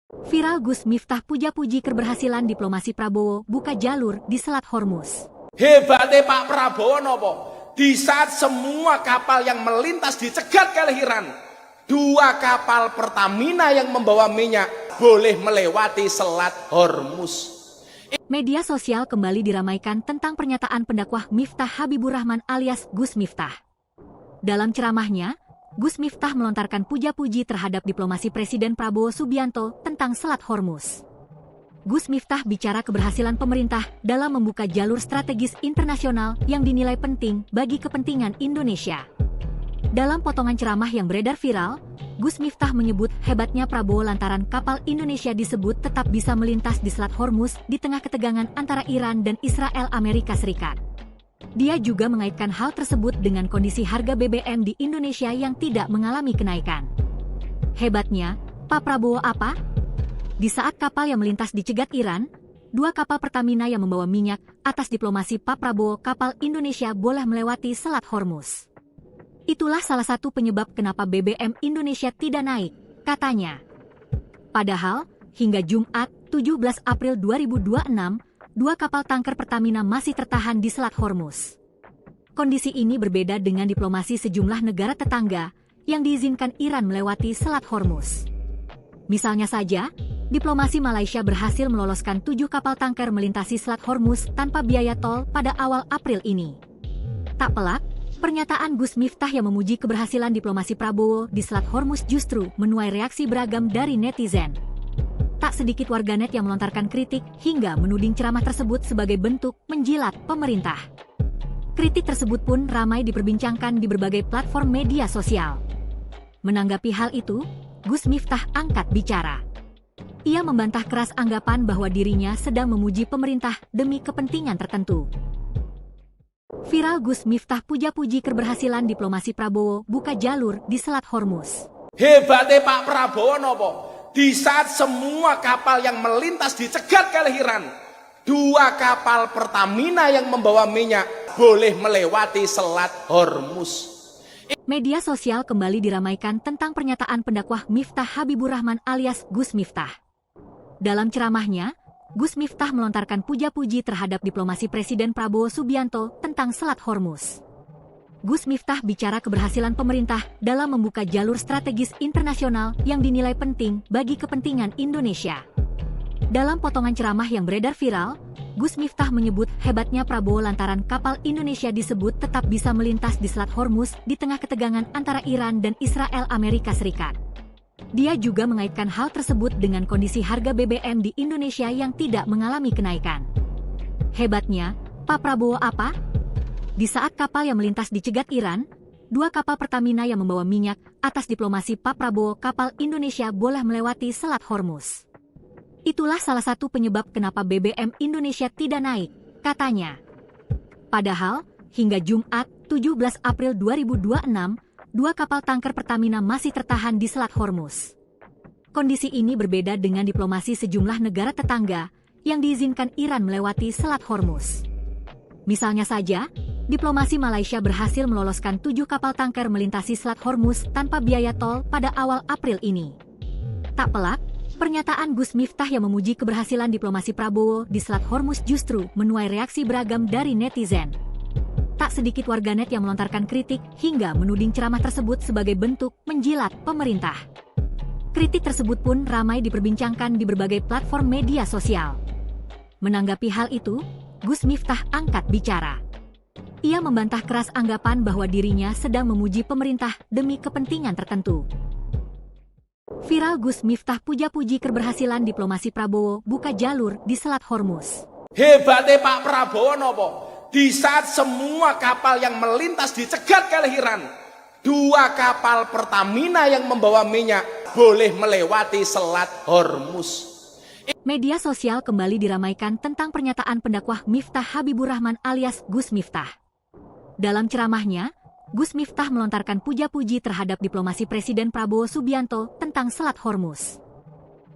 Viral Gus Miftah puja-puji keberhasilan diplomasi Prabowo buka jalur di Selat Hormuz. Hebatnya Pak Prabowo nopo? Di saat semua kapal yang melintas dicegat kelehiran, dua kapal Pertamina yang membawa minyak boleh melewati Selat Hormuz. Media sosial kembali diramaikan tentang pernyataan pendakwah Miftah Habibur Rahman alias Gus Miftah. Dalam ceramahnya, Gus Miftah melontarkan puja-puji terhadap diplomasi Presiden Prabowo Subianto tentang Selat Hormuz. Gus Miftah bicara keberhasilan pemerintah dalam membuka jalur strategis internasional yang dinilai penting bagi kepentingan Indonesia. Dalam potongan ceramah yang beredar viral, Gus Miftah menyebut hebatnya Prabowo lantaran kapal Indonesia disebut tetap bisa melintas di Selat Hormuz di tengah ketegangan antara Iran dan Israel Amerika Serikat. Dia juga mengaitkan hal tersebut dengan kondisi harga BBM di Indonesia yang tidak mengalami kenaikan. Hebatnya, Pak Prabowo apa? Di saat kapal yang melintas dicegat Iran, dua kapal Pertamina yang membawa minyak, atas diplomasi Pak Prabowo kapal Indonesia boleh melewati Selat Hormuz. Itulah salah satu penyebab kenapa BBM Indonesia tidak naik, katanya. Padahal, hingga Jumat, 17 April 2026, dua kapal tanker Pertamina masih tertahan di Selat Hormuz. Kondisi ini berbeda dengan diplomasi sejumlah negara tetangga yang diizinkan Iran melewati Selat Hormuz. Misalnya saja, diplomasi Malaysia berhasil meloloskan 7 kapal tanker melintasi Selat Hormuz tanpa biaya tol pada awal April ini. Tak pelak, pernyataan Gus Miftah yang memuji keberhasilan diplomasi Prabowo di Selat Hormuz justru menuai reaksi beragam dari netizen. Tak sedikit warganet yang melontarkan kritik hingga menuding ceramah tersebut sebagai bentuk menjilat pemerintah. Kritik tersebut pun ramai diperbincangkan di berbagai platform media sosial. Menanggapi hal itu, Gus Miftah angkat bicara. Ia membantah keras anggapan bahwa dirinya sedang memuji pemerintah demi kepentingan tertentu. Viral Gus Miftah puja-puji keberhasilan diplomasi Prabowo buka jalur di Selat Hormuz. Hebatnya Pak Prabowo nopo? Di saat semua kapal yang melintas dicegat kelehiran, dua kapal Pertamina yang membawa minyak boleh melewati Selat Hormuz. Media sosial kembali diramaikan tentang pernyataan pendakwah Miftah Habibur Rahman alias Gus Miftah. Dalam ceramahnya, Gus Miftah melontarkan puja-puji terhadap diplomasi Presiden Prabowo Subianto tentang Selat Hormuz. Gus Miftah bicara keberhasilan pemerintah dalam membuka jalur strategis internasional yang dinilai penting bagi kepentingan Indonesia. Dalam potongan ceramah yang beredar viral, Gus Miftah menyebut hebatnya Prabowo lantaran kapal Indonesia disebut tetap bisa melintas di Selat Hormuz di tengah ketegangan antara Iran dan Israel Amerika Serikat. Dia juga mengaitkan hal tersebut dengan kondisi harga BBM di Indonesia yang tidak mengalami kenaikan. Hebatnya, Pak Prabowo apa? Di saat kapal yang melintas dicegat Iran, dua kapal Pertamina yang membawa minyak, atas diplomasi Pak Prabowo kapal Indonesia boleh melewati Selat Hormuz. Itulah salah satu penyebab kenapa BBM Indonesia tidak naik, katanya. Padahal, hingga Jumat, 17 April 2026, dua kapal tanker Pertamina masih tertahan di Selat Hormuz. Kondisi ini berbeda dengan diplomasi sejumlah negara tetangga yang diizinkan Iran melewati Selat Hormuz. Misalnya saja, diplomasi Malaysia berhasil meloloskan 7 kapal tanker melintasi Selat Hormuz tanpa biaya tol pada awal April ini. Tak pelak, pernyataan Gus Miftah yang memuji keberhasilan diplomasi Prabowo di Selat Hormuz justru menuai reaksi beragam dari netizen. Tak sedikit warganet yang melontarkan kritik hingga menuding ceramah tersebut sebagai bentuk menjilat pemerintah. Kritik tersebut pun ramai diperbincangkan di berbagai platform media sosial. Menanggapi hal itu, Gus Miftah angkat bicara. Ia membantah keras anggapan bahwa dirinya sedang memuji pemerintah demi kepentingan tertentu. Viral Gus Miftah puja-puji keberhasilan diplomasi Prabowo buka jalur di Selat Hormuz. Hebatnya Pak Prabowo nopo? Di saat semua kapal yang melintas dicegat kelehiran, dua kapal Pertamina yang membawa minyak boleh melewati Selat Hormuz. Media sosial kembali diramaikan tentang pernyataan pendakwah Miftah Habibur Rahman alias Gus Miftah. Dalam ceramahnya, Gus Miftah melontarkan puja-puji terhadap diplomasi Presiden Prabowo Subianto tentang Selat Hormuz.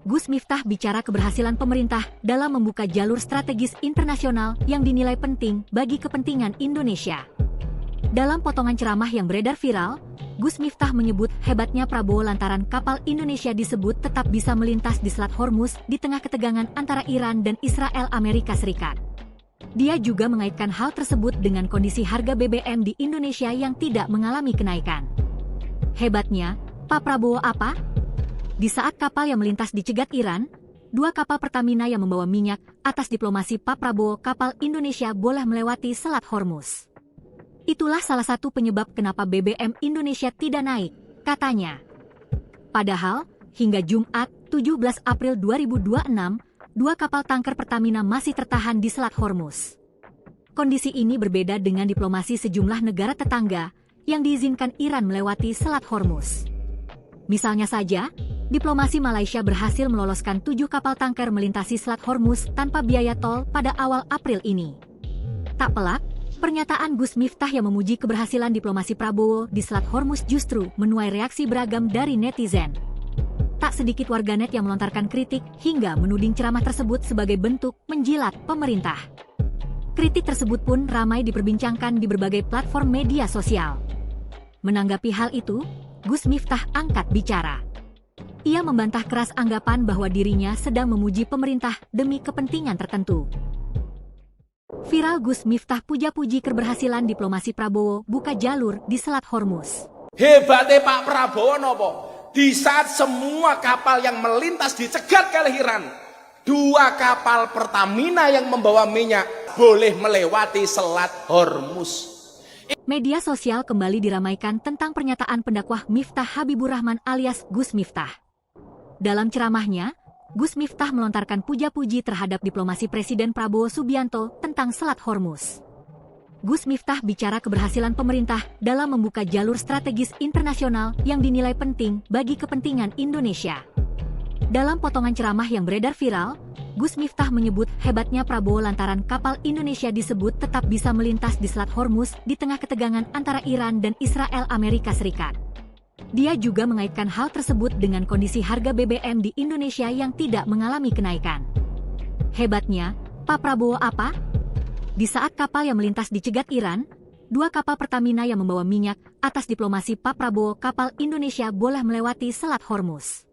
Gus Miftah bicara keberhasilan pemerintah dalam membuka jalur strategis internasional yang dinilai penting bagi kepentingan Indonesia. Dalam potongan ceramah yang beredar viral, Gus Miftah menyebut hebatnya Prabowo lantaran kapal Indonesia disebut tetap bisa melintas di Selat Hormuz di tengah ketegangan antara Iran dan Israel Amerika Serikat. Dia juga mengaitkan hal tersebut dengan kondisi harga BBM di Indonesia yang tidak mengalami kenaikan. Hebatnya, Pak Prabowo apa? Di saat kapal yang melintas dicegat Iran, 2 kapal Pertamina yang membawa minyak, atas diplomasi Pak Prabowo kapal Indonesia boleh melewati Selat Hormuz. Itulah salah satu penyebab kenapa BBM Indonesia tidak naik, katanya. Padahal, hingga Jumat, 17 April 2026, 2 kapal tanker Pertamina masih tertahan di Selat Hormuz. Kondisi ini berbeda dengan diplomasi sejumlah negara tetangga yang diizinkan Iran melewati Selat Hormuz. Misalnya saja, diplomasi Malaysia berhasil meloloskan 7 kapal tanker melintasi Selat Hormuz tanpa biaya tol pada awal April ini. Tak pelak, pernyataan Gus Miftah yang memuji keberhasilan diplomasi Prabowo di Selat Hormuz justru menuai reaksi beragam dari netizen. Tak sedikit warganet yang melontarkan kritik hingga menuding ceramah tersebut sebagai bentuk menjilat pemerintah. Kritik tersebut pun ramai diperbincangkan di berbagai platform media sosial. Menanggapi hal itu, Gus Miftah angkat bicara. Ia membantah keras anggapan bahwa dirinya sedang memuji pemerintah demi kepentingan tertentu. Viral Gus Miftah puja-puji keberhasilan diplomasi Prabowo buka jalur di Selat Hormuz. Hebatnya Pak Prabowo nopo? Di saat semua kapal yang melintas dicegat oleh Iran, 2 kapal Pertamina yang membawa minyak boleh melewati Selat Hormuz. Media sosial kembali diramaikan tentang pernyataan pendakwah Miftah Habibur Rahman alias Gus Miftah. Dalam ceramahnya, Gus Miftah melontarkan puja-puji terhadap diplomasi Presiden Prabowo Subianto tentang Selat Hormuz. Gus Miftah bicara keberhasilan pemerintah dalam membuka jalur strategis internasional yang dinilai penting bagi kepentingan Indonesia. Dalam potongan ceramah yang beredar viral, Gus Miftah menyebut hebatnya Prabowo lantaran kapal Indonesia disebut tetap bisa melintas di Selat Hormuz di tengah ketegangan antara Iran dan Israel Amerika Serikat. Dia juga mengaitkan hal tersebut dengan kondisi harga BBM di Indonesia yang tidak mengalami kenaikan. Hebatnya, Pak Prabowo apa? Di saat kapal yang melintas dicegat Iran, 2 kapal Pertamina yang membawa minyak, atas diplomasi Pak Prabowo kapal Indonesia boleh melewati Selat Hormuz.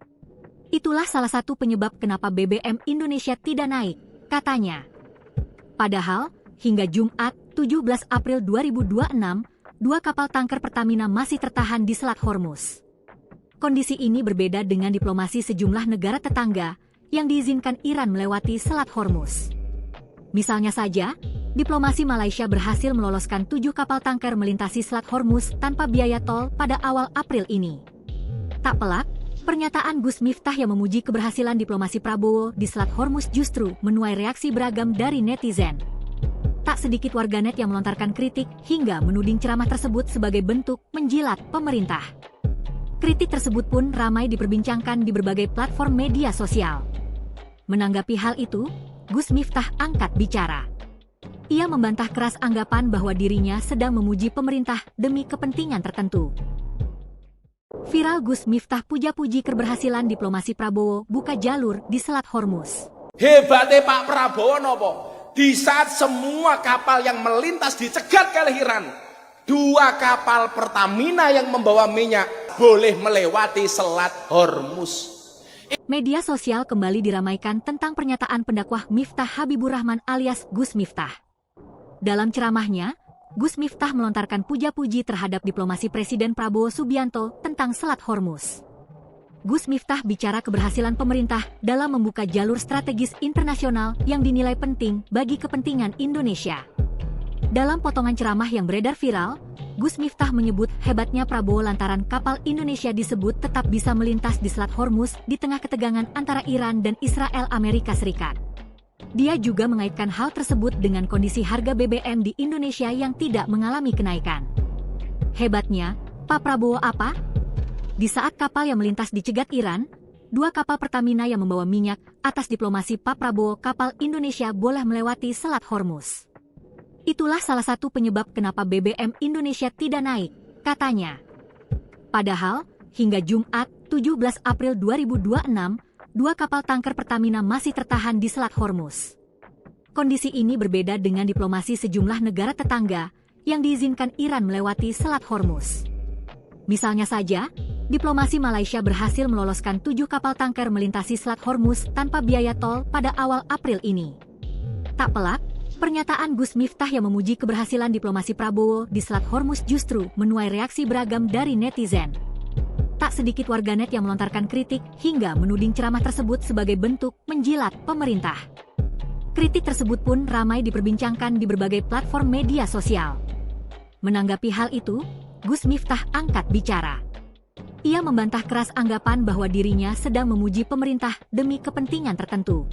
Itulah salah satu penyebab kenapa BBM Indonesia tidak naik, katanya. Padahal, hingga Jumat, 17 April 2026, 2 kapal tanker Pertamina masih tertahan di Selat Hormuz. Kondisi ini berbeda dengan diplomasi sejumlah negara tetangga yang diizinkan Iran melewati Selat Hormuz. Misalnya saja, diplomasi Malaysia berhasil meloloskan 7 kapal tanker melintasi Selat Hormuz tanpa biaya tol pada awal April ini. Tak pelak, pernyataan Gus Miftah yang memuji keberhasilan diplomasi Prabowo di Selat Hormuz justru menuai reaksi beragam dari netizen. Tak sedikit warganet yang melontarkan kritik hingga menuding ceramah tersebut sebagai bentuk menjilat pemerintah. Kritik tersebut pun ramai diperbincangkan di berbagai platform media sosial. Menanggapi hal itu, Gus Miftah angkat bicara. Ia membantah keras anggapan bahwa dirinya sedang memuji pemerintah demi kepentingan tertentu. Viral Gus Miftah puja-puji keberhasilan diplomasi Prabowo buka jalur di Selat Hormuz. Hebatnya Pak Prabowo nopo? Di saat semua kapal yang melintas dicegat oleh Iran, 2 kapal Pertamina yang membawa minyak boleh melewati Selat Hormuz. Media sosial kembali diramaikan tentang pernyataan pendakwah Miftah Habibur Rahman alias Gus Miftah. Dalam ceramahnya, Gus Miftah melontarkan puja-puji terhadap diplomasi Presiden Prabowo Subianto tentang Selat Hormuz. Gus Miftah bicara keberhasilan pemerintah dalam membuka jalur strategis internasional yang dinilai penting bagi kepentingan Indonesia. Dalam potongan ceramah yang beredar viral, Gus Miftah menyebut hebatnya Prabowo lantaran kapal Indonesia disebut tetap bisa melintas di Selat Hormuz di tengah ketegangan antara Iran dan Israel Amerika Serikat. Dia juga mengaitkan hal tersebut dengan kondisi harga BBM di Indonesia yang tidak mengalami kenaikan. Hebatnya, Pak Prabowo apa? Di saat kapal yang melintas dicegat Iran, 2 kapal Pertamina yang membawa minyak, atas diplomasi Pak Prabowo kapal Indonesia boleh melewati Selat Hormuz. Itulah salah satu penyebab kenapa BBM Indonesia tidak naik, katanya. Padahal, hingga Jumat, 17 April 2026, 2 kapal tanker Pertamina masih tertahan di Selat Hormuz. Kondisi ini berbeda dengan diplomasi sejumlah negara tetangga yang diizinkan Iran melewati Selat Hormuz. Misalnya saja, diplomasi Malaysia berhasil meloloskan 7 kapal tanker melintasi Selat Hormuz tanpa biaya tol pada awal April ini. Tak pelak, pernyataan Gus Miftah yang memuji keberhasilan diplomasi Prabowo di Selat Hormuz justru menuai reaksi beragam dari netizen. Tak sedikit warganet yang melontarkan kritik hingga menuding ceramah tersebut sebagai bentuk menjilat pemerintah. Kritik tersebut pun ramai diperbincangkan di berbagai platform media sosial. Menanggapi hal itu, Gus Miftah angkat bicara. Ia membantah keras anggapan bahwa dirinya sedang memuji pemerintah demi kepentingan tertentu.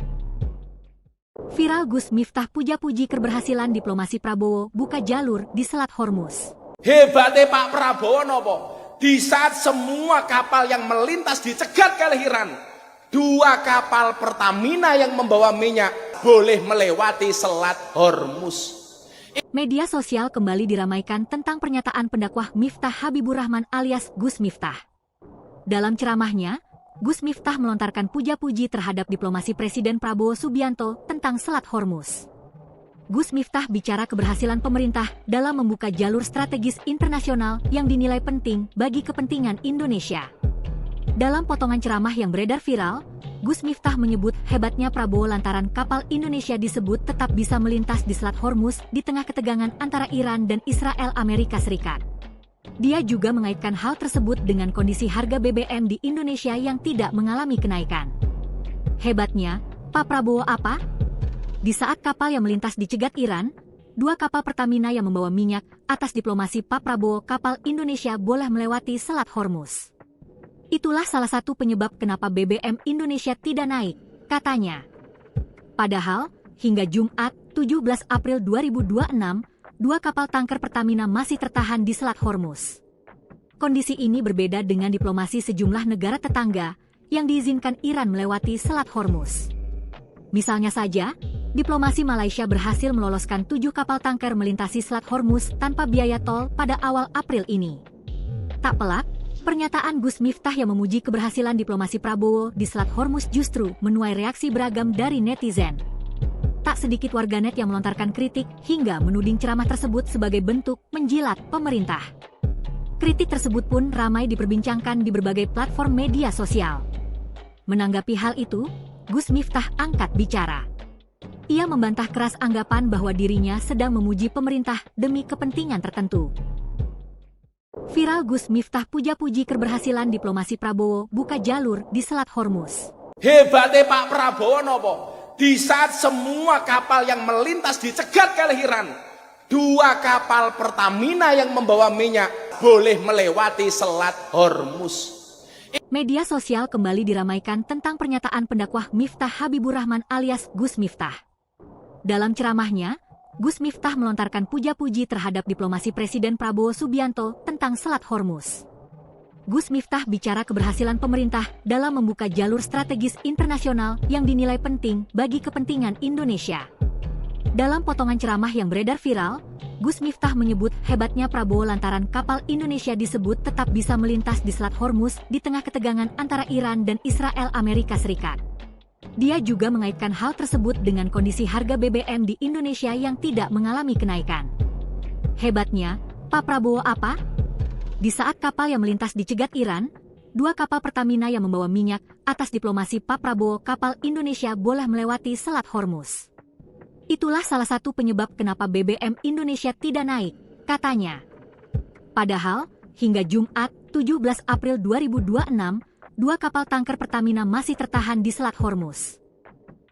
Viral Gus Miftah puja-puji keberhasilan diplomasi Prabowo buka jalur di Selat Hormuz. Hebatnya Pak Prabowo nopo? Di saat semua kapal yang melintas dicegat oleh Iran, 2 kapal Pertamina yang membawa minyak boleh melewati Selat Hormuz. Media sosial kembali diramaikan tentang pernyataan pendakwah Miftah Habibur Rahman alias Gus Miftah. Dalam ceramahnya, Gus Miftah melontarkan puja-puji terhadap diplomasi Presiden Prabowo Subianto tentang Selat Hormuz. Gus Miftah bicara keberhasilan pemerintah dalam membuka jalur strategis internasional yang dinilai penting bagi kepentingan Indonesia. Dalam potongan ceramah yang beredar viral, Gus Miftah menyebut hebatnya Prabowo lantaran kapal Indonesia disebut tetap bisa melintas di Selat Hormuz di tengah ketegangan antara Iran dan Israel Amerika Serikat. Dia juga mengaitkan hal tersebut dengan kondisi harga BBM di Indonesia yang tidak mengalami kenaikan. Hebatnya, Pak Prabowo apa? Di saat kapal yang melintas dicegat Iran, 2 kapal Pertamina yang membawa minyak atas diplomasi Pak Prabowo kapal Indonesia boleh melewati Selat Hormuz. Itulah salah satu penyebab kenapa BBM Indonesia tidak naik, katanya. Padahal, hingga Jumat, 17 April 2026, 2 kapal tanker Pertamina masih tertahan di Selat Hormuz. Kondisi ini berbeda dengan diplomasi sejumlah negara tetangga yang diizinkan Iran melewati Selat Hormuz. Misalnya saja, diplomasi Malaysia berhasil meloloskan 7 kapal tanker melintasi Selat Hormuz tanpa biaya tol pada awal April ini. Tak pelak, pernyataan Gus Miftah yang memuji keberhasilan diplomasi Prabowo di Selat Hormuz justru menuai reaksi beragam dari netizen. Tak sedikit warganet yang melontarkan kritik hingga menuding ceramah tersebut sebagai bentuk menjilat pemerintah. Kritik tersebut pun ramai diperbincangkan di berbagai platform media sosial. Menanggapi hal itu, Gus Miftah angkat bicara. Ia membantah keras anggapan bahwa dirinya sedang memuji pemerintah demi kepentingan tertentu. Viral Gus Miftah puja-puji keberhasilan diplomasi Prabowo buka jalur di Selat Hormuz. Hebatnya Pak Prabowo nopo? Di saat semua kapal yang melintas dicegat oleh Iran, 2 kapal Pertamina yang membawa minyak boleh melewati Selat Hormuz. Media sosial kembali diramaikan tentang pernyataan pendakwah Miftah Habibur Rahman alias Gus Miftah. Dalam ceramahnya, Gus Miftah melontarkan puja-puji terhadap diplomasi Presiden Prabowo Subianto tentang Selat Hormuz. Gus Miftah bicara keberhasilan pemerintah dalam membuka jalur strategis internasional yang dinilai penting bagi kepentingan Indonesia. Dalam potongan ceramah yang beredar viral, Gus Miftah menyebut hebatnya Prabowo lantaran kapal Indonesia disebut tetap bisa melintas di Selat Hormuz di tengah ketegangan antara Iran dan Israel Amerika Serikat. Dia juga mengaitkan hal tersebut dengan kondisi harga BBM di Indonesia yang tidak mengalami kenaikan. Hebatnya, Pak Prabowo apa? Di saat kapal yang melintas dicegat Iran, 2 kapal Pertamina yang membawa minyak atas diplomasi Pak Prabowo kapal Indonesia boleh melewati Selat Hormuz. Itulah salah satu penyebab kenapa BBM Indonesia tidak naik, katanya. Padahal, hingga Jumat, 17 April 2026, 2 kapal tanker Pertamina masih tertahan di Selat Hormuz.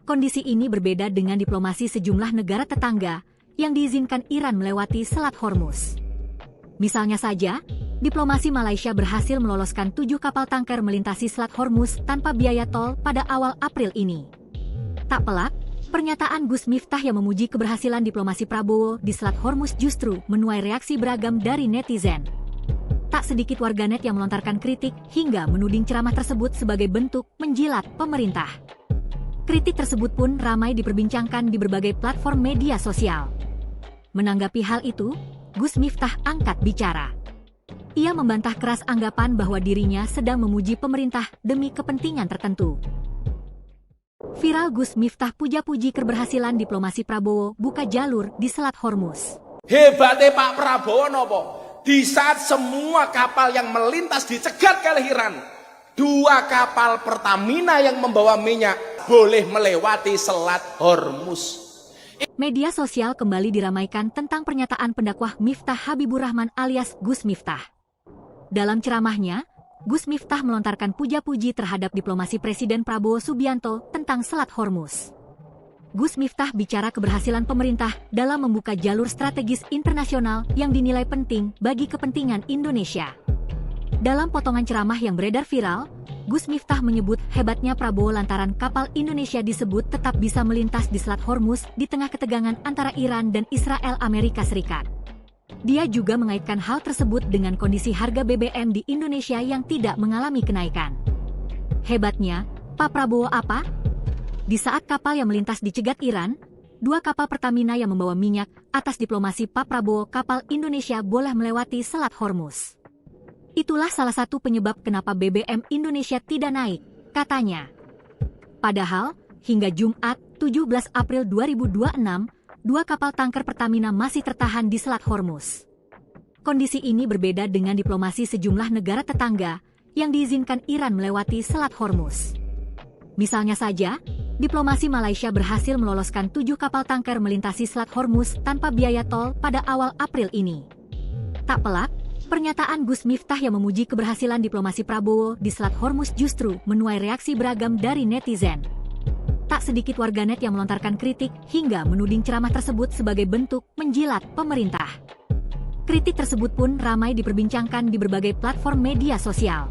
Kondisi ini berbeda dengan diplomasi sejumlah negara tetangga yang diizinkan Iran melewati Selat Hormuz. Misalnya saja, diplomasi Malaysia berhasil meloloskan 7 kapal tanker melintasi Selat Hormuz tanpa biaya tol pada awal April ini. Tak pelak, pernyataan Gus Miftah yang memuji keberhasilan diplomasi Prabowo di Selat Hormuz justru menuai reaksi beragam dari netizen. Tak sedikit warganet yang melontarkan kritik hingga menuding ceramah tersebut sebagai bentuk menjilat pemerintah. Kritik tersebut pun ramai diperbincangkan di berbagai platform media sosial. Menanggapi hal itu, Gus Miftah angkat bicara. Ia membantah keras anggapan bahwa dirinya sedang memuji pemerintah demi kepentingan tertentu. Viral Gus Miftah puja-puji keberhasilan diplomasi Prabowo buka jalur di Selat Hormuz. Hebatnya Pak Prabowo nopo? Di saat semua kapal yang melintas dicegat oleh Iran, dua kapal Pertamina yang membawa minyak boleh melewati Selat Hormuz. Media sosial kembali diramaikan tentang pernyataan pendakwah Miftah Habibur Rahman alias Gus Miftah. Dalam ceramahnya, Gus Miftah melontarkan puja-puji terhadap diplomasi Presiden Prabowo Subianto tentang Selat Hormuz. Gus Miftah bicara keberhasilan pemerintah dalam membuka jalur strategis internasional yang dinilai penting bagi kepentingan Indonesia. Dalam potongan ceramah yang beredar viral, Gus Miftah menyebut hebatnya Prabowo lantaran kapal Indonesia disebut tetap bisa melintas di Selat Hormuz di tengah ketegangan antara Iran dan Israel Amerika Serikat. Dia juga mengaitkan hal tersebut dengan kondisi harga BBM di Indonesia yang tidak mengalami kenaikan. Hebatnya, Pak Prabowo apa? Di saat kapal yang melintas dicegat Iran, dua kapal Pertamina yang membawa minyak, atas diplomasi Pak Prabowo kapal Indonesia boleh melewati Selat Hormuz. Itulah salah satu penyebab kenapa BBM Indonesia tidak naik, katanya. Padahal, hingga Jumat, 17 April 2026, dua kapal tanker Pertamina masih tertahan di Selat Hormuz. Kondisi ini berbeda dengan diplomasi sejumlah negara tetangga yang diizinkan Iran melewati Selat Hormuz. Misalnya saja, diplomasi Malaysia berhasil meloloskan 7 kapal tanker melintasi Selat Hormuz tanpa biaya tol pada awal April ini. Tak pelak, pernyataan Gus Miftah yang memuji keberhasilan diplomasi Prabowo di Selat Hormuz justru menuai reaksi beragam dari netizen. Tak sedikit warganet yang melontarkan kritik hingga menuding ceramah tersebut sebagai bentuk menjilat pemerintah. Kritik tersebut pun ramai diperbincangkan di berbagai platform media sosial.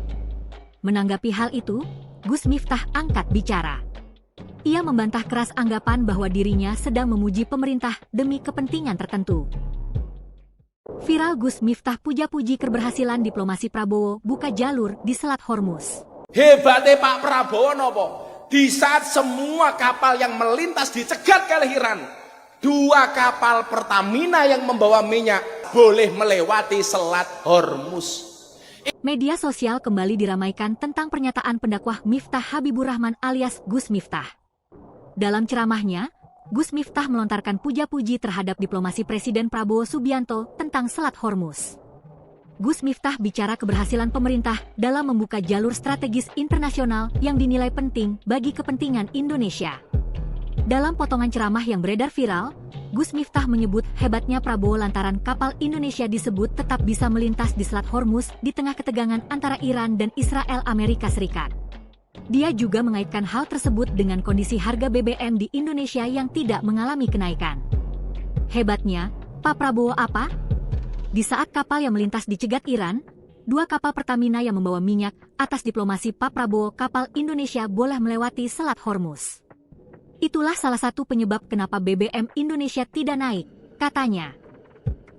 Menanggapi hal itu, Gus Miftah angkat bicara. Ia membantah keras anggapan bahwa dirinya sedang memuji pemerintah demi kepentingan tertentu. Viral Gus Miftah puja-puji keberhasilan diplomasi Prabowo buka jalur di Selat Hormuz. Hebatnya Pak Prabowo nopo? Di saat semua kapal yang melintas dicegat oleh Iran, dua kapal Pertamina yang membawa minyak boleh melewati Selat Hormuz. Media sosial kembali diramaikan tentang pernyataan pendakwah Miftah Habibur Rahman alias Gus Miftah. Dalam ceramahnya, Gus Miftah melontarkan puja-puji terhadap diplomasi Presiden Prabowo Subianto tentang Selat Hormuz. Gus Miftah bicara keberhasilan pemerintah dalam membuka jalur strategis internasional yang dinilai penting bagi kepentingan Indonesia. Dalam potongan ceramah yang beredar viral, Gus Miftah menyebut hebatnya Prabowo lantaran kapal Indonesia disebut tetap bisa melintas di Selat Hormuz di tengah ketegangan antara Iran dan Israel Amerika Serikat. Dia juga mengaitkan hal tersebut dengan kondisi harga BBM di Indonesia yang tidak mengalami kenaikan. Hebatnya, Pak Prabowo apa? Di saat kapal yang melintas dicegat Iran, dua kapal Pertamina yang membawa minyak, atas diplomasi Pak Prabowo kapal Indonesia boleh melewati Selat Hormuz. Itulah salah satu penyebab kenapa BBM Indonesia tidak naik, katanya.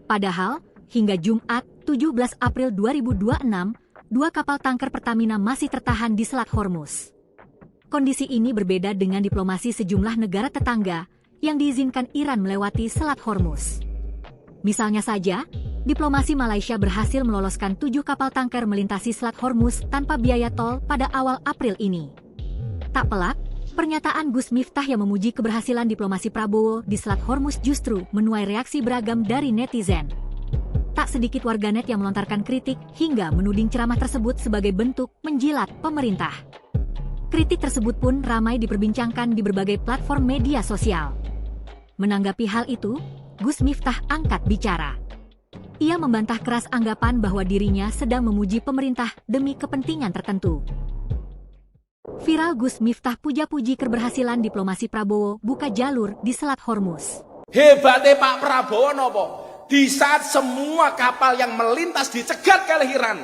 Padahal, hingga Jumat, 17 April 2026, dua kapal tanker Pertamina masih tertahan di Selat Hormuz. Kondisi ini berbeda dengan diplomasi sejumlah negara tetangga yang diizinkan Iran melewati Selat Hormuz. Misalnya saja, diplomasi Malaysia berhasil meloloskan 7 kapal tanker melintasi Selat Hormuz tanpa biaya tol pada awal April ini. Tak pelak, pernyataan Gus Miftah yang memuji keberhasilan diplomasi Prabowo di Selat Hormuz justru menuai reaksi beragam dari netizen. Tak sedikit warganet yang melontarkan kritik hingga menuding ceramah tersebut sebagai bentuk menjilat pemerintah. Kritik tersebut pun ramai diperbincangkan di berbagai platform media sosial. Menanggapi hal itu, Gus Miftah angkat bicara. Ia membantah keras anggapan bahwa dirinya sedang memuji pemerintah demi kepentingan tertentu. Viral Gus Miftah puja-puji keberhasilan diplomasi Prabowo buka jalur di Selat Hormuz. Hebatnya Pak Prabowo nopo? Di saat semua kapal yang melintas dicegat oleh Iran,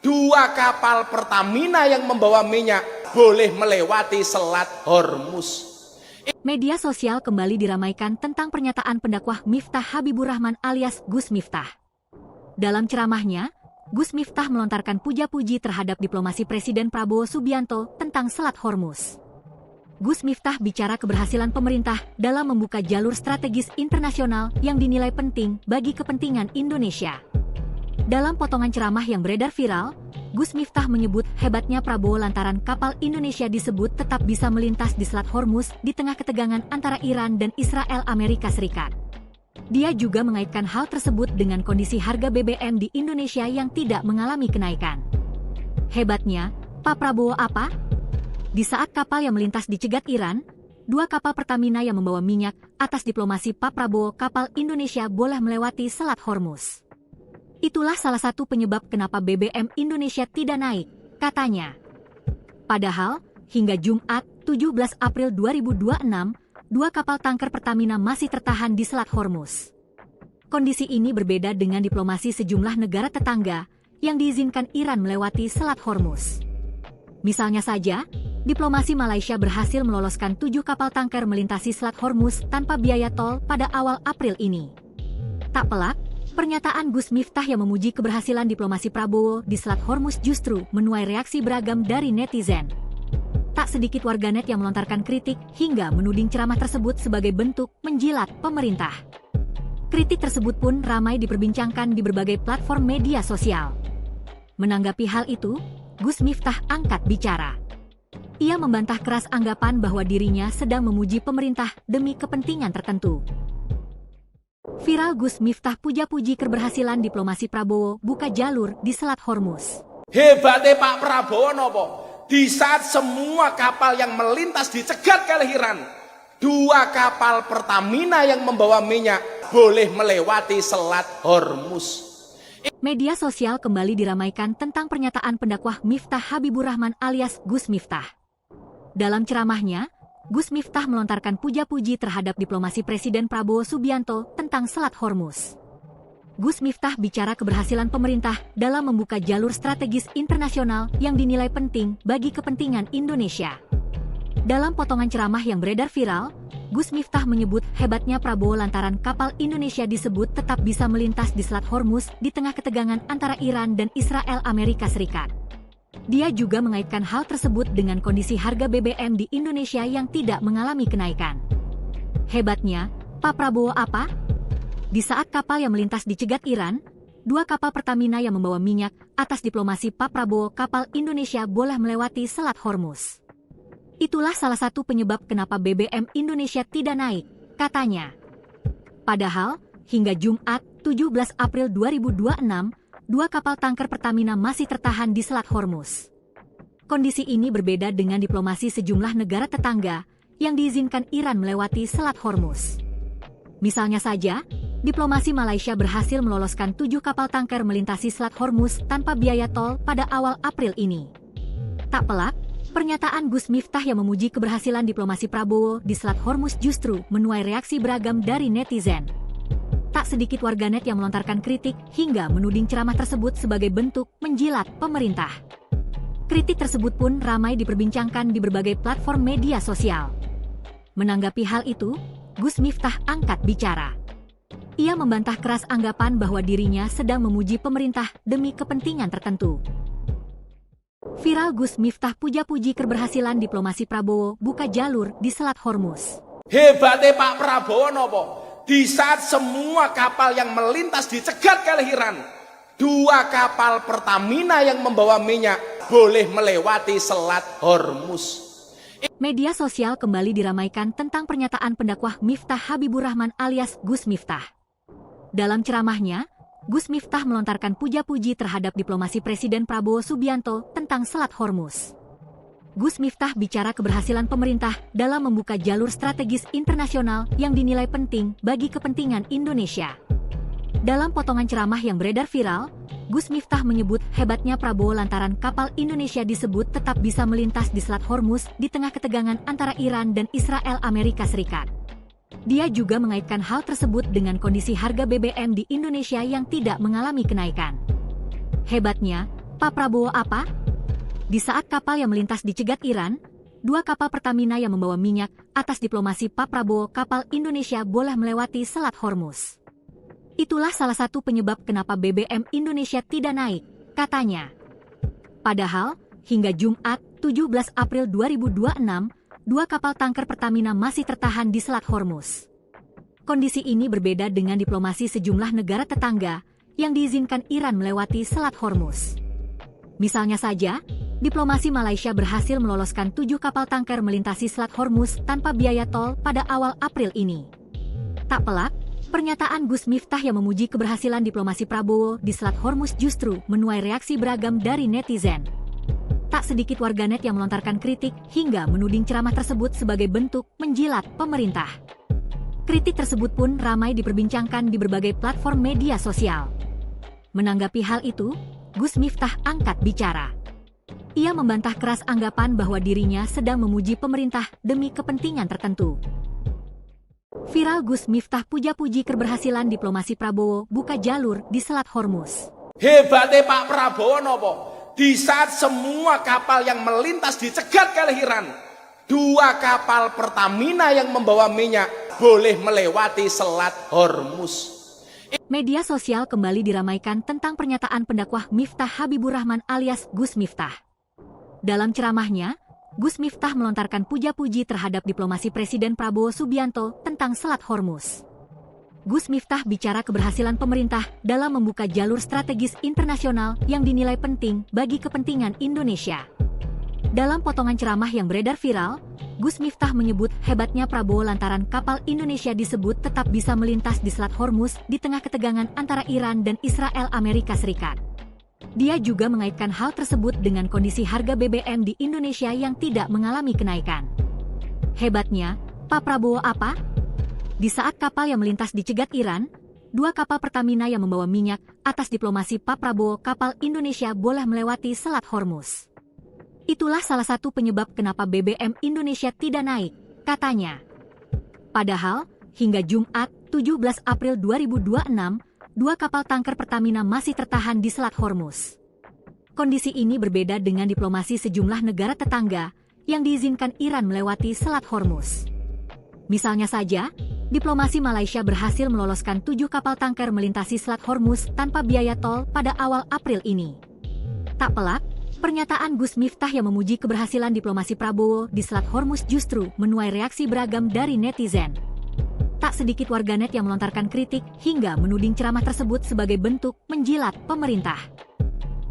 dua kapal Pertamina yang membawa minyak boleh melewati Selat Hormuz. Media sosial kembali diramaikan tentang pernyataan pendakwah Miftah Habibur Rahman alias Gus Miftah. Dalam ceramahnya, Gus Miftah melontarkan puja-puji terhadap diplomasi Presiden Prabowo Subianto tentang Selat Hormuz. Gus Miftah bicara keberhasilan pemerintah dalam membuka jalur strategis internasional yang dinilai penting bagi kepentingan Indonesia. Dalam potongan ceramah yang beredar viral, Gus Miftah menyebut hebatnya Prabowo lantaran kapal Indonesia disebut tetap bisa melintas di Selat Hormuz di tengah ketegangan antara Iran dan Israel Amerika Serikat. Dia juga mengaitkan hal tersebut dengan kondisi harga BBM di Indonesia yang tidak mengalami kenaikan. Hebatnya, Pak Prabowo apa? Di saat kapal yang melintas dicegat Iran, 2 kapal Pertamina yang membawa minyak, atas diplomasi Pak Prabowo, kapal Indonesia boleh melewati Selat Hormuz. Itulah salah satu penyebab kenapa BBM Indonesia tidak naik, katanya. Padahal, hingga Jumat, 17 April 2026, 2 kapal tanker Pertamina masih tertahan di Selat Hormuz. Kondisi ini berbeda dengan diplomasi sejumlah negara tetangga yang diizinkan Iran melewati Selat Hormuz. Misalnya saja, diplomasi Malaysia berhasil meloloskan 7 kapal tanker melintasi Selat Hormuz tanpa biaya tol pada awal April ini. Tak pelak, pernyataan Gus Miftah yang memuji keberhasilan diplomasi Prabowo di Selat Hormuz justru menuai reaksi beragam dari netizen. Tak sedikit warganet yang melontarkan kritik hingga menuding ceramah tersebut sebagai bentuk menjilat pemerintah. Kritik tersebut pun ramai diperbincangkan di berbagai platform media sosial. Menanggapi hal itu, Gus Miftah angkat bicara. Ia membantah keras anggapan bahwa dirinya sedang memuji pemerintah demi kepentingan tertentu. Viral Gus Miftah puja-puji keberhasilan diplomasi Prabowo buka jalur di Selat Hormuz. Hebatnya Pak Prabowo nopo? Di saat semua kapal yang melintas dicegat oleh Iran, 2 kapal Pertamina yang membawa minyak boleh melewati Selat Hormuz. Media sosial kembali diramaikan tentang pernyataan pendakwah Miftah Habibur Rahman alias Gus Miftah. Dalam ceramahnya, Gus Miftah melontarkan puja-puji terhadap diplomasi Presiden Prabowo Subianto tentang Selat Hormuz. Gus Miftah bicara keberhasilan pemerintah dalam membuka jalur strategis internasional yang dinilai penting bagi kepentingan Indonesia. Dalam potongan ceramah yang beredar viral, Gus Miftah menyebut hebatnya Prabowo lantaran kapal Indonesia disebut tetap bisa melintas di Selat Hormuz di tengah ketegangan antara Iran dan Israel Amerika Serikat. Dia juga mengaitkan hal tersebut dengan kondisi harga BBM di Indonesia yang tidak mengalami kenaikan. Hebatnya, Pak Prabowo apa? Di saat kapal yang melintas dicegat Iran, 2 kapal Pertamina yang membawa minyak, atas diplomasi Pak Prabowo, kapal Indonesia boleh melewati Selat Hormuz. Itulah salah satu penyebab kenapa BBM Indonesia tidak naik, katanya. Padahal, hingga Jumat, 17 April 2026, 2 kapal tanker Pertamina masih tertahan di Selat Hormuz. Kondisi ini berbeda dengan diplomasi sejumlah negara tetangga yang diizinkan Iran melewati Selat Hormuz. Misalnya saja, diplomasi Malaysia berhasil meloloskan 7 kapal tanker melintasi Selat Hormuz tanpa biaya tol pada awal April ini. Tak pelak, pernyataan Gus Miftah yang memuji keberhasilan diplomasi Prabowo di Selat Hormuz justru menuai reaksi beragam dari netizen. Tak sedikit warganet yang melontarkan kritik hingga menuding ceramah tersebut sebagai bentuk menjilat pemerintah. Kritik tersebut pun ramai diperbincangkan di berbagai platform media sosial. Menanggapi hal itu, Gus Miftah angkat bicara. Ia membantah keras anggapan bahwa dirinya sedang memuji pemerintah demi kepentingan tertentu. Viral Gus Miftah puja-puji keberhasilan diplomasi Prabowo buka jalur di Selat Hormuz. Hebatnya Pak Prabowo nopo? Di saat semua kapal yang melintas dicegat oleh Iran, 2 kapal Pertamina yang membawa minyak boleh melewati Selat Hormuz. Media sosial kembali diramaikan tentang pernyataan pendakwah Miftah Habibur Rahman alias Gus Miftah. Dalam ceramahnya, Gus Miftah melontarkan puja-puji terhadap diplomasi Presiden Prabowo Subianto tentang Selat Hormuz. Gus Miftah bicara keberhasilan pemerintah dalam membuka jalur strategis internasional yang dinilai penting bagi kepentingan Indonesia. Dalam potongan ceramah yang beredar viral, Gus Miftah menyebut hebatnya Prabowo lantaran kapal Indonesia disebut tetap bisa melintas di Selat Hormuz di tengah ketegangan antara Iran dan Israel Amerika Serikat. Dia juga mengaitkan hal tersebut dengan kondisi harga BBM di Indonesia yang tidak mengalami kenaikan. Hebatnya, Pak Prabowo apa? Di saat kapal yang melintas dicegat Iran, 2 kapal Pertamina yang membawa minyak, atas diplomasi Pak Prabowo, kapal Indonesia boleh melewati Selat Hormuz. Itulah salah satu penyebab kenapa BBM Indonesia tidak naik, katanya. Padahal, hingga Jumat, 17 April 2026, 2 kapal tanker Pertamina masih tertahan di Selat Hormuz. Kondisi ini berbeda dengan diplomasi sejumlah negara tetangga yang diizinkan Iran melewati Selat Hormuz. Misalnya saja, diplomasi Malaysia berhasil meloloskan 7 kapal tanker melintasi Selat Hormuz tanpa biaya tol pada awal April ini. Tak pelak, Pernyataan Gus Miftah yang memuji keberhasilan diplomasi Prabowo di Selat Hormuz justru menuai reaksi beragam dari netizen. Tak sedikit warganet yang melontarkan kritik hingga menuding ceramah tersebut sebagai bentuk menjilat pemerintah. Kritik tersebut pun ramai diperbincangkan di berbagai platform media sosial. Menanggapi hal itu, Gus Miftah angkat bicara. Ia membantah keras anggapan bahwa dirinya sedang memuji pemerintah demi kepentingan tertentu. Viral Gus Miftah puja-puji keberhasilan diplomasi Prabowo buka jalur di Selat Hormuz. Hebatnya Pak Prabowo nopo? Di saat semua kapal yang melintas dicegat kelahiran, 2 kapal Pertamina yang membawa minyak boleh melewati Selat Hormuz. Media sosial kembali diramaikan tentang pernyataan pendakwah Miftah Habibur Rahman alias Gus Miftah. Dalam ceramahnya, Gus Miftah melontarkan puja-puji terhadap diplomasi Presiden Prabowo Subianto tentang Selat Hormuz. Gus Miftah bicara keberhasilan pemerintah dalam membuka jalur strategis internasional yang dinilai penting bagi kepentingan Indonesia. Dalam potongan ceramah yang beredar viral, Gus Miftah menyebut hebatnya Prabowo lantaran kapal Indonesia disebut tetap bisa melintas di Selat Hormuz di tengah ketegangan antara Iran dan Israel Amerika Serikat. Dia juga mengaitkan hal tersebut dengan kondisi harga BBM di Indonesia yang tidak mengalami kenaikan. Hebatnya, Pak Prabowo apa? Di saat kapal yang melintas dicegat Iran, 2 kapal Pertamina yang membawa minyak, atas diplomasi Pak Prabowo kapal Indonesia boleh melewati Selat Hormuz. Itulah salah satu penyebab kenapa BBM Indonesia tidak naik, katanya. Padahal, hingga Jumat, 17 April 2026, 2 kapal tanker Pertamina masih tertahan di Selat Hormuz. Kondisi ini berbeda dengan diplomasi sejumlah negara tetangga yang diizinkan Iran melewati Selat Hormuz. Misalnya saja, diplomasi Malaysia berhasil meloloskan 7 kapal tanker melintasi Selat Hormuz tanpa biaya tol pada awal April ini. Tak pelak, pernyataan Gus Miftah yang memuji keberhasilan diplomasi Prabowo di Selat Hormuz justru menuai reaksi beragam dari netizen. Tak sedikit warganet yang melontarkan kritik hingga menuding ceramah tersebut sebagai bentuk menjilat pemerintah.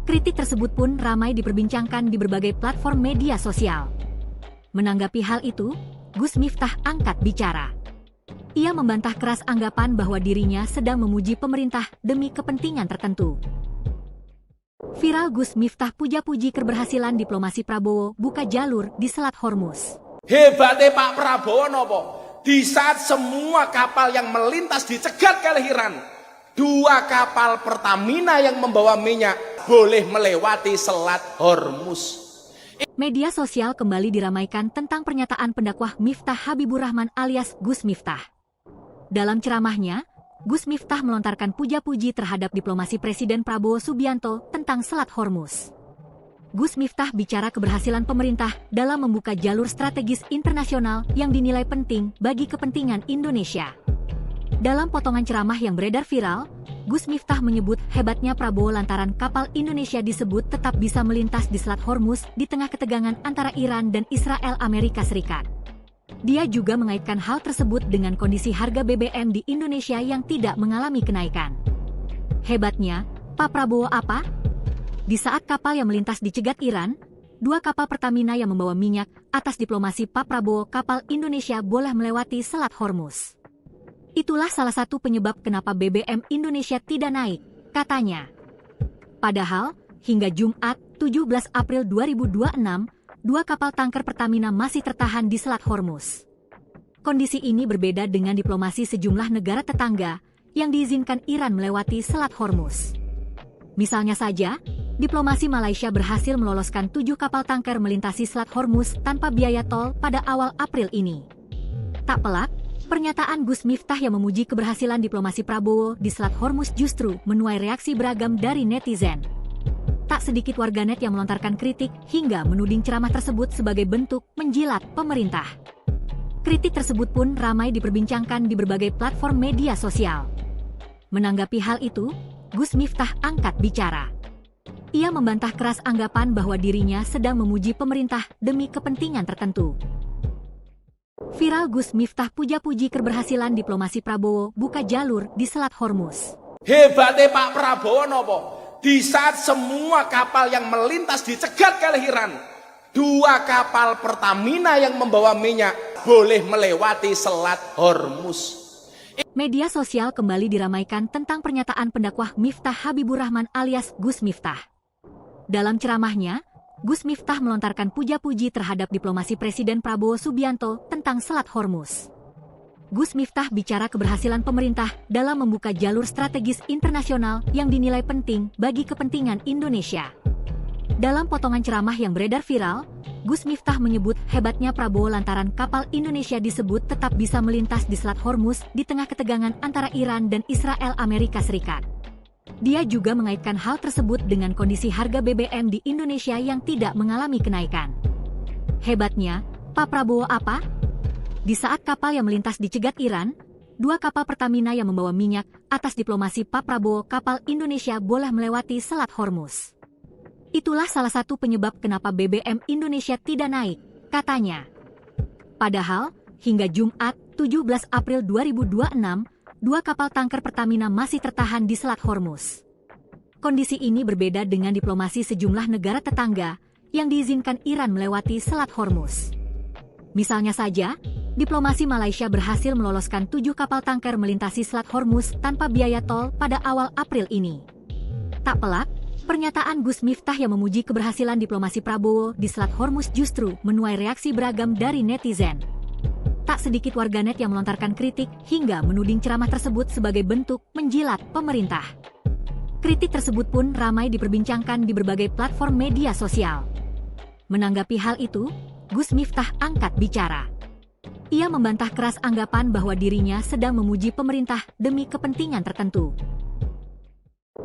Kritik tersebut pun ramai diperbincangkan di berbagai platform media sosial. Menanggapi hal itu, Gus Miftah angkat bicara. Ia membantah keras anggapan bahwa dirinya sedang memuji pemerintah demi kepentingan tertentu. Viral Gus Miftah puja-puji keberhasilan diplomasi Prabowo buka jalur di Selat Hormuz. Hebatnya Pak Prabowo nopo? Di saat semua kapal yang melintas dicegat kelahiran, 2 kapal Pertamina yang membawa minyak boleh melewati Selat Hormuz. Media sosial kembali diramaikan tentang pernyataan pendakwah Miftah Habibur Rahman alias Gus Miftah. Dalam ceramahnya, Gus Miftah melontarkan puja-puji terhadap diplomasi Presiden Prabowo Subianto tentang Selat Hormuz. Gus Miftah bicara keberhasilan pemerintah dalam membuka jalur strategis internasional yang dinilai penting bagi kepentingan Indonesia. Dalam potongan ceramah yang beredar viral, Gus Miftah menyebut hebatnya Prabowo lantaran kapal Indonesia disebut tetap bisa melintas di Selat Hormuz di tengah ketegangan antara Iran dan Israel Amerika Serikat. Dia juga mengaitkan hal tersebut dengan kondisi harga BBM di Indonesia yang tidak mengalami kenaikan. Hebatnya, Pak Prabowo apa? Di saat kapal yang melintas dicegat Iran, 2 kapal Pertamina yang membawa minyak, atas diplomasi Pak Prabowo kapal Indonesia boleh melewati Selat Hormuz. Itulah salah satu penyebab kenapa BBM Indonesia tidak naik, katanya. Padahal, hingga Jumat, 17 April 2026, 2 kapal tanker Pertamina masih tertahan di Selat Hormuz. Kondisi ini berbeda dengan diplomasi sejumlah negara tetangga yang diizinkan Iran melewati Selat Hormuz. Misalnya saja, diplomasi Malaysia berhasil meloloskan 7 kapal tanker melintasi Selat Hormuz tanpa biaya tol pada awal April ini. Tak pelak, pernyataan Gus Miftah yang memuji keberhasilan diplomasi Prabowo di Selat Hormuz justru menuai reaksi beragam dari netizen. Tak sedikit warganet yang melontarkan kritik hingga menuding ceramah tersebut sebagai bentuk menjilat pemerintah. Kritik tersebut pun ramai diperbincangkan di berbagai platform media sosial. Menanggapi hal itu, Gus Miftah angkat bicara. Ia membantah keras anggapan bahwa dirinya sedang memuji pemerintah demi kepentingan tertentu. Viral Gus Miftah puja-puji keberhasilan diplomasi Prabowo buka jalur di Selat Hormuz. Hebatnya Pak Prabowo nopo? Di saat semua kapal yang melintas dicegat kelahiran, 2 kapal Pertamina yang membawa minyak boleh melewati Selat Hormuz. Media sosial kembali diramaikan tentang pernyataan pendakwah Miftah Habibur Rahman alias Gus Miftah. Dalam ceramahnya, Gus Miftah melontarkan puja-puji terhadap diplomasi Presiden Prabowo Subianto tentang Selat Hormuz. Gus Miftah bicara keberhasilan pemerintah dalam membuka jalur strategis internasional yang dinilai penting bagi kepentingan Indonesia. Dalam potongan ceramah yang beredar viral, Gus Miftah menyebut hebatnya Prabowo lantaran kapal Indonesia disebut tetap bisa melintas di Selat Hormuz di tengah ketegangan antara Iran dan Israel Amerika Serikat. Dia juga mengaitkan hal tersebut dengan kondisi harga BBM di Indonesia yang tidak mengalami kenaikan. Hebatnya, Pak Prabowo apa? Di saat kapal yang melintas dicegat Iran, 2 kapal Pertamina yang membawa minyak, atas diplomasi Pak Prabowo kapal Indonesia boleh melewati Selat Hormuz. Itulah salah satu penyebab kenapa BBM Indonesia tidak naik, katanya. Padahal, hingga Jumat, 17 April 2026, 2 kapal tanker Pertamina masih tertahan di Selat Hormuz. Kondisi ini berbeda dengan diplomasi sejumlah negara tetangga yang diizinkan Iran melewati Selat Hormuz. Misalnya saja, diplomasi Malaysia berhasil meloloskan 7 kapal tanker melintasi Selat Hormuz tanpa biaya tol pada awal April ini. Tak pelak, pernyataan Gus Miftah yang memuji keberhasilan diplomasi Prabowo di Selat Hormuz justru menuai reaksi beragam dari netizen. Tak sedikit warganet yang melontarkan kritik hingga menuding ceramah tersebut sebagai bentuk menjilat pemerintah. Kritik tersebut pun ramai diperbincangkan di berbagai platform media sosial. Menanggapi hal itu, Gus Miftah angkat bicara. Ia membantah keras anggapan bahwa dirinya sedang memuji pemerintah demi kepentingan tertentu.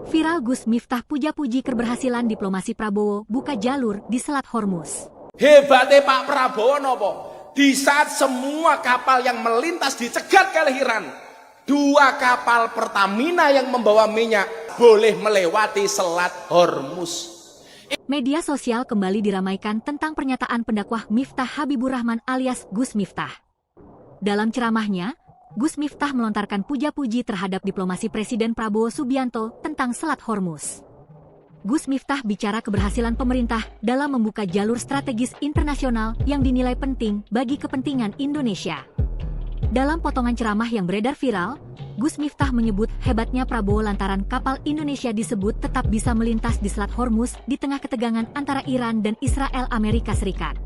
Viral Gus Miftah puja-puji keberhasilan diplomasi Prabowo buka jalur di Selat Hormuz. Hebatnya Pak Prabowo nopo? Di saat semua kapal yang melintas dicegat oleh Iran, 2 kapal Pertamina yang membawa minyak boleh melewati Selat Hormuz. Media sosial kembali diramaikan tentang pernyataan pendakwah Miftah Habibur Rahman alias Gus Miftah. Dalam ceramahnya, Gus Miftah melontarkan puja-puji terhadap diplomasi Presiden Prabowo Subianto tentang Selat Hormuz. Gus Miftah bicara keberhasilan pemerintah dalam membuka jalur strategis internasional yang dinilai penting bagi kepentingan Indonesia. Dalam potongan ceramah yang beredar viral, Gus Miftah menyebut hebatnya Prabowo lantaran kapal Indonesia disebut tetap bisa melintas di Selat Hormuz di tengah ketegangan antara Iran dan Israel Amerika Serikat.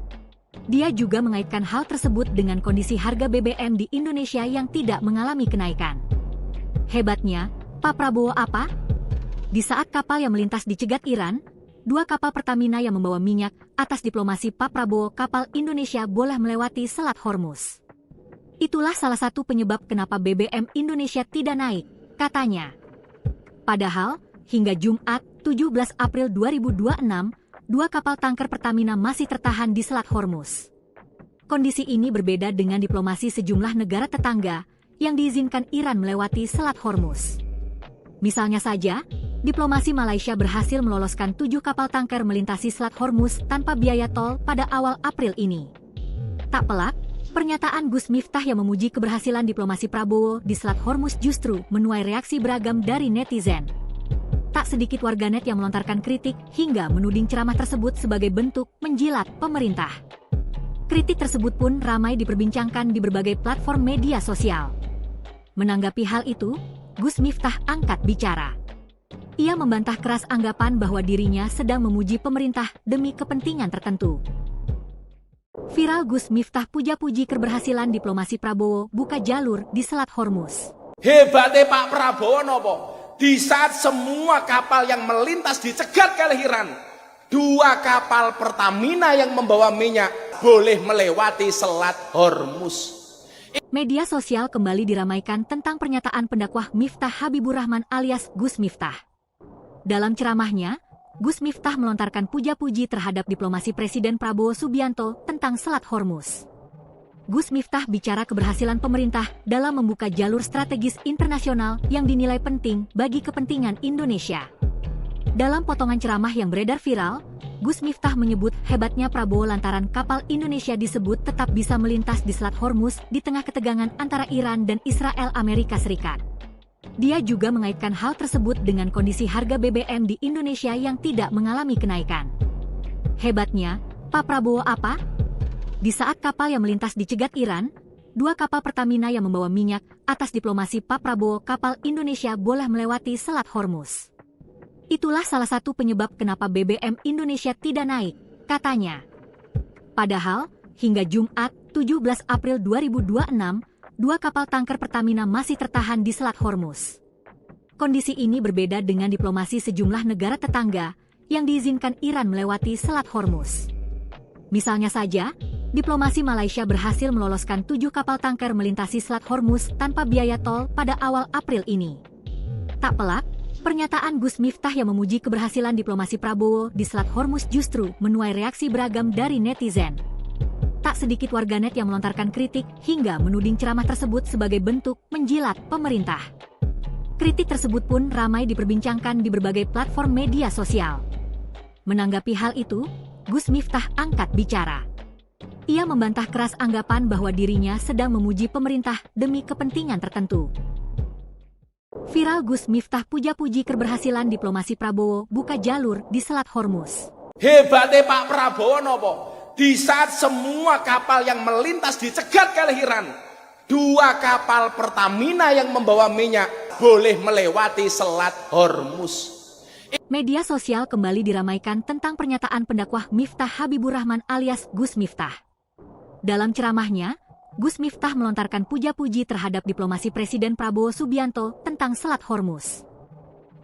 Dia juga mengaitkan hal tersebut dengan kondisi harga BBM di Indonesia yang tidak mengalami kenaikan. Hebatnya, Pak Prabowo apa? Di saat kapal yang melintas dicegat Iran, 2 kapal Pertamina yang membawa minyak, atas diplomasi Pak Prabowo kapal Indonesia boleh melewati Selat Hormuz. Itulah salah satu penyebab kenapa BBM Indonesia tidak naik, katanya. Padahal, hingga Jumat, 17 April 2026, 2 kapal tanker Pertamina masih tertahan di Selat Hormuz. Kondisi ini berbeda dengan diplomasi sejumlah negara tetangga yang diizinkan Iran melewati Selat Hormuz. Misalnya saja, diplomasi Malaysia berhasil meloloskan 7 kapal tanker melintasi Selat Hormuz tanpa biaya tol pada awal April ini. Tak pelak, pernyataan Gus Miftah yang memuji keberhasilan diplomasi Prabowo di Selat Hormuz justru menuai reaksi beragam dari netizen. Tak sedikit warganet yang melontarkan kritik hingga menuding ceramah tersebut sebagai bentuk menjilat pemerintah. Kritik tersebut pun ramai diperbincangkan di berbagai platform media sosial. Menanggapi hal itu, Gus Miftah angkat bicara. Ia membantah keras anggapan bahwa dirinya sedang memuji pemerintah demi kepentingan tertentu. Viral Gus Miftah puja-puji keberhasilan diplomasi Prabowo buka jalur di Selat Hormuz. Hebatnya Pak Prabowo nopo? Di saat semua kapal yang melintas dicegat oleh Iran, 2 kapal Pertamina yang membawa minyak boleh melewati Selat Hormuz. Media sosial kembali diramaikan tentang pernyataan pendakwah Miftah Habibur Rahman alias Gus Miftah. Dalam ceramahnya, Gus Miftah melontarkan puja-puji terhadap diplomasi Presiden Prabowo Subianto tentang Selat Hormuz. Gus Miftah bicara keberhasilan pemerintah dalam membuka jalur strategis internasional yang dinilai penting bagi kepentingan Indonesia. Dalam potongan ceramah yang beredar viral, Gus Miftah menyebut hebatnya Prabowo lantaran kapal Indonesia disebut tetap bisa melintas di Selat Hormuz di tengah ketegangan antara Iran dan Israel Amerika Serikat. Dia juga mengaitkan hal tersebut dengan kondisi harga BBM di Indonesia yang tidak mengalami kenaikan. Hebatnya, Pak Prabowo apa? Di saat kapal yang melintas dicegat Iran, 2 kapal Pertamina yang membawa minyak atas diplomasi Pak Prabowo, kapal Indonesia boleh melewati Selat Hormuz. Itulah salah satu penyebab kenapa BBM Indonesia tidak naik, katanya. Padahal, hingga Jumat, 17 April 2026, 2 kapal tanker Pertamina masih tertahan di Selat Hormuz. Kondisi ini berbeda dengan diplomasi sejumlah negara tetangga yang diizinkan Iran melewati Selat Hormuz. Misalnya saja, diplomasi Malaysia berhasil meloloskan 7 kapal tanker melintasi Selat Hormuz tanpa biaya tol pada awal April ini. Tak pelak, pernyataan Gus Miftah yang memuji keberhasilan diplomasi Prabowo di Selat Hormuz justru menuai reaksi beragam dari netizen. Tak sedikit warganet yang melontarkan kritik hingga menuding ceramah tersebut sebagai bentuk menjilat pemerintah. Kritik tersebut pun ramai diperbincangkan di berbagai platform media sosial. Menanggapi hal itu, Gus Miftah angkat bicara. Ia membantah keras anggapan bahwa dirinya sedang memuji pemerintah demi kepentingan tertentu. Viral Gus Miftah puja-puji keberhasilan diplomasi Prabowo buka jalur di Selat Hormuz. Hebatnya Pak Prabowo nopo? Di saat semua kapal yang melintas dicegat oleh Iran, 2 kapal Pertamina yang membawa minyak boleh melewati Selat Hormuz. Media sosial kembali diramaikan tentang pernyataan pendakwah Miftah Habibur Rahman alias Gus Miftah. Dalam ceramahnya, Gus Miftah melontarkan puja-puji terhadap diplomasi Presiden Prabowo Subianto tentang Selat Hormuz.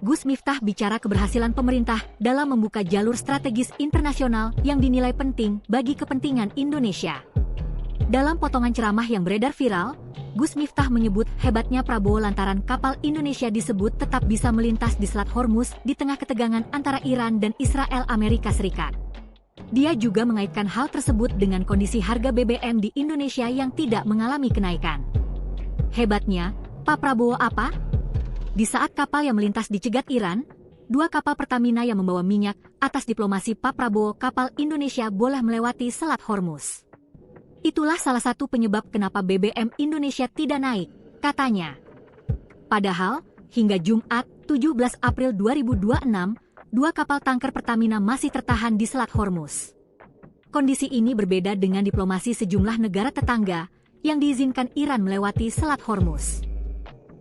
Gus Miftah bicara keberhasilan pemerintah dalam membuka jalur strategis internasional yang dinilai penting bagi kepentingan Indonesia. Dalam potongan ceramah yang beredar viral, Gus Miftah menyebut hebatnya Prabowo lantaran kapal Indonesia disebut tetap bisa melintas di Selat Hormuz di tengah ketegangan antara Iran dan Israel Amerika Serikat. Dia juga mengaitkan hal tersebut dengan kondisi harga BBM di Indonesia yang tidak mengalami kenaikan. Hebatnya, Pak Prabowo apa? Di saat kapal yang melintas dicegat Iran, 2 kapal Pertamina yang membawa minyak atas diplomasi Pak Prabowo, kapal Indonesia boleh melewati Selat Hormuz. Itulah salah satu penyebab kenapa BBM Indonesia tidak naik, katanya. Padahal, hingga Jumat, 17 April 2026, 2 kapal tanker Pertamina masih tertahan di Selat Hormuz. Kondisi ini berbeda dengan diplomasi sejumlah negara tetangga yang diizinkan Iran melewati Selat Hormuz.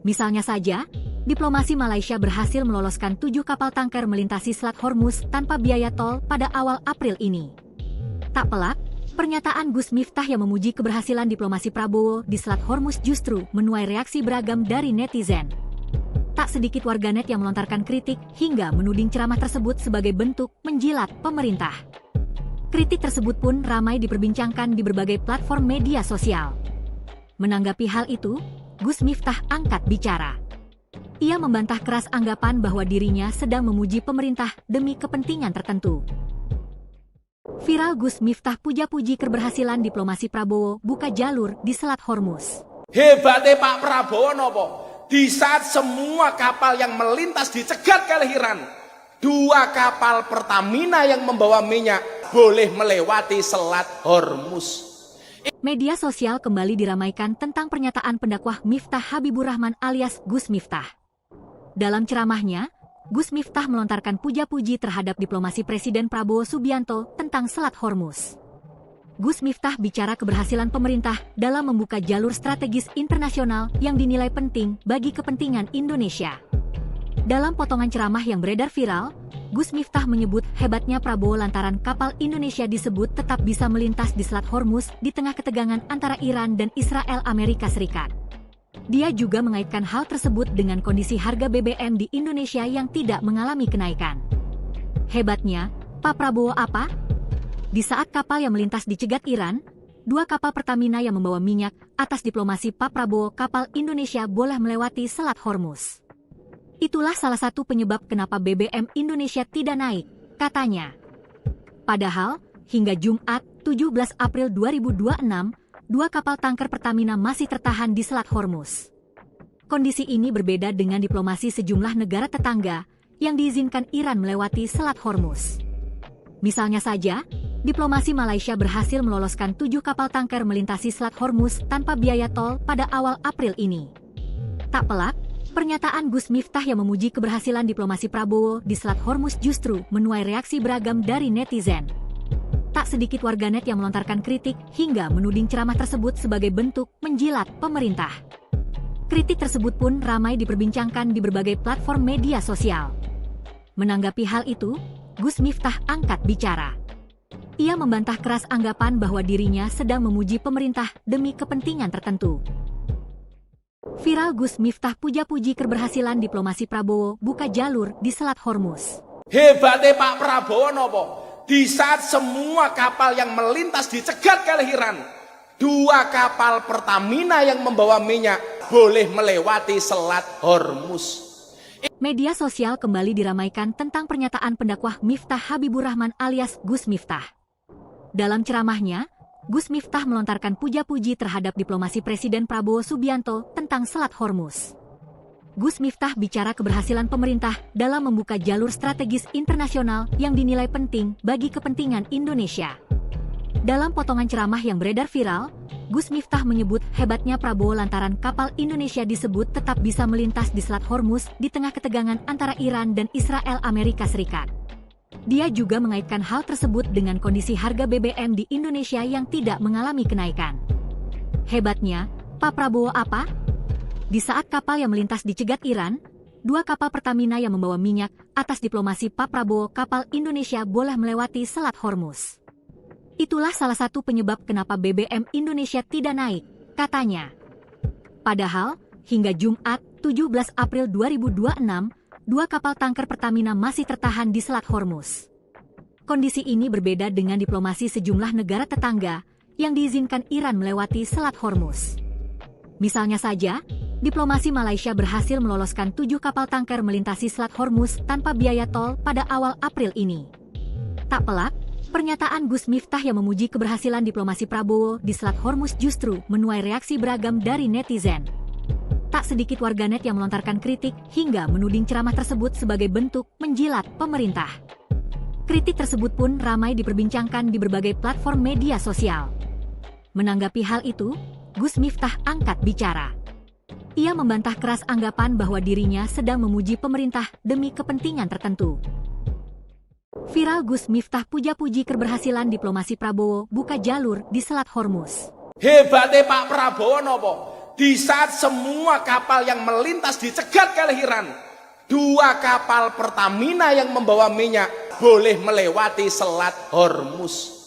Misalnya saja, diplomasi Malaysia berhasil meloloskan 7 kapal tanker melintasi Selat Hormuz tanpa biaya tol pada awal April ini. Tak pelak, pernyataan Gus Miftah yang memuji keberhasilan diplomasi Prabowo di Selat Hormuz justru menuai reaksi beragam dari netizen. Tak sedikit warganet yang melontarkan kritik hingga menuding ceramah tersebut sebagai bentuk menjilat pemerintah. Kritik tersebut pun ramai diperbincangkan di berbagai platform media sosial. Menanggapi hal itu, Gus Miftah angkat bicara. Ia membantah keras anggapan bahwa dirinya sedang memuji pemerintah demi kepentingan tertentu. Viral Gus Miftah puja-puji keberhasilan diplomasi Prabowo buka jalur di Selat Hormuz. Hebatnya Pak Prabowo nopo? Di saat semua kapal yang melintas dicegat oleh Iran, 2 kapal Pertamina yang membawa minyak boleh melewati Selat Hormuz. Media sosial kembali diramaikan tentang pernyataan pendakwah Miftah Habibur Rahman alias Gus Miftah. Dalam ceramahnya, Gus Miftah melontarkan puja-puji terhadap diplomasi Presiden Prabowo Subianto tentang Selat Hormuz. Gus Miftah bicara keberhasilan pemerintah dalam membuka jalur strategis internasional yang dinilai penting bagi kepentingan Indonesia. Dalam potongan ceramah yang beredar viral, Gus Miftah menyebut hebatnya Prabowo lantaran kapal Indonesia disebut tetap bisa melintas di Selat Hormuz di tengah ketegangan antara Iran dan Israel Amerika Serikat. Dia juga mengaitkan hal tersebut dengan kondisi harga BBM di Indonesia yang tidak mengalami kenaikan. Hebatnya, Pak Prabowo apa? Di saat kapal yang melintas dicegat Iran, 2 kapal Pertamina yang membawa minyak atas diplomasi Pak Prabowo, kapal Indonesia boleh melewati Selat Hormuz. Itulah salah satu penyebab kenapa BBM Indonesia tidak naik, katanya. Padahal, hingga Jumat, 17 April 2026, 2 kapal tanker Pertamina masih tertahan di Selat Hormuz. Kondisi ini berbeda dengan diplomasi sejumlah negara tetangga yang diizinkan Iran melewati Selat Hormuz. Misalnya saja, diplomasi Malaysia berhasil meloloskan 7 kapal tanker melintasi Selat Hormuz tanpa biaya tol pada awal April ini. Tak pelak, pernyataan Gus Miftah yang memuji keberhasilan diplomasi Prabowo di Selat Hormuz justru menuai reaksi beragam dari netizen. Tak sedikit warganet yang melontarkan kritik hingga menuding ceramah tersebut sebagai bentuk menjilat pemerintah. Kritik tersebut pun ramai diperbincangkan di berbagai platform media sosial. Menanggapi hal itu, Gus Miftah angkat bicara. Ia membantah keras anggapan bahwa dirinya sedang memuji pemerintah demi kepentingan tertentu. Viral Gus Miftah puja-puji keberhasilan diplomasi Prabowo buka jalur di Selat Hormuz. Hebatnya Pak Prabowo nopo? Di saat semua kapal yang melintas dicegat oleh Iran, 2 kapal Pertamina yang membawa minyak boleh melewati Selat Hormuz. Media sosial kembali diramaikan tentang pernyataan pendakwah Miftah Habibur Rahman alias Gus Miftah. Dalam ceramahnya, Gus Miftah melontarkan puja-puji terhadap diplomasi Presiden Prabowo Subianto tentang Selat Hormuz. Gus Miftah bicara keberhasilan pemerintah dalam membuka jalur strategis internasional yang dinilai penting bagi kepentingan Indonesia. Dalam potongan ceramah yang beredar viral, Gus Miftah menyebut hebatnya Prabowo lantaran kapal Indonesia disebut tetap bisa melintas di Selat Hormuz di tengah ketegangan antara Iran dan Israel Amerika Serikat. Dia juga mengaitkan hal tersebut dengan kondisi harga BBM di Indonesia yang tidak mengalami kenaikan. Hebatnya, Pak Prabowo apa? Di saat kapal yang melintas dicegat Iran, 2 kapal Pertamina yang membawa minyak atas diplomasi Pak Prabowo kapal Indonesia boleh melewati Selat Hormuz. Itulah salah satu penyebab kenapa BBM Indonesia tidak naik, katanya. Padahal, hingga Jumat 17 April 2026, 2 kapal tanker Pertamina masih tertahan di Selat Hormuz. Kondisi ini berbeda dengan diplomasi sejumlah negara tetangga yang diizinkan Iran melewati Selat Hormuz. Misalnya saja, diplomasi Malaysia berhasil meloloskan 7 kapal tanker melintasi Selat Hormuz tanpa biaya tol pada awal April ini. Tak pelak, pernyataan Gus Miftah yang memuji keberhasilan diplomasi Prabowo di Selat Hormuz justru menuai reaksi beragam dari netizen. Tak sedikit warganet yang melontarkan kritik hingga menuding ceramah tersebut sebagai bentuk menjilat pemerintah. Kritik tersebut pun ramai diperbincangkan di berbagai platform media sosial. Menanggapi hal itu, Gus Miftah angkat bicara. Ia membantah keras anggapan bahwa dirinya sedang memuji pemerintah demi kepentingan tertentu. Viral Gus Miftah puja-puji keberhasilan diplomasi Prabowo buka jalur di Selat Hormuz. Hebatnya Pak Prabowo nopo? Di saat semua kapal yang melintas dicegat oleh Iran, 2 kapal Pertamina yang membawa minyak boleh melewati Selat Hormuz.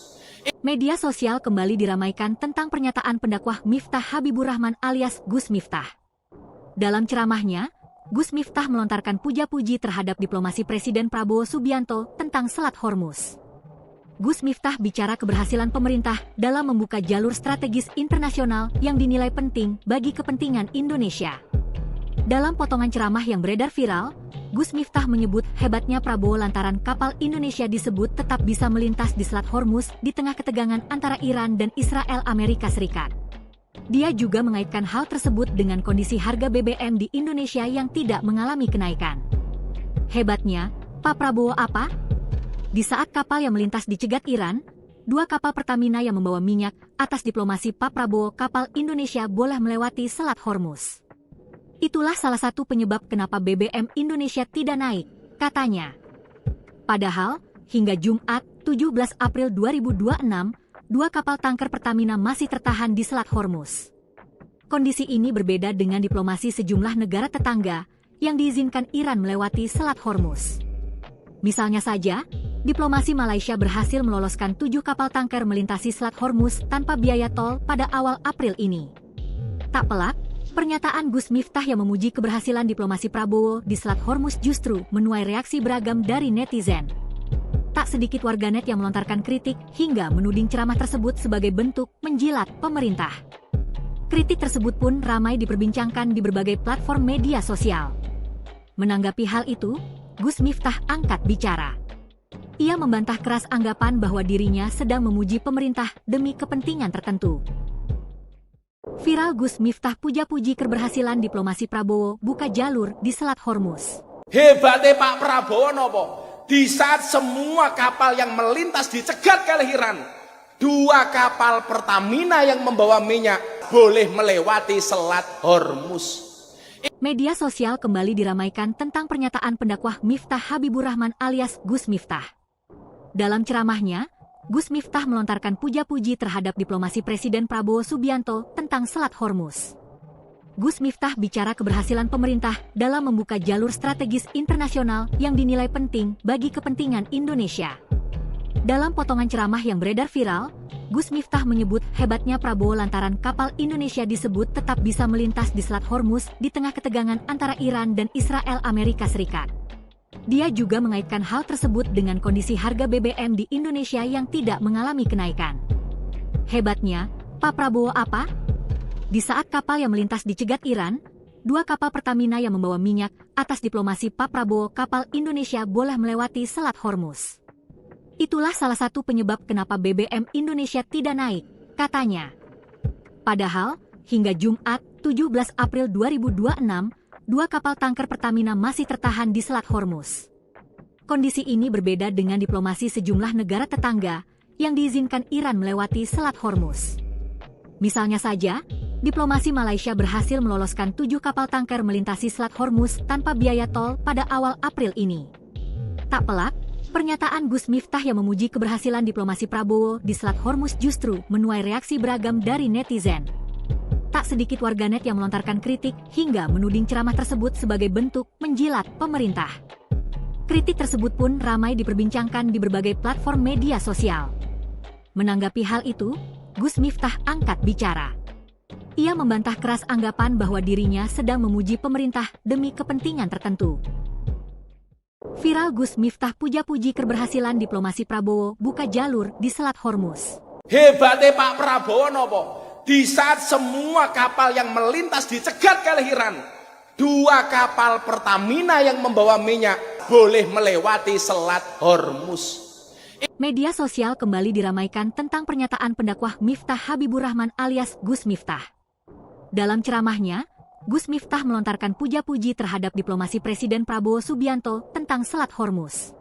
Media sosial kembali diramaikan tentang pernyataan pendakwah Miftah Habibur Rahman alias Gus Miftah. Dalam ceramahnya, Gus Miftah melontarkan puja-puji terhadap diplomasi Presiden Prabowo Subianto tentang Selat Hormuz. Gus Miftah bicara keberhasilan pemerintah dalam membuka jalur strategis internasional yang dinilai penting bagi kepentingan Indonesia. Dalam potongan ceramah yang beredar viral, Gus Miftah menyebut hebatnya Prabowo lantaran kapal Indonesia disebut tetap bisa melintas di Selat Hormuz di tengah ketegangan antara Iran dan Israel Amerika Serikat. Dia juga mengaitkan hal tersebut dengan kondisi harga BBM di Indonesia yang tidak mengalami kenaikan. Hebatnya, Pak Prabowo apa? Di saat kapal yang melintas dicegat Iran, 2 kapal Pertamina yang membawa minyak atas diplomasi Pak Prabowo kapal Indonesia boleh melewati Selat Hormuz. Itulah salah satu penyebab kenapa BBM Indonesia tidak naik, katanya. Padahal, hingga Jumat 17 April 2026, 2 kapal tanker Pertamina masih tertahan di Selat Hormuz. Kondisi ini berbeda dengan diplomasi sejumlah negara tetangga yang diizinkan Iran melewati Selat Hormuz. Misalnya saja, diplomasi Malaysia berhasil meloloskan 7 kapal tanker melintasi Selat Hormuz tanpa biaya tol pada awal April ini. Tak pelak, pernyataan Gus Miftah yang memuji keberhasilan diplomasi Prabowo di Selat Hormuz justru menuai reaksi beragam dari netizen. Tak sedikit warganet yang melontarkan kritik hingga menuding ceramah tersebut sebagai bentuk menjilat pemerintah. Kritik tersebut pun ramai diperbincangkan di berbagai platform media sosial. Menanggapi hal itu, Gus Miftah angkat bicara. Ia membantah keras anggapan bahwa dirinya sedang memuji pemerintah demi kepentingan tertentu. Viral Gus Miftah puja-puji keberhasilan diplomasi Prabowo buka jalur di Selat Hormuz. Hebatnya Pak Prabowo nopo? Di saat semua kapal yang melintas dicegat oleh Iran, 2 kapal Pertamina yang membawa minyak boleh melewati Selat Hormuz. Media sosial kembali diramaikan tentang pernyataan pendakwah Miftah Habibur Rahman alias Gus Miftah. Dalam ceramahnya, Gus Miftah melontarkan puja-puji terhadap diplomasi Presiden Prabowo Subianto tentang Selat Hormuz. Gus Miftah bicara keberhasilan pemerintah dalam membuka jalur strategis internasional yang dinilai penting bagi kepentingan Indonesia. Dalam potongan ceramah yang beredar viral, Gus Miftah menyebut hebatnya Prabowo lantaran kapal Indonesia disebut tetap bisa melintas di Selat Hormuz di tengah ketegangan antara Iran dan Israel Amerika Serikat. Dia juga mengaitkan hal tersebut dengan kondisi harga BBM di Indonesia yang tidak mengalami kenaikan. Hebatnya, Pak Prabowo apa? Di saat kapal yang melintas dicegat Iran, 2 kapal Pertamina yang membawa minyak, atas diplomasi Pak Prabowo kapal Indonesia boleh melewati Selat Hormuz. Itulah salah satu penyebab kenapa BBM Indonesia tidak naik, katanya. Padahal, hingga Jumat, 17 April 2026, 2 kapal tanker Pertamina masih tertahan di Selat Hormuz. Kondisi ini berbeda dengan diplomasi sejumlah negara tetangga yang diizinkan Iran melewati Selat Hormuz. Misalnya saja, diplomasi Malaysia berhasil meloloskan 7 kapal tanker melintasi Selat Hormuz tanpa biaya tol pada awal April ini. Tak pelak, pernyataan Gus Miftah yang memuji keberhasilan diplomasi Prabowo di Selat Hormuz justru menuai reaksi beragam dari netizen. Tak sedikit warganet yang melontarkan kritik hingga menuding ceramah tersebut sebagai bentuk menjilat pemerintah. Kritik tersebut pun ramai diperbincangkan di berbagai platform media sosial. Menanggapi hal itu, Gus Miftah angkat bicara. Ia membantah keras anggapan bahwa dirinya sedang memuji pemerintah demi kepentingan tertentu. Viral Gus Miftah puja-puji keberhasilan diplomasi Prabowo buka jalur di Selat Hormuz. Hebatnya Pak Prabowo nopo? Di saat semua kapal yang melintas dicegat oleh Iran, 2 kapal Pertamina yang membawa minyak boleh melewati Selat Hormuz. Media sosial kembali diramaikan tentang pernyataan pendakwah Miftah Habibur Rahman alias Gus Miftah. Dalam ceramahnya, Gus Miftah melontarkan puja-puji terhadap diplomasi Presiden Prabowo Subianto tentang Selat Hormuz.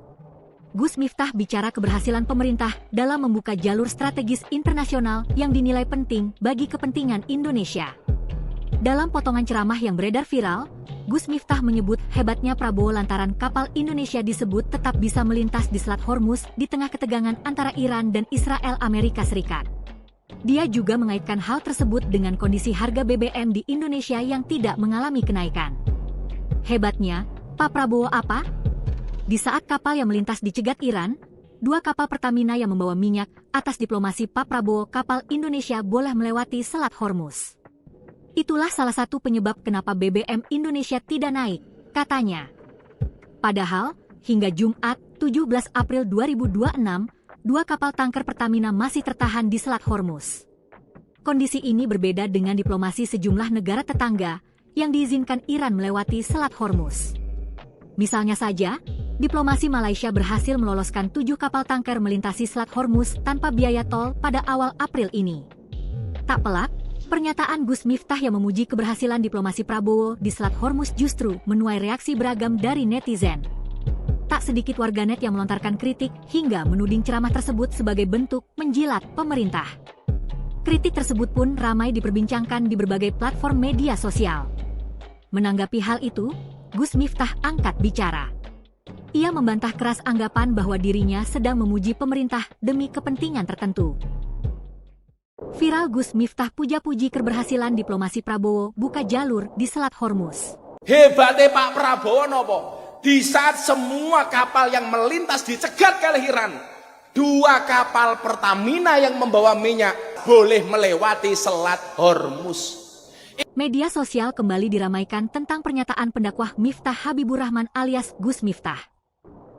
Gus Miftah bicara keberhasilan pemerintah dalam membuka jalur strategis internasional yang dinilai penting bagi kepentingan Indonesia. Dalam potongan ceramah yang beredar viral, Gus Miftah menyebut hebatnya Prabowo lantaran kapal Indonesia disebut tetap bisa melintas di Selat Hormuz di tengah ketegangan antara Iran dan Israel Amerika Serikat. Dia juga mengaitkan hal tersebut dengan kondisi harga BBM di Indonesia yang tidak mengalami kenaikan. Hebatnya, Pak Prabowo apa? Di saat kapal yang melintas dicegat Iran, 2 kapal Pertamina yang membawa minyak, atas diplomasi Pak Prabowo kapal Indonesia boleh melewati Selat Hormuz. Itulah salah satu penyebab kenapa BBM Indonesia tidak naik, katanya. Padahal, hingga Jumat, 17 April 2026, 2 kapal tanker Pertamina masih tertahan di Selat Hormuz. Kondisi ini berbeda dengan diplomasi sejumlah negara tetangga yang diizinkan Iran melewati Selat Hormuz. Misalnya saja, diplomasi Malaysia berhasil meloloskan 7 kapal tanker melintasi Selat Hormuz tanpa biaya tol pada awal April ini. Tak pelak, pernyataan Gus Miftah yang memuji keberhasilan diplomasi Prabowo di Selat Hormuz justru menuai reaksi beragam dari netizen. Tak sedikit warganet yang melontarkan kritik hingga menuding ceramah tersebut sebagai bentuk menjilat pemerintah. Kritik tersebut pun ramai diperbincangkan di berbagai platform media sosial. Menanggapi hal itu, Gus Miftah angkat bicara. Ia membantah keras anggapan bahwa dirinya sedang memuji pemerintah demi kepentingan tertentu. Viral Gus Miftah puja-puji keberhasilan diplomasi Prabowo buka jalur di Selat Hormuz. Hebatnya Pak Prabowo nopo? Di saat semua kapal yang melintas dicegat oleh Iran, 2 kapal Pertamina yang membawa minyak boleh melewati Selat Hormuz. Media sosial kembali diramaikan tentang pernyataan pendakwah Miftah Habibur Rahman alias Gus Miftah.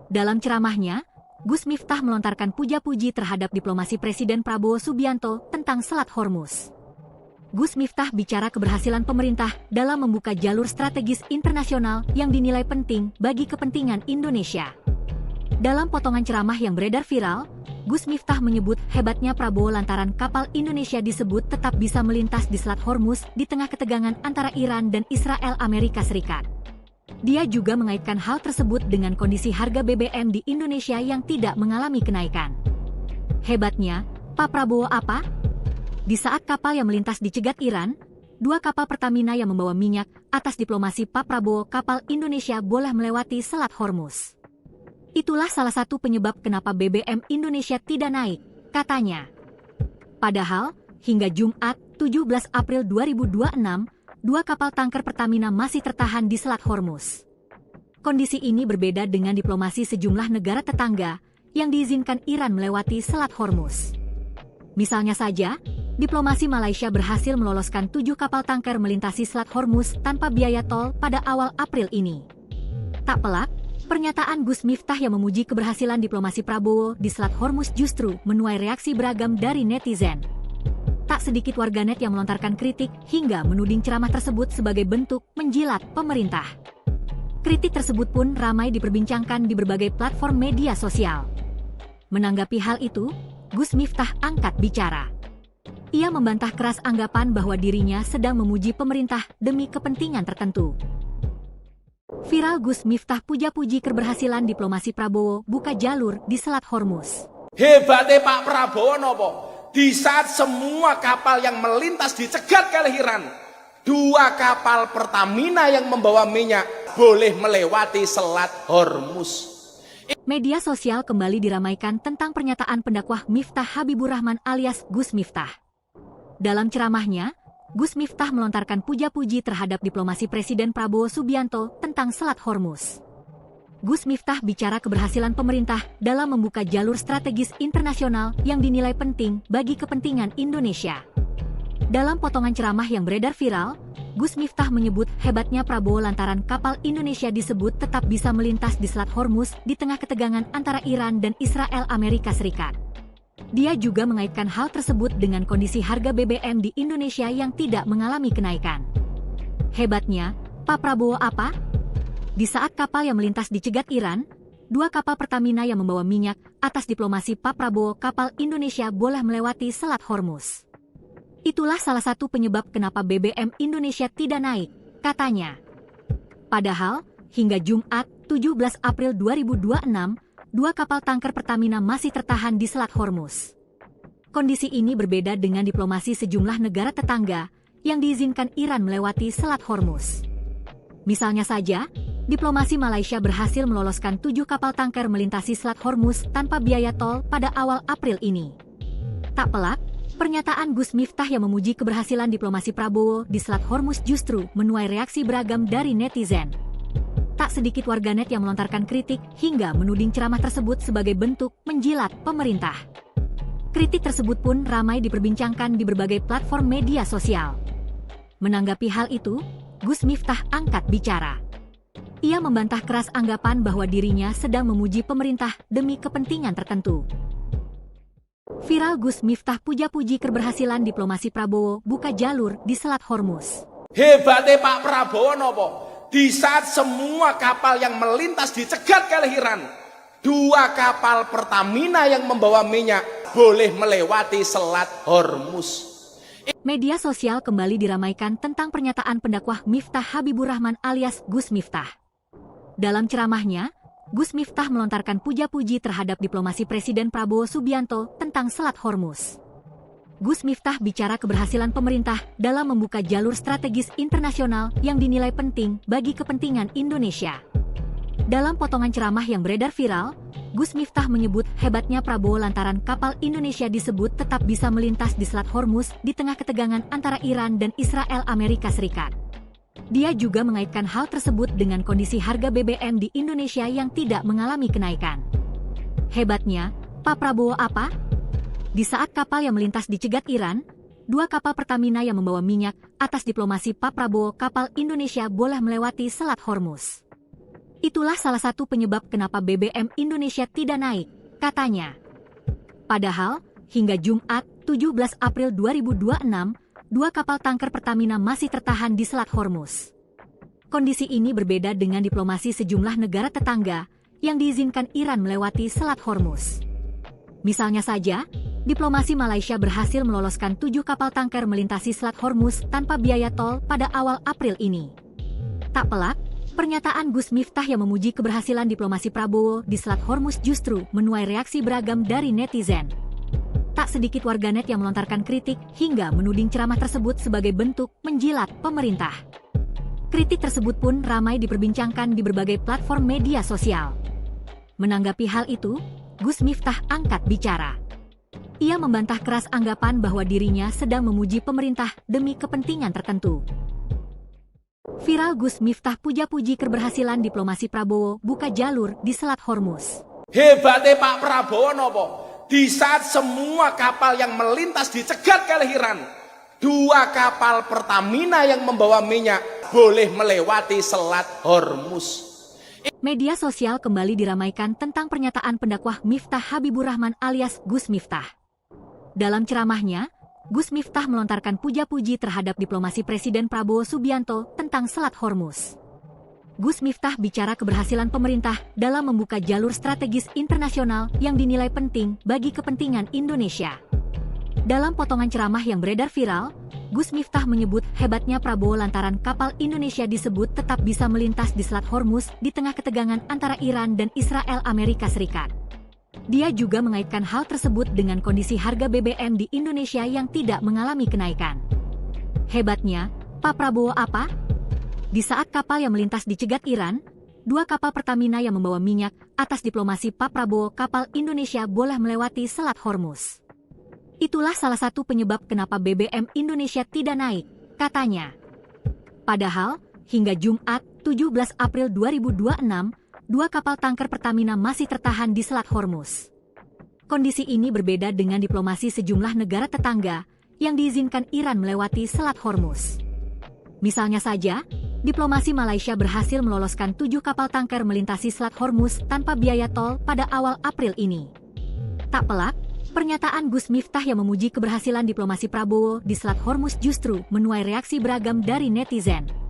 Dalam ceramahnya, Gus Miftah melontarkan puja-puji terhadap diplomasi Presiden Prabowo Subianto tentang Selat Hormuz. Gus Miftah bicara keberhasilan pemerintah dalam membuka jalur strategis internasional yang dinilai penting bagi kepentingan Indonesia. Dalam potongan ceramah yang beredar viral, Gus Miftah menyebut hebatnya Prabowo lantaran kapal Indonesia disebut tetap bisa melintas di Selat Hormuz di tengah ketegangan antara Iran dan Israel Amerika Serikat. Dia juga mengaitkan hal tersebut dengan kondisi harga BBM di Indonesia yang tidak mengalami kenaikan. Hebatnya, Pak Prabowo apa? Di saat kapal yang melintas dicegat Iran, 2 kapal Pertamina yang membawa minyak, atas diplomasi Pak Prabowo kapal Indonesia boleh melewati Selat Hormuz. Itulah salah satu penyebab kenapa BBM Indonesia tidak naik, katanya. Padahal, hingga Jumat, 17 April 2026, dua kapal tanker Pertamina masih tertahan di Selat Hormuz. Kondisi ini berbeda dengan diplomasi sejumlah negara tetangga yang diizinkan Iran melewati Selat Hormuz. Misalnya saja, diplomasi Malaysia berhasil meloloskan 7 kapal tanker melintasi Selat Hormuz tanpa biaya tol pada awal April ini. Tak pelak, pernyataan Gus Miftah yang memuji keberhasilan diplomasi Prabowo di Selat Hormuz justru menuai reaksi beragam dari netizen. Tak sedikit warganet yang melontarkan kritik hingga menuding ceramah tersebut sebagai bentuk menjilat pemerintah. Kritik tersebut pun ramai diperbincangkan di berbagai platform media sosial. Menanggapi hal itu, Gus Miftah angkat bicara. Ia membantah keras anggapan bahwa dirinya sedang memuji pemerintah demi kepentingan tertentu. Viral Gus Miftah puja-puji keberhasilan diplomasi Prabowo buka jalur di Selat Hormuz. Hebatnya Pak Prabowo nopo? Di saat semua kapal yang melintas dicegat oleh Iran, 2 kapal Pertamina yang membawa minyak boleh melewati Selat Hormuz. Media sosial kembali diramaikan tentang pernyataan pendakwah Miftah Habibur Rahman alias Gus Miftah. Dalam ceramahnya, Gus Miftah melontarkan puja-puji terhadap diplomasi Presiden Prabowo Subianto tentang Selat Hormuz. Gus Miftah bicara keberhasilan pemerintah dalam membuka jalur strategis internasional yang dinilai penting bagi kepentingan Indonesia. Dalam potongan ceramah yang beredar viral, Gus Miftah menyebut hebatnya Prabowo lantaran kapal Indonesia disebut tetap bisa melintas di Selat Hormuz di tengah ketegangan antara Iran dan Israel Amerika Serikat. Dia juga mengaitkan hal tersebut dengan kondisi harga BBM di Indonesia yang tidak mengalami kenaikan. Hebatnya, Pak Prabowo apa? Di saat kapal yang melintas dicegat Iran, 2 kapal Pertamina yang membawa minyak, atas diplomasi Pak Prabowo kapal Indonesia boleh melewati Selat Hormuz. Itulah salah satu penyebab kenapa BBM Indonesia tidak naik, katanya. Padahal, hingga Jumat, 17 April 2026, 2 kapal tanker Pertamina masih tertahan di Selat Hormuz. Kondisi ini berbeda dengan diplomasi sejumlah negara tetangga yang diizinkan Iran melewati Selat Hormuz. Misalnya saja, diplomasi Malaysia berhasil meloloskan 7 kapal tanker melintasi Selat Hormuz tanpa biaya tol pada awal April ini. Tak pelak, pernyataan Gus Miftah yang memuji keberhasilan diplomasi Prabowo di Selat Hormuz justru menuai reaksi beragam dari netizen. Tak sedikit warganet yang melontarkan kritik hingga menuding ceramah tersebut sebagai bentuk menjilat pemerintah. Kritik tersebut pun ramai diperbincangkan di berbagai platform media sosial. Menanggapi hal itu, Gus Miftah angkat bicara. Ia membantah keras anggapan bahwa dirinya sedang memuji pemerintah demi kepentingan tertentu. Viral Gus Miftah puja-puji keberhasilan diplomasi Prabowo buka jalur di Selat Hormuz. Hebatnya Pak Prabowo nopo? Di saat semua kapal yang melintas dicegat oleh Iran, 2 kapal Pertamina yang membawa minyak boleh melewati Selat Hormuz. Media sosial kembali diramaikan tentang pernyataan pendakwah Miftah Habibur Rahman alias Gus Miftah. Dalam ceramahnya, Gus Miftah melontarkan puja-puji terhadap diplomasi Presiden Prabowo Subianto tentang Selat Hormuz. Gus Miftah bicara keberhasilan pemerintah dalam membuka jalur strategis internasional yang dinilai penting bagi kepentingan Indonesia. Dalam potongan ceramah yang beredar viral, Gus Miftah menyebut hebatnya Prabowo lantaran kapal Indonesia disebut tetap bisa melintas di Selat Hormuz di tengah ketegangan antara Iran dan Israel Amerika Serikat. Dia juga mengaitkan hal tersebut dengan kondisi harga BBM di Indonesia yang tidak mengalami kenaikan. Hebatnya, Pak Prabowo apa? Di saat kapal yang melintas dicegat Iran, 2 kapal Pertamina yang membawa minyak, atas diplomasi Pak Prabowo kapal Indonesia boleh melewati Selat Hormuz. Itulah salah satu penyebab kenapa BBM Indonesia tidak naik, katanya. Padahal, hingga Jumat, 17 April 2026, 2 kapal tanker Pertamina masih tertahan di Selat Hormuz. Kondisi ini berbeda dengan diplomasi sejumlah negara tetangga yang diizinkan Iran melewati Selat Hormuz. Misalnya saja, diplomasi Malaysia berhasil meloloskan 7 kapal tanker melintasi Selat Hormuz tanpa biaya tol pada awal April ini. Tak pelak, pernyataan Gus Miftah yang memuji keberhasilan diplomasi Prabowo di Selat Hormuz justru menuai reaksi beragam dari netizen. Tak sedikit warganet yang melontarkan kritik hingga menuding ceramah tersebut sebagai bentuk menjilat pemerintah. Kritik tersebut pun ramai diperbincangkan di berbagai platform media sosial. Menanggapi hal itu, Gus Miftah angkat bicara. Ia membantah keras anggapan bahwa dirinya sedang memuji pemerintah demi kepentingan tertentu. Viral Gus Miftah puja-puji keberhasilan diplomasi Prabowo buka jalur di Selat Hormuz. Hebatnya Pak Prabowo nopo? Di saat semua kapal yang melintas dicegat oleh Iran, 2 kapal Pertamina yang membawa minyak boleh melewati Selat Hormuz. Media sosial kembali diramaikan tentang pernyataan pendakwah Miftah Habibur Rahman alias Gus Miftah. Dalam ceramahnya, Gus Miftah melontarkan puja-puji terhadap diplomasi Presiden Prabowo Subianto tentang Selat Hormuz. Gus Miftah bicara keberhasilan pemerintah dalam membuka jalur strategis internasional yang dinilai penting bagi kepentingan Indonesia. Dalam potongan ceramah yang beredar viral, Gus Miftah menyebut hebatnya Prabowo lantaran kapal Indonesia disebut tetap bisa melintas di Selat Hormuz di tengah ketegangan antara Iran dan Israel Amerika Serikat. Dia juga mengaitkan hal tersebut dengan kondisi harga BBM di Indonesia yang tidak mengalami kenaikan. Hebatnya, Pak Prabowo apa? Di saat kapal yang melintas dicegat Iran, 2 kapal Pertamina yang membawa minyak atas diplomasi Pak Prabowo kapal Indonesia boleh melewati Selat Hormuz. Itulah salah satu penyebab kenapa BBM Indonesia tidak naik, katanya. Padahal, hingga Jumat 17 April 2026, 2 kapal tanker Pertamina masih tertahan di Selat Hormuz. Kondisi ini berbeda dengan diplomasi sejumlah negara tetangga yang diizinkan Iran melewati Selat Hormuz. Misalnya saja, diplomasi Malaysia berhasil meloloskan 7 kapal tanker melintasi Selat Hormuz tanpa biaya tol pada awal April ini. Tak pelak, pernyataan Gus Miftah yang memuji keberhasilan diplomasi Prabowo di Selat Hormuz justru menuai reaksi beragam dari netizen.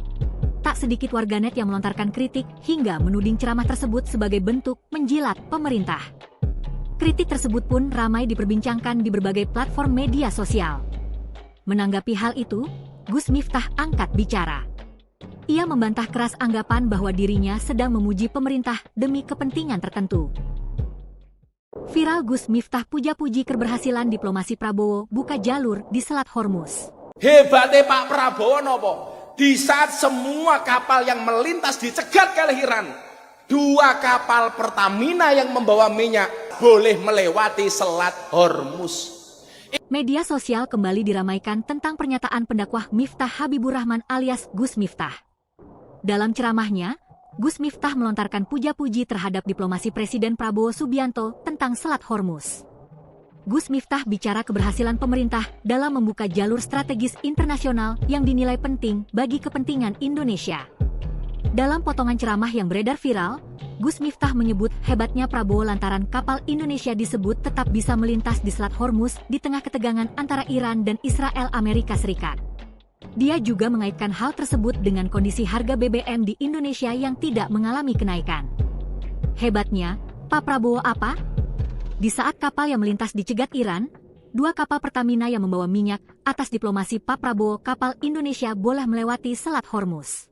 Tak sedikit warganet yang melontarkan kritik hingga menuding ceramah tersebut sebagai bentuk menjilat pemerintah. Kritik tersebut pun ramai diperbincangkan di berbagai platform media sosial. Menanggapi hal itu, Gus Miftah angkat bicara. Ia membantah keras anggapan bahwa dirinya sedang memuji pemerintah demi kepentingan tertentu. Viral Gus Miftah puja-puji keberhasilan diplomasi Prabowo buka jalur di Selat Hormuz. Hebatnya Pak Prabowo nopo? Di saat semua kapal yang melintas dicegat oleh Iran, 2 kapal Pertamina yang membawa minyak boleh melewati Selat Hormuz. Media sosial kembali diramaikan tentang pernyataan pendakwah Miftah Habibur Rahman alias Gus Miftah. Dalam ceramahnya, Gus Miftah melontarkan puja-puji terhadap diplomasi Presiden Prabowo Subianto tentang Selat Hormuz. Gus Miftah bicara keberhasilan pemerintah dalam membuka jalur strategis internasional yang dinilai penting bagi kepentingan Indonesia. Dalam potongan ceramah yang beredar viral, Gus Miftah menyebut hebatnya Prabowo lantaran kapal Indonesia disebut tetap bisa melintas di Selat Hormuz di tengah ketegangan antara Iran dan Israel Amerika Serikat. Dia juga mengaitkan hal tersebut dengan kondisi harga BBM di Indonesia yang tidak mengalami kenaikan. Hebatnya, Pak Prabowo apa? Di saat kapal yang melintas dicegat Iran, 2 kapal Pertamina yang membawa minyak atas diplomasi Pak Prabowo kapal Indonesia boleh melewati Selat Hormuz.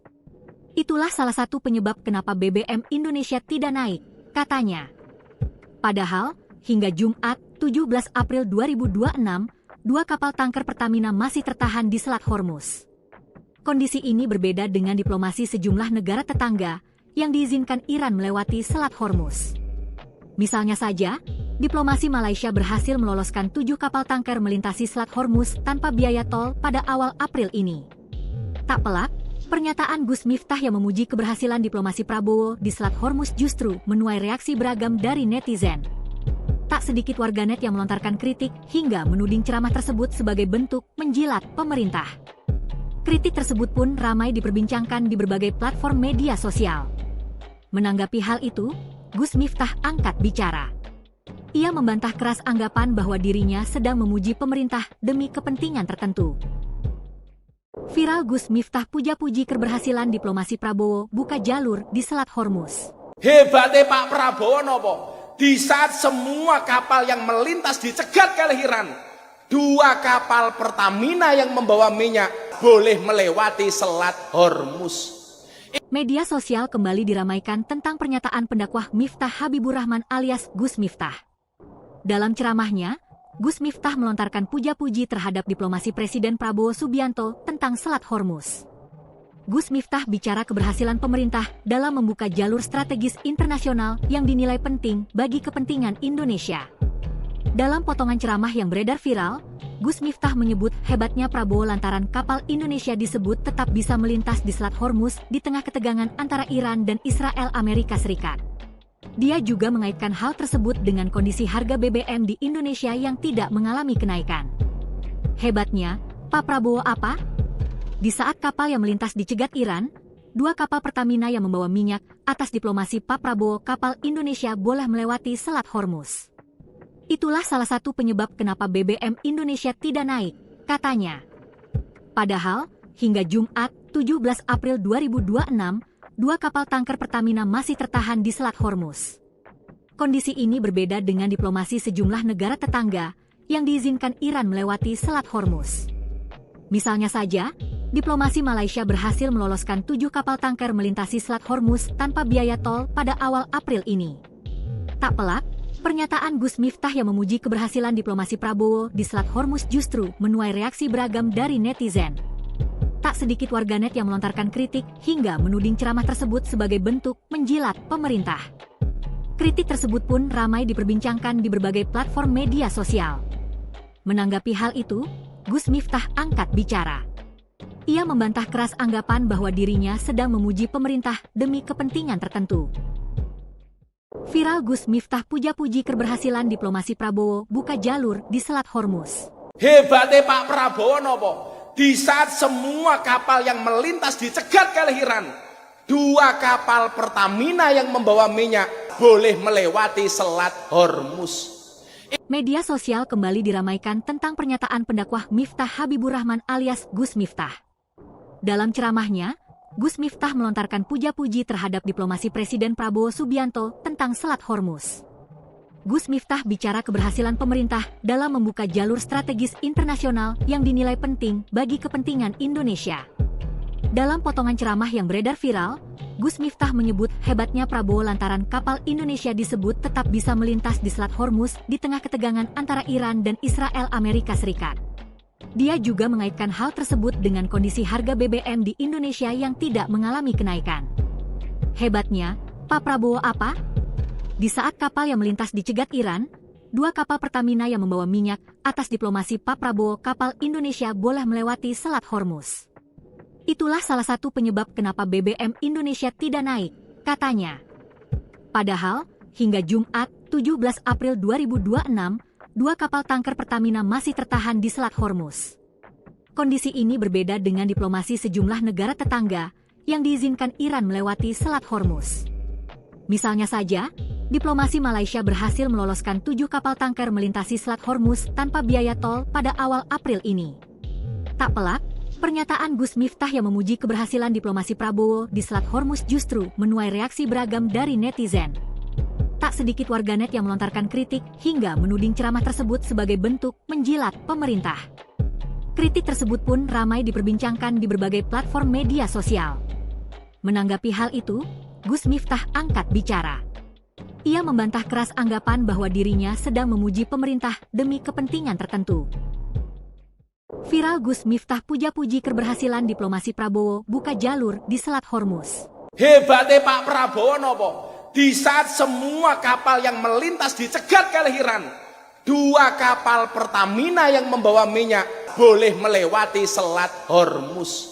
Itulah salah satu penyebab kenapa BBM Indonesia tidak naik, katanya. Padahal, hingga Jumat 17 April 2026, 2 kapal tanker Pertamina masih tertahan di Selat Hormuz. Kondisi ini berbeda dengan diplomasi sejumlah negara tetangga yang diizinkan Iran melewati Selat Hormuz. Misalnya saja, diplomasi Malaysia berhasil meloloskan 7 kapal tanker melintasi Selat Hormuz tanpa biaya tol pada awal April ini. Tak pelak, pernyataan Gus Miftah yang memuji keberhasilan diplomasi Prabowo di Selat Hormuz justru menuai reaksi beragam dari netizen. Tak sedikit warganet yang melontarkan kritik hingga menuding ceramah tersebut sebagai bentuk menjilat pemerintah. Kritik tersebut pun ramai diperbincangkan di berbagai platform media sosial. Menanggapi hal itu, Gus Miftah angkat bicara. Ia membantah keras anggapan bahwa dirinya sedang memuji pemerintah demi kepentingan tertentu. Viral Gus Miftah puja-puji keberhasilan diplomasi Prabowo buka jalur di Selat Hormuz. Hebatnya Pak Prabowo nopo? Di saat semua kapal yang melintas dicegat oleh Iran, 2 kapal Pertamina yang membawa minyak boleh melewati Selat Hormuz. Media sosial kembali diramaikan tentang pernyataan pendakwah Miftah Habibur Rahman alias Gus Miftah. Dalam ceramahnya, Gus Miftah melontarkan puja-puji terhadap diplomasi Presiden Prabowo Subianto tentang Selat Hormuz. Gus Miftah bicara keberhasilan pemerintah dalam membuka jalur strategis internasional yang dinilai penting bagi kepentingan Indonesia. Dalam potongan ceramah yang beredar viral, Gus Miftah menyebut hebatnya Prabowo lantaran kapal Indonesia disebut tetap bisa melintas di Selat Hormuz di tengah ketegangan antara Iran dan Israel Amerika Serikat. Dia juga mengaitkan hal tersebut dengan kondisi harga BBM di Indonesia yang tidak mengalami kenaikan. Hebatnya, Pak Prabowo apa? Di saat kapal yang melintas dicegat Iran, 2 kapal Pertamina yang membawa minyak, atas diplomasi Pak Prabowo kapal Indonesia boleh melewati Selat Hormuz. Itulah salah satu penyebab kenapa BBM Indonesia tidak naik, katanya. Padahal, hingga Jumat, 17 April 2026, 2 kapal tanker Pertamina masih tertahan di Selat Hormuz. Kondisi ini berbeda dengan diplomasi sejumlah negara tetangga yang diizinkan Iran melewati Selat Hormuz. Misalnya saja, diplomasi Malaysia berhasil meloloskan 7 kapal tanker melintasi Selat Hormuz tanpa biaya tol pada awal April ini. Tak pelak, pernyataan Gus Miftah yang memuji keberhasilan diplomasi Prabowo di Selat Hormuz justru menuai reaksi beragam dari netizen. Tak sedikit warganet yang melontarkan kritik hingga menuding ceramah tersebut sebagai bentuk menjilat pemerintah. Kritik tersebut pun ramai diperbincangkan di berbagai platform media sosial. Menanggapi hal itu, Gus Miftah angkat bicara. Ia membantah keras anggapan bahwa dirinya sedang memuji pemerintah demi kepentingan tertentu. Viral Gus Miftah puja-puji keberhasilan diplomasi Prabowo buka jalur di Selat Hormuz. Hebatnya Pak Prabowo nopo? Di saat semua kapal yang melintas dicegat oleh Iran, 2 kapal Pertamina yang membawa minyak boleh melewati Selat Hormuz. Media sosial kembali diramaikan tentang pernyataan pendakwah Miftah Habibur Rahman alias Gus Miftah. Dalam ceramahnya, Gus Miftah melontarkan puja-puji terhadap diplomasi Presiden Prabowo Subianto tentang Selat Hormuz. Gus Miftah bicara keberhasilan pemerintah dalam membuka jalur strategis internasional yang dinilai penting bagi kepentingan Indonesia. Dalam potongan ceramah yang beredar viral, Gus Miftah menyebut hebatnya Prabowo lantaran kapal Indonesia disebut tetap bisa melintas di Selat Hormuz di tengah ketegangan antara Iran dan Israel Amerika Serikat. Dia juga mengaitkan hal tersebut dengan kondisi harga BBM di Indonesia yang tidak mengalami kenaikan. Hebatnya, Pak Prabowo apa? Di saat kapal yang melintas dicegat Iran, 2 kapal Pertamina yang membawa minyak, atas diplomasi Pak Prabowo kapal Indonesia boleh melewati Selat Hormuz. Itulah salah satu penyebab kenapa BBM Indonesia tidak naik, katanya. Padahal, hingga Jumat, 17 April 2026, 2 kapal tanker Pertamina masih tertahan di Selat Hormuz. Kondisi ini berbeda dengan diplomasi sejumlah negara tetangga yang diizinkan Iran melewati Selat Hormuz. Misalnya saja, diplomasi Malaysia berhasil meloloskan 7 kapal tanker melintasi Selat Hormuz tanpa biaya tol pada awal April ini. Tak pelak, pernyataan Gus Miftah yang memuji keberhasilan diplomasi Prabowo di Selat Hormuz justru menuai reaksi beragam dari netizen. Tak sedikit warganet yang melontarkan kritik hingga menuding ceramah tersebut sebagai bentuk menjilat pemerintah. Kritik tersebut pun ramai diperbincangkan di berbagai platform media sosial. Menanggapi hal itu, Gus Miftah angkat bicara. Ia membantah keras anggapan bahwa dirinya sedang memuji pemerintah demi kepentingan tertentu. Viral Gus Miftah puja-puji keberhasilan diplomasi Prabowo buka jalur di Selat Hormuz. Hebatnya Pak Prabowo nopo? Di saat semua kapal yang melintas dicegat oleh Iran, 2 kapal Pertamina yang membawa minyak boleh melewati Selat Hormuz.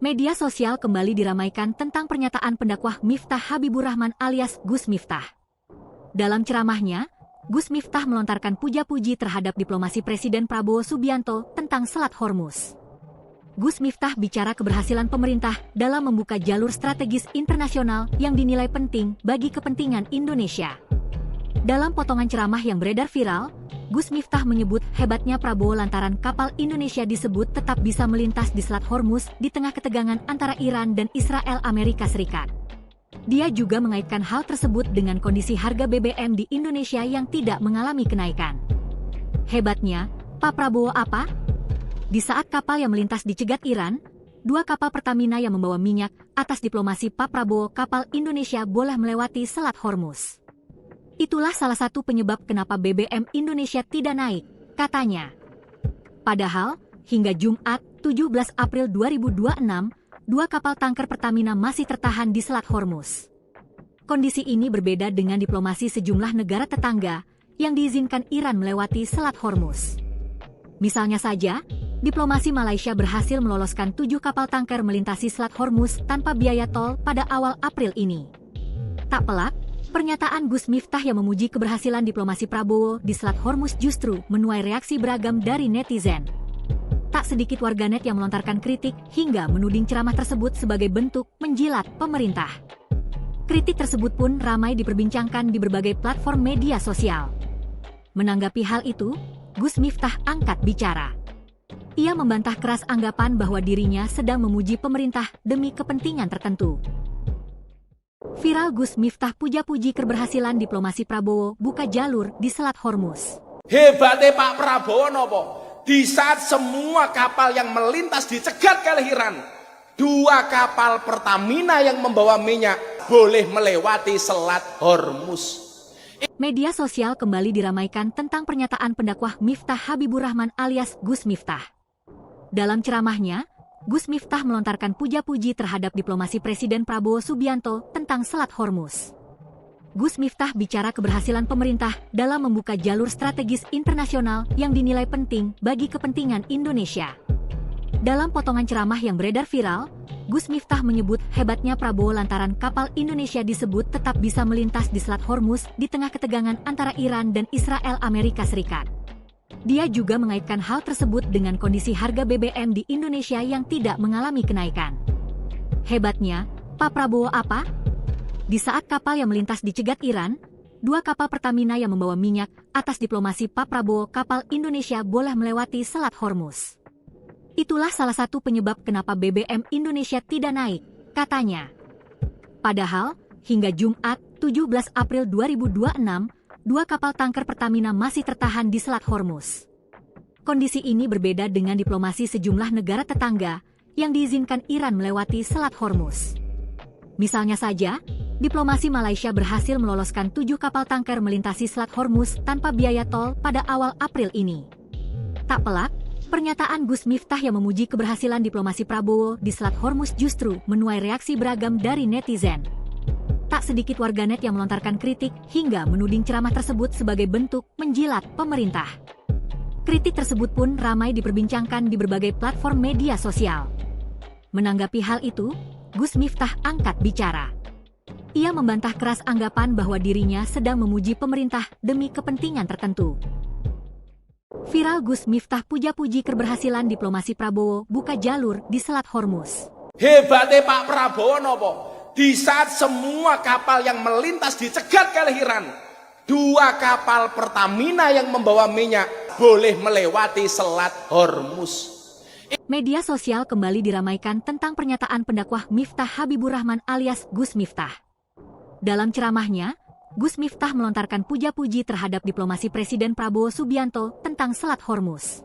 Media sosial kembali diramaikan tentang pernyataan pendakwah Miftah Habibur Rahman alias Gus Miftah. Dalam ceramahnya, Gus Miftah melontarkan puja-puji terhadap diplomasi Presiden Prabowo Subianto tentang Selat Hormuz. Gus Miftah bicara keberhasilan pemerintah dalam membuka jalur strategis internasional yang dinilai penting bagi kepentingan Indonesia. Dalam potongan ceramah yang beredar viral, Gus Miftah menyebut hebatnya Prabowo lantaran kapal Indonesia disebut tetap bisa melintas di Selat Hormuz di tengah ketegangan antara Iran dan Israel Amerika Serikat. Dia juga mengaitkan hal tersebut dengan kondisi harga BBM di Indonesia yang tidak mengalami kenaikan. Hebatnya, Pak Prabowo apa? Di saat kapal yang melintas dicegat Iran, 2 kapal Pertamina yang membawa minyak, atas diplomasi Pak Prabowo kapal Indonesia boleh melewati Selat Hormuz. Itulah salah satu penyebab kenapa BBM Indonesia tidak naik, katanya. Padahal, hingga Jumat, 17 April 2026, 2 kapal tanker Pertamina masih tertahan di Selat Hormuz. Kondisi ini berbeda dengan diplomasi sejumlah negara tetangga yang diizinkan Iran melewati Selat Hormuz. Misalnya saja, diplomasi Malaysia berhasil meloloskan 7 kapal tanker melintasi Selat Hormuz tanpa biaya tol pada awal April ini. Tak pelak, pernyataan Gus Miftah yang memuji keberhasilan diplomasi Prabowo di Selat Hormuz justru menuai reaksi beragam dari netizen. Tak sedikit warganet yang melontarkan kritik hingga menuding ceramah tersebut sebagai bentuk menjilat pemerintah. Kritik tersebut pun ramai diperbincangkan di berbagai platform media sosial. Menanggapi hal itu, Gus Miftah angkat bicara. Ia membantah keras anggapan bahwa dirinya sedang memuji pemerintah demi kepentingan tertentu. Viral Gus Miftah puja-puji keberhasilan diplomasi Prabowo buka jalur di Selat Hormuz. Hebatnya Pak Prabowo nopo? Di saat semua kapal yang melintas dicegat oleh Iran, 2 kapal Pertamina yang membawa minyak boleh melewati Selat Hormuz. Media sosial kembali diramaikan tentang pernyataan pendakwah Miftah Habibur Rahman alias Gus Miftah. Dalam ceramahnya, Gus Miftah melontarkan puja-puji terhadap diplomasi Presiden Prabowo Subianto tentang Selat Hormuz. Gus Miftah bicara keberhasilan pemerintah dalam membuka jalur strategis internasional yang dinilai penting bagi kepentingan Indonesia. Dalam potongan ceramah yang beredar viral, Gus Miftah menyebut hebatnya Prabowo lantaran kapal Indonesia disebut tetap bisa melintas di Selat Hormuz di tengah ketegangan antara Iran dan Israel Amerika Serikat. Dia juga mengaitkan hal tersebut dengan kondisi harga BBM di Indonesia yang tidak mengalami kenaikan. Hebatnya, Pak Prabowo apa? Di saat kapal yang melintas dicegat Iran, 2 kapal Pertamina yang membawa minyak, atas diplomasi Pak Prabowo kapal Indonesia boleh melewati Selat Hormuz. Itulah salah satu penyebab kenapa BBM Indonesia tidak naik, katanya. Padahal, hingga Jumat, 17 April 2026, 2 kapal tanker Pertamina masih tertahan di Selat Hormuz. Kondisi ini berbeda dengan diplomasi sejumlah negara tetangga yang diizinkan Iran melewati Selat Hormuz. Misalnya saja, diplomasi Malaysia berhasil meloloskan 7 kapal tanker melintasi Selat Hormuz tanpa biaya tol pada awal April ini. Tak pelak, pernyataan Gus Miftah yang memuji keberhasilan diplomasi Prabowo di Selat Hormuz justru menuai reaksi beragam dari netizen. Tak sedikit warganet yang melontarkan kritik hingga menuding ceramah tersebut sebagai bentuk menjilat pemerintah. Kritik tersebut pun ramai diperbincangkan di berbagai platform media sosial. Menanggapi hal itu, Gus Miftah angkat bicara. Ia membantah keras anggapan bahwa dirinya sedang memuji pemerintah demi kepentingan tertentu. Viral Gus Miftah puja-puji keberhasilan diplomasi Prabowo buka jalur di Selat Hormuz. Hebatnya Pak Prabowo nopo? Di saat semua kapal yang melintas dicegat oleh Iran, 2 kapal Pertamina yang membawa minyak boleh melewati Selat Hormuz. Media sosial kembali diramaikan tentang pernyataan pendakwah Miftah Habibur Rahman alias Gus Miftah. Dalam ceramahnya, Gus Miftah melontarkan puja-puji terhadap diplomasi Presiden Prabowo Subianto tentang Selat Hormuz.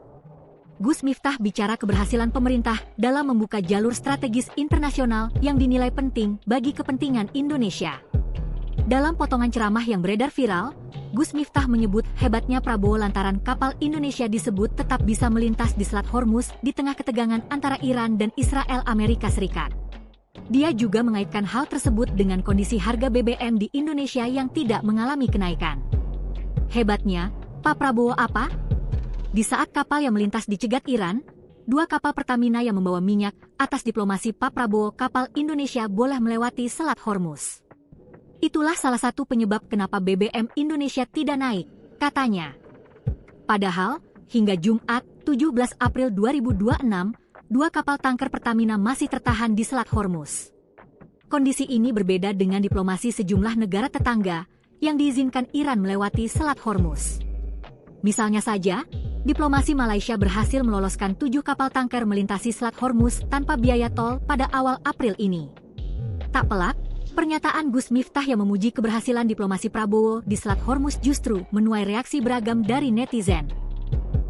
Gus Miftah bicara keberhasilan pemerintah dalam membuka jalur strategis internasional yang dinilai penting bagi kepentingan Indonesia. Dalam potongan ceramah yang beredar viral, Gus Miftah menyebut hebatnya Prabowo lantaran kapal Indonesia disebut tetap bisa melintas di Selat Hormuz di tengah ketegangan antara Iran dan Israel Amerika Serikat. Dia juga mengaitkan hal tersebut dengan kondisi harga BBM di Indonesia yang tidak mengalami kenaikan. Hebatnya, Pak Prabowo apa? Di saat kapal yang melintas dicegat Iran, 2 kapal Pertamina yang membawa minyak, atas diplomasi Pak Prabowo kapal Indonesia boleh melewati Selat Hormuz. Itulah salah satu penyebab kenapa BBM Indonesia tidak naik, katanya. Padahal, hingga Jumat, 17 April 2026, 2 kapal tanker Pertamina masih tertahan di Selat Hormuz. Kondisi ini berbeda dengan diplomasi sejumlah negara tetangga yang diizinkan Iran melewati Selat Hormuz. Misalnya saja, diplomasi Malaysia berhasil meloloskan 7 kapal tanker melintasi Selat Hormuz tanpa biaya tol pada awal April ini. Tak pelak, pernyataan Gus Miftah yang memuji keberhasilan diplomasi Prabowo di Selat Hormuz justru menuai reaksi beragam dari netizen.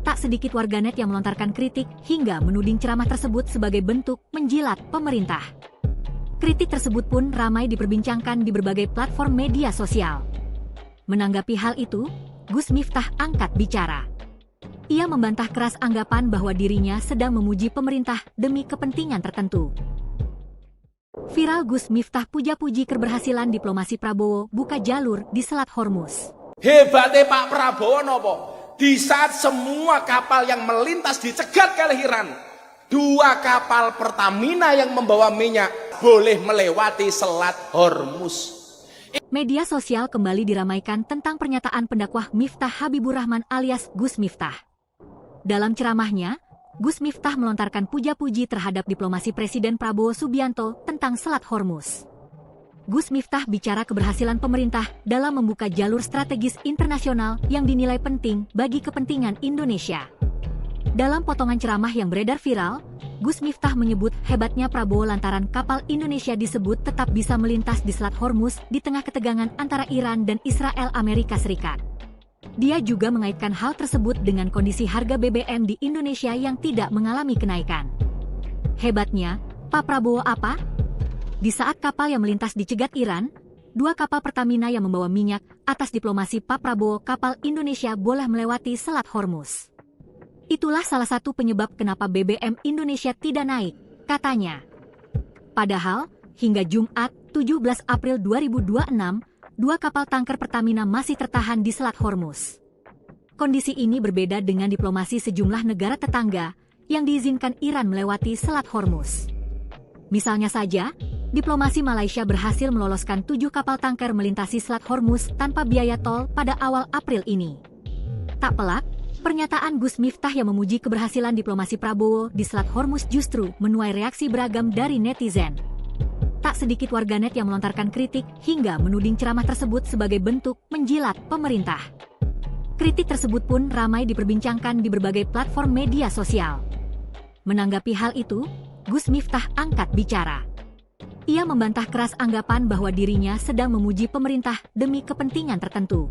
Tak sedikit warganet yang melontarkan kritik hingga menuding ceramah tersebut sebagai bentuk menjilat pemerintah. Kritik tersebut pun ramai diperbincangkan di berbagai platform media sosial. Menanggapi hal itu, Gus Miftah angkat bicara. Ia membantah keras anggapan bahwa dirinya sedang memuji pemerintah demi kepentingan tertentu. Viral Gus Miftah puja-puji keberhasilan diplomasi Prabowo buka jalur di Selat Hormuz. Hebatnya Pak Prabowo nopo? Di saat semua kapal yang melintas dicegat kelehiran, dua kapal Pertamina yang membawa minyak boleh melewati Selat Hormuz. Media sosial kembali diramaikan tentang pernyataan pendakwah Miftah Habibur Rahman alias Gus Miftah. Dalam ceramahnya, Gus Miftah melontarkan puja-puji terhadap diplomasi Presiden Prabowo Subianto tentang Selat Hormuz. Gus Miftah bicara keberhasilan pemerintah dalam membuka jalur strategis internasional yang dinilai penting bagi kepentingan Indonesia. Dalam potongan ceramah yang beredar viral, Gus Miftah menyebut hebatnya Prabowo lantaran kapal Indonesia disebut tetap bisa melintas di Selat Hormuz di tengah ketegangan antara Iran dan Israel Amerika Serikat. Dia juga mengaitkan hal tersebut dengan kondisi harga BBM di Indonesia yang tidak mengalami kenaikan. Hebatnya, Pak Prabowo apa? Di saat kapal yang melintas dicegat Iran, dua kapal Pertamina yang membawa minyak, atas diplomasi Pak Prabowo kapal Indonesia boleh melewati Selat Hormuz. Itulah salah satu penyebab kenapa BBM Indonesia tidak naik, katanya. Padahal, hingga Jumat 17 April 2026, dua kapal tanker Pertamina masih tertahan di Selat Hormuz. Kondisi ini berbeda dengan diplomasi sejumlah negara tetangga yang diizinkan Iran melewati Selat Hormuz. Misalnya saja, diplomasi Malaysia berhasil meloloskan 7 kapal tanker melintasi Selat Hormuz tanpa biaya tol pada awal April ini. Tak pelak, pernyataan Gus Miftah yang memuji keberhasilan diplomasi Prabowo di Selat Hormuz justru menuai reaksi beragam dari netizen. Tak sedikit warganet yang melontarkan kritik hingga menuding ceramah tersebut sebagai bentuk menjilat pemerintah. Kritik tersebut pun ramai diperbincangkan di berbagai platform media sosial. Menanggapi hal itu, Gus Miftah angkat bicara. Ia membantah keras anggapan bahwa dirinya sedang memuji pemerintah demi kepentingan tertentu.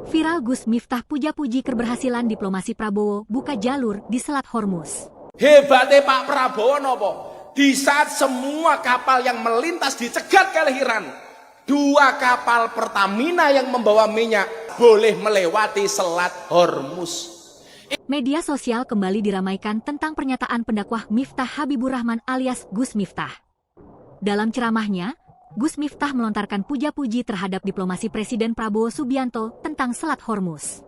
Viral Gus Miftah puja-puji keberhasilan diplomasi Prabowo buka jalur di Selat Hormuz. Hebatnya Pak Prabowo nopo? Di saat semua kapal yang melintas dicegat kelehiran, dua kapal Pertamina yang membawa minyak boleh melewati Selat Hormuz. Media sosial kembali diramaikan tentang pernyataan pendakwah Miftah Habibur Rahman alias Gus Miftah. Dalam ceramahnya, Gus Miftah melontarkan puja-puji terhadap diplomasi Presiden Prabowo Subianto tentang Selat Hormuz.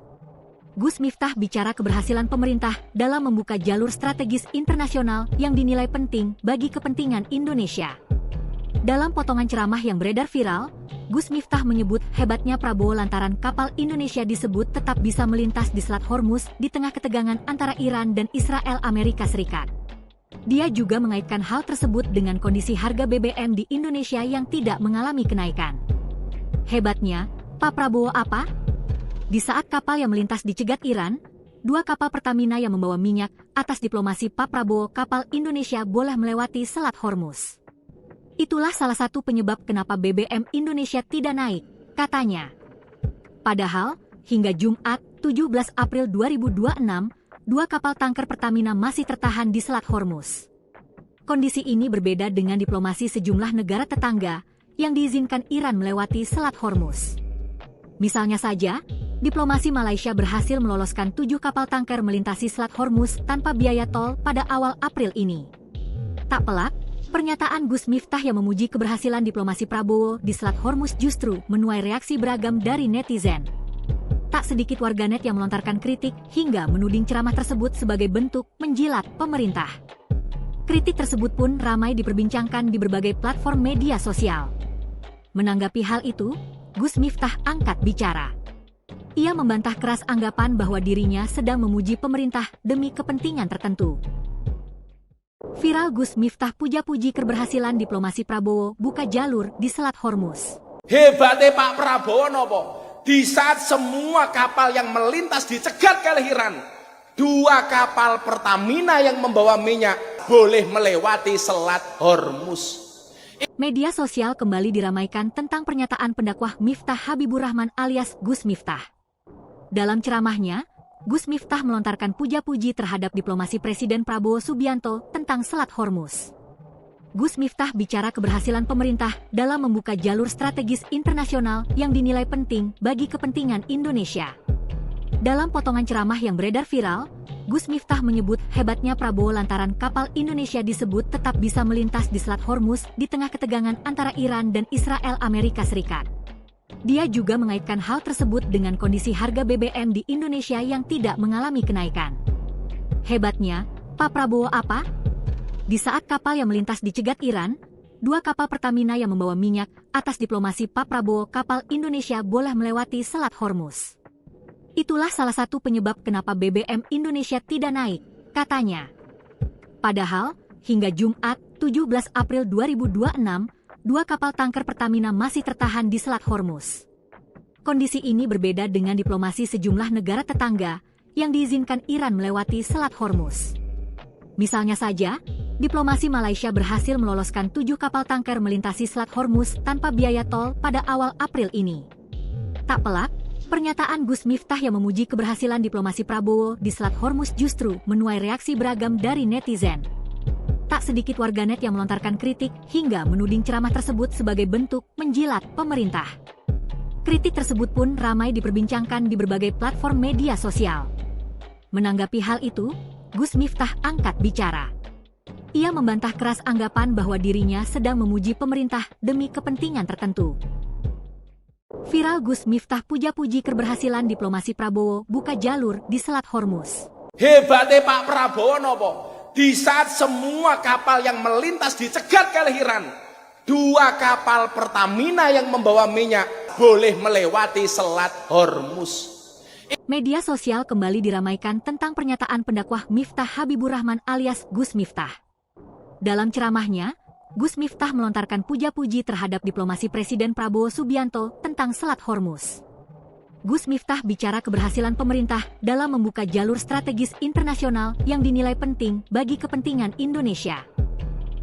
Gus Miftah bicara keberhasilan pemerintah dalam membuka jalur strategis internasional yang dinilai penting bagi kepentingan Indonesia. Dalam potongan ceramah yang beredar viral, Gus Miftah menyebut hebatnya Prabowo lantaran kapal Indonesia disebut tetap bisa melintas di Selat Hormuz di tengah ketegangan antara Iran dan Israel Amerika Serikat. Dia juga mengaitkan hal tersebut dengan kondisi harga BBM di Indonesia yang tidak mengalami kenaikan. Hebatnya, Pak Prabowo apa? Di saat kapal yang melintas dicegat Iran, dua kapal Pertamina yang membawa minyak, atas diplomasi Pak Prabowo kapal Indonesia boleh melewati Selat Hormuz. Itulah salah satu penyebab kenapa BBM Indonesia tidak naik, katanya. Padahal, hingga Jumat 17 April 2026, dua kapal tanker Pertamina masih tertahan di Selat Hormuz. Kondisi ini berbeda dengan diplomasi sejumlah negara tetangga yang diizinkan Iran melewati Selat Hormuz. Misalnya saja, diplomasi Malaysia berhasil meloloskan 7 kapal tanker melintasi Selat Hormuz tanpa biaya tol pada awal April ini. Tak pelak, pernyataan Gus Miftah yang memuji keberhasilan diplomasi Prabowo di Selat Hormuz justru menuai reaksi beragam dari netizen. Tak sedikit warganet yang melontarkan kritik hingga menuding ceramah tersebut sebagai bentuk menjilat pemerintah. Kritik tersebut pun ramai diperbincangkan di berbagai platform media sosial. Menanggapi hal itu, Gus Miftah angkat bicara. Ia membantah keras anggapan bahwa dirinya sedang memuji pemerintah demi kepentingan tertentu. Viral Gus Miftah puja-puji keberhasilan diplomasi Prabowo buka jalur di Selat Hormuz. Hebatnya Pak Prabowo nopo? Di saat semua kapal yang melintas dicegat kelehiran, dua kapal Pertamina yang membawa minyak boleh melewati Selat Hormuz. Media sosial kembali diramaikan tentang pernyataan pendakwah Miftah Habibur Rahman alias Gus Miftah. Dalam ceramahnya, Gus Miftah melontarkan puja-puji terhadap diplomasi Presiden Prabowo Subianto tentang Selat Hormuz. Gus Miftah bicara keberhasilan pemerintah dalam membuka jalur strategis internasional yang dinilai penting bagi kepentingan Indonesia. Dalam potongan ceramah yang beredar viral, Gus Miftah menyebut hebatnya Prabowo lantaran kapal Indonesia disebut tetap bisa melintas di Selat Hormuz di tengah ketegangan antara Iran dan Israel Amerika Serikat. Dia juga mengaitkan hal tersebut dengan kondisi harga BBM di Indonesia yang tidak mengalami kenaikan. Hebatnya, Pak Prabowo apa? Di saat kapal yang melintas dicegat Iran, 2 kapal Pertamina yang membawa minyak, atas diplomasi Pak Prabowo, kapal Indonesia boleh melewati Selat Hormuz. Itulah salah satu penyebab kenapa BBM Indonesia tidak naik, katanya. Padahal, hingga Jumat, 17 April 2026, 2 kapal tanker Pertamina masih tertahan di Selat Hormuz. Kondisi ini berbeda dengan diplomasi sejumlah negara tetangga yang diizinkan Iran melewati Selat Hormuz. Misalnya saja, diplomasi Malaysia berhasil meloloskan 7 kapal tanker melintasi Selat Hormuz tanpa biaya tol pada awal April ini. Tak pelak, pernyataan Gus Miftah yang memuji keberhasilan diplomasi Prabowo di Selat Hormuz justru menuai reaksi beragam dari netizen. Tak sedikit warganet yang melontarkan kritik hingga menuding ceramah tersebut sebagai bentuk menjilat pemerintah. Kritik tersebut pun ramai diperbincangkan di berbagai platform media sosial. Menanggapi hal itu, Gus Miftah angkat bicara. Ia membantah keras anggapan bahwa dirinya sedang memuji pemerintah demi kepentingan tertentu. Viral Gus Miftah puja-puji keberhasilan diplomasi Prabowo buka jalur di Selat Hormuz. Hebatnya Pak Prabowo nopo? Di saat semua kapal yang melintas dicegat oleh Iran, 2 kapal Pertamina yang membawa minyak boleh melewati Selat Hormuz. Media sosial kembali diramaikan tentang pernyataan pendakwah Miftah Habibur Rahman alias Gus Miftah. Dalam ceramahnya, Gus Miftah melontarkan puja-puji terhadap diplomasi Presiden Prabowo Subianto tentang Selat Hormuz. Gus Miftah bicara keberhasilan pemerintah dalam membuka jalur strategis internasional yang dinilai penting bagi kepentingan Indonesia.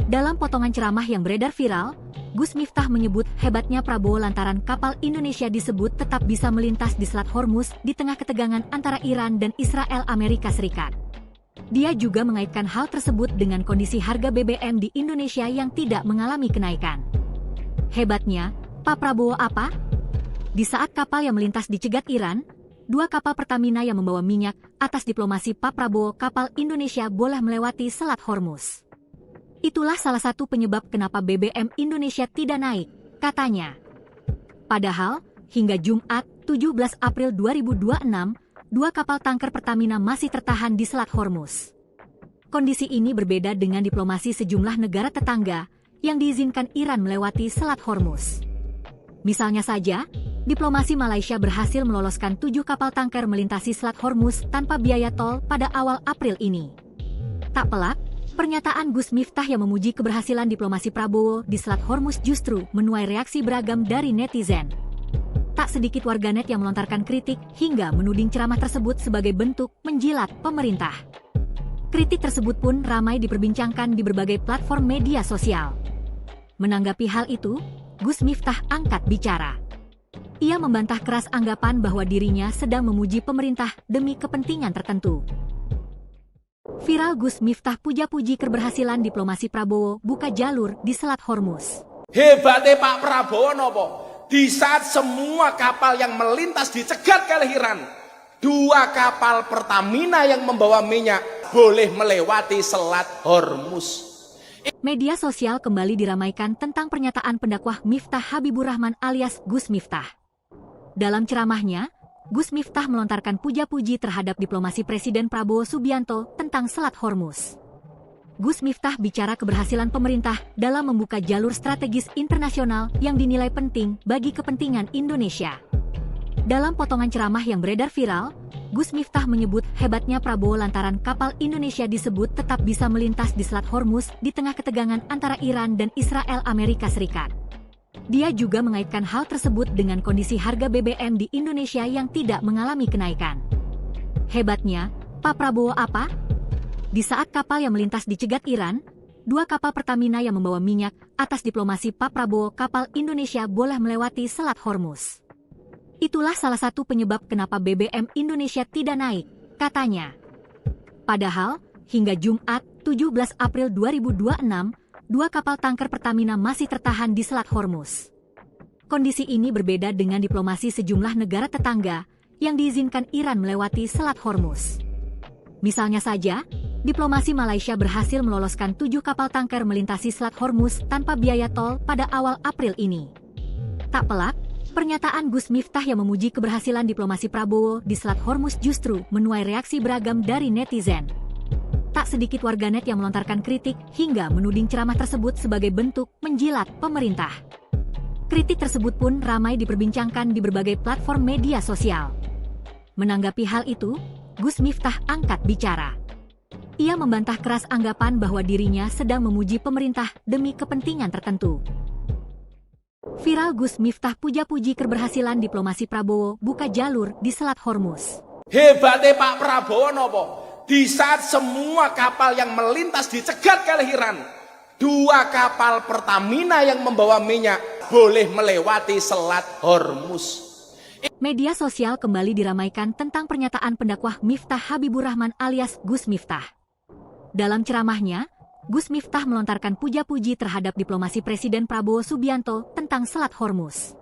Dalam potongan ceramah yang beredar viral, Gus Miftah menyebut hebatnya Prabowo lantaran kapal Indonesia disebut tetap bisa melintas di Selat Hormuz di tengah ketegangan antara Iran dan Israel Amerika Serikat. Dia juga mengaitkan hal tersebut dengan kondisi harga BBM di Indonesia yang tidak mengalami kenaikan. Hebatnya, Pak Prabowo apa? Di saat kapal yang melintas dicegat Iran, 2 kapal Pertamina yang membawa minyak, atas diplomasi Pak Prabowo, kapal Indonesia boleh melewati Selat Hormuz. Itulah salah satu penyebab kenapa BBM Indonesia tidak naik, katanya. Padahal, hingga Jumat, 17 April 2026, 2 kapal tanker Pertamina masih tertahan di Selat Hormuz. Kondisi ini berbeda dengan diplomasi sejumlah negara tetangga yang diizinkan Iran melewati Selat Hormuz. Misalnya saja, diplomasi Malaysia berhasil meloloskan 7 kapal tanker melintasi Selat Hormuz tanpa biaya tol pada awal April ini. Tak pelak, pernyataan Gus Miftah yang memuji keberhasilan diplomasi Prabowo di Selat Hormuz justru menuai reaksi beragam dari netizen. Tak sedikit warganet yang melontarkan kritik hingga menuding ceramah tersebut sebagai bentuk menjilat pemerintah. Kritik tersebut pun ramai diperbincangkan di berbagai platform media sosial. Menanggapi hal itu, Gus Miftah angkat bicara. Ia membantah keras anggapan bahwa dirinya sedang memuji pemerintah demi kepentingan tertentu. Viral Gus Miftah puja-puji keberhasilan diplomasi Prabowo buka jalur di Selat Hormuz. Hebatnya Pak Prabowo nopo? Di saat semua kapal yang melintas dicegat oleh Iran, 2 kapal Pertamina yang membawa minyak boleh melewati Selat Hormuz. Media sosial kembali diramaikan tentang pernyataan pendakwah Miftah Habibur Rahman alias Gus Miftah. Dalam ceramahnya, Gus Miftah melontarkan puja-puji terhadap diplomasi Presiden Prabowo Subianto tentang Selat Hormuz. Gus Miftah bicara keberhasilan pemerintah dalam membuka jalur strategis internasional yang dinilai penting bagi kepentingan Indonesia. Dalam potongan ceramah yang beredar viral, Gus Miftah menyebut hebatnya Prabowo lantaran kapal Indonesia disebut tetap bisa melintas di Selat Hormuz di tengah ketegangan antara Iran dan Israel Amerika Serikat. Dia juga mengaitkan hal tersebut dengan kondisi harga BBM di Indonesia yang tidak mengalami kenaikan. Hebatnya, Pak Prabowo apa? Di saat kapal yang melintas dicegat Iran, 2 kapal Pertamina yang membawa minyak, atas diplomasi Pak Prabowo, kapal Indonesia boleh melewati Selat Hormuz. Itulah salah satu penyebab kenapa BBM Indonesia tidak naik, katanya. Padahal, hingga Jumat, 17 April 2026, 2 kapal tanker Pertamina masih tertahan di Selat Hormuz. Kondisi ini berbeda dengan diplomasi sejumlah negara tetangga yang diizinkan Iran melewati Selat Hormuz. Misalnya saja, diplomasi Malaysia berhasil meloloskan 7 kapal tanker melintasi Selat Hormuz tanpa biaya tol pada awal April ini. Tak pelak, Pernyataan Gus Miftah yang memuji keberhasilan diplomasi Prabowo di Selat Hormuz justru menuai reaksi beragam dari netizen. Tak sedikit warganet yang melontarkan kritik hingga menuding ceramah tersebut sebagai bentuk menjilat pemerintah. Kritik tersebut pun ramai diperbincangkan di berbagai platform media sosial. Menanggapi hal itu, Gus Miftah angkat bicara. Ia membantah keras anggapan bahwa dirinya sedang memuji pemerintah demi kepentingan tertentu. Viral Gus Miftah puja-puji keberhasilan diplomasi Prabowo buka jalur di Selat Hormuz. Hebatnya Pak Prabowo nopo? Di saat semua kapal yang melintas dicegat kelahiran, 2 kapal Pertamina yang membawa minyak boleh melewati Selat Hormuz. Media sosial kembali diramaikan tentang pernyataan pendakwah Miftah Habibur Rahman alias Gus Miftah. Dalam ceramahnya, Gus Miftah melontarkan puja-puji terhadap diplomasi Presiden Prabowo Subianto tentang Selat Hormuz.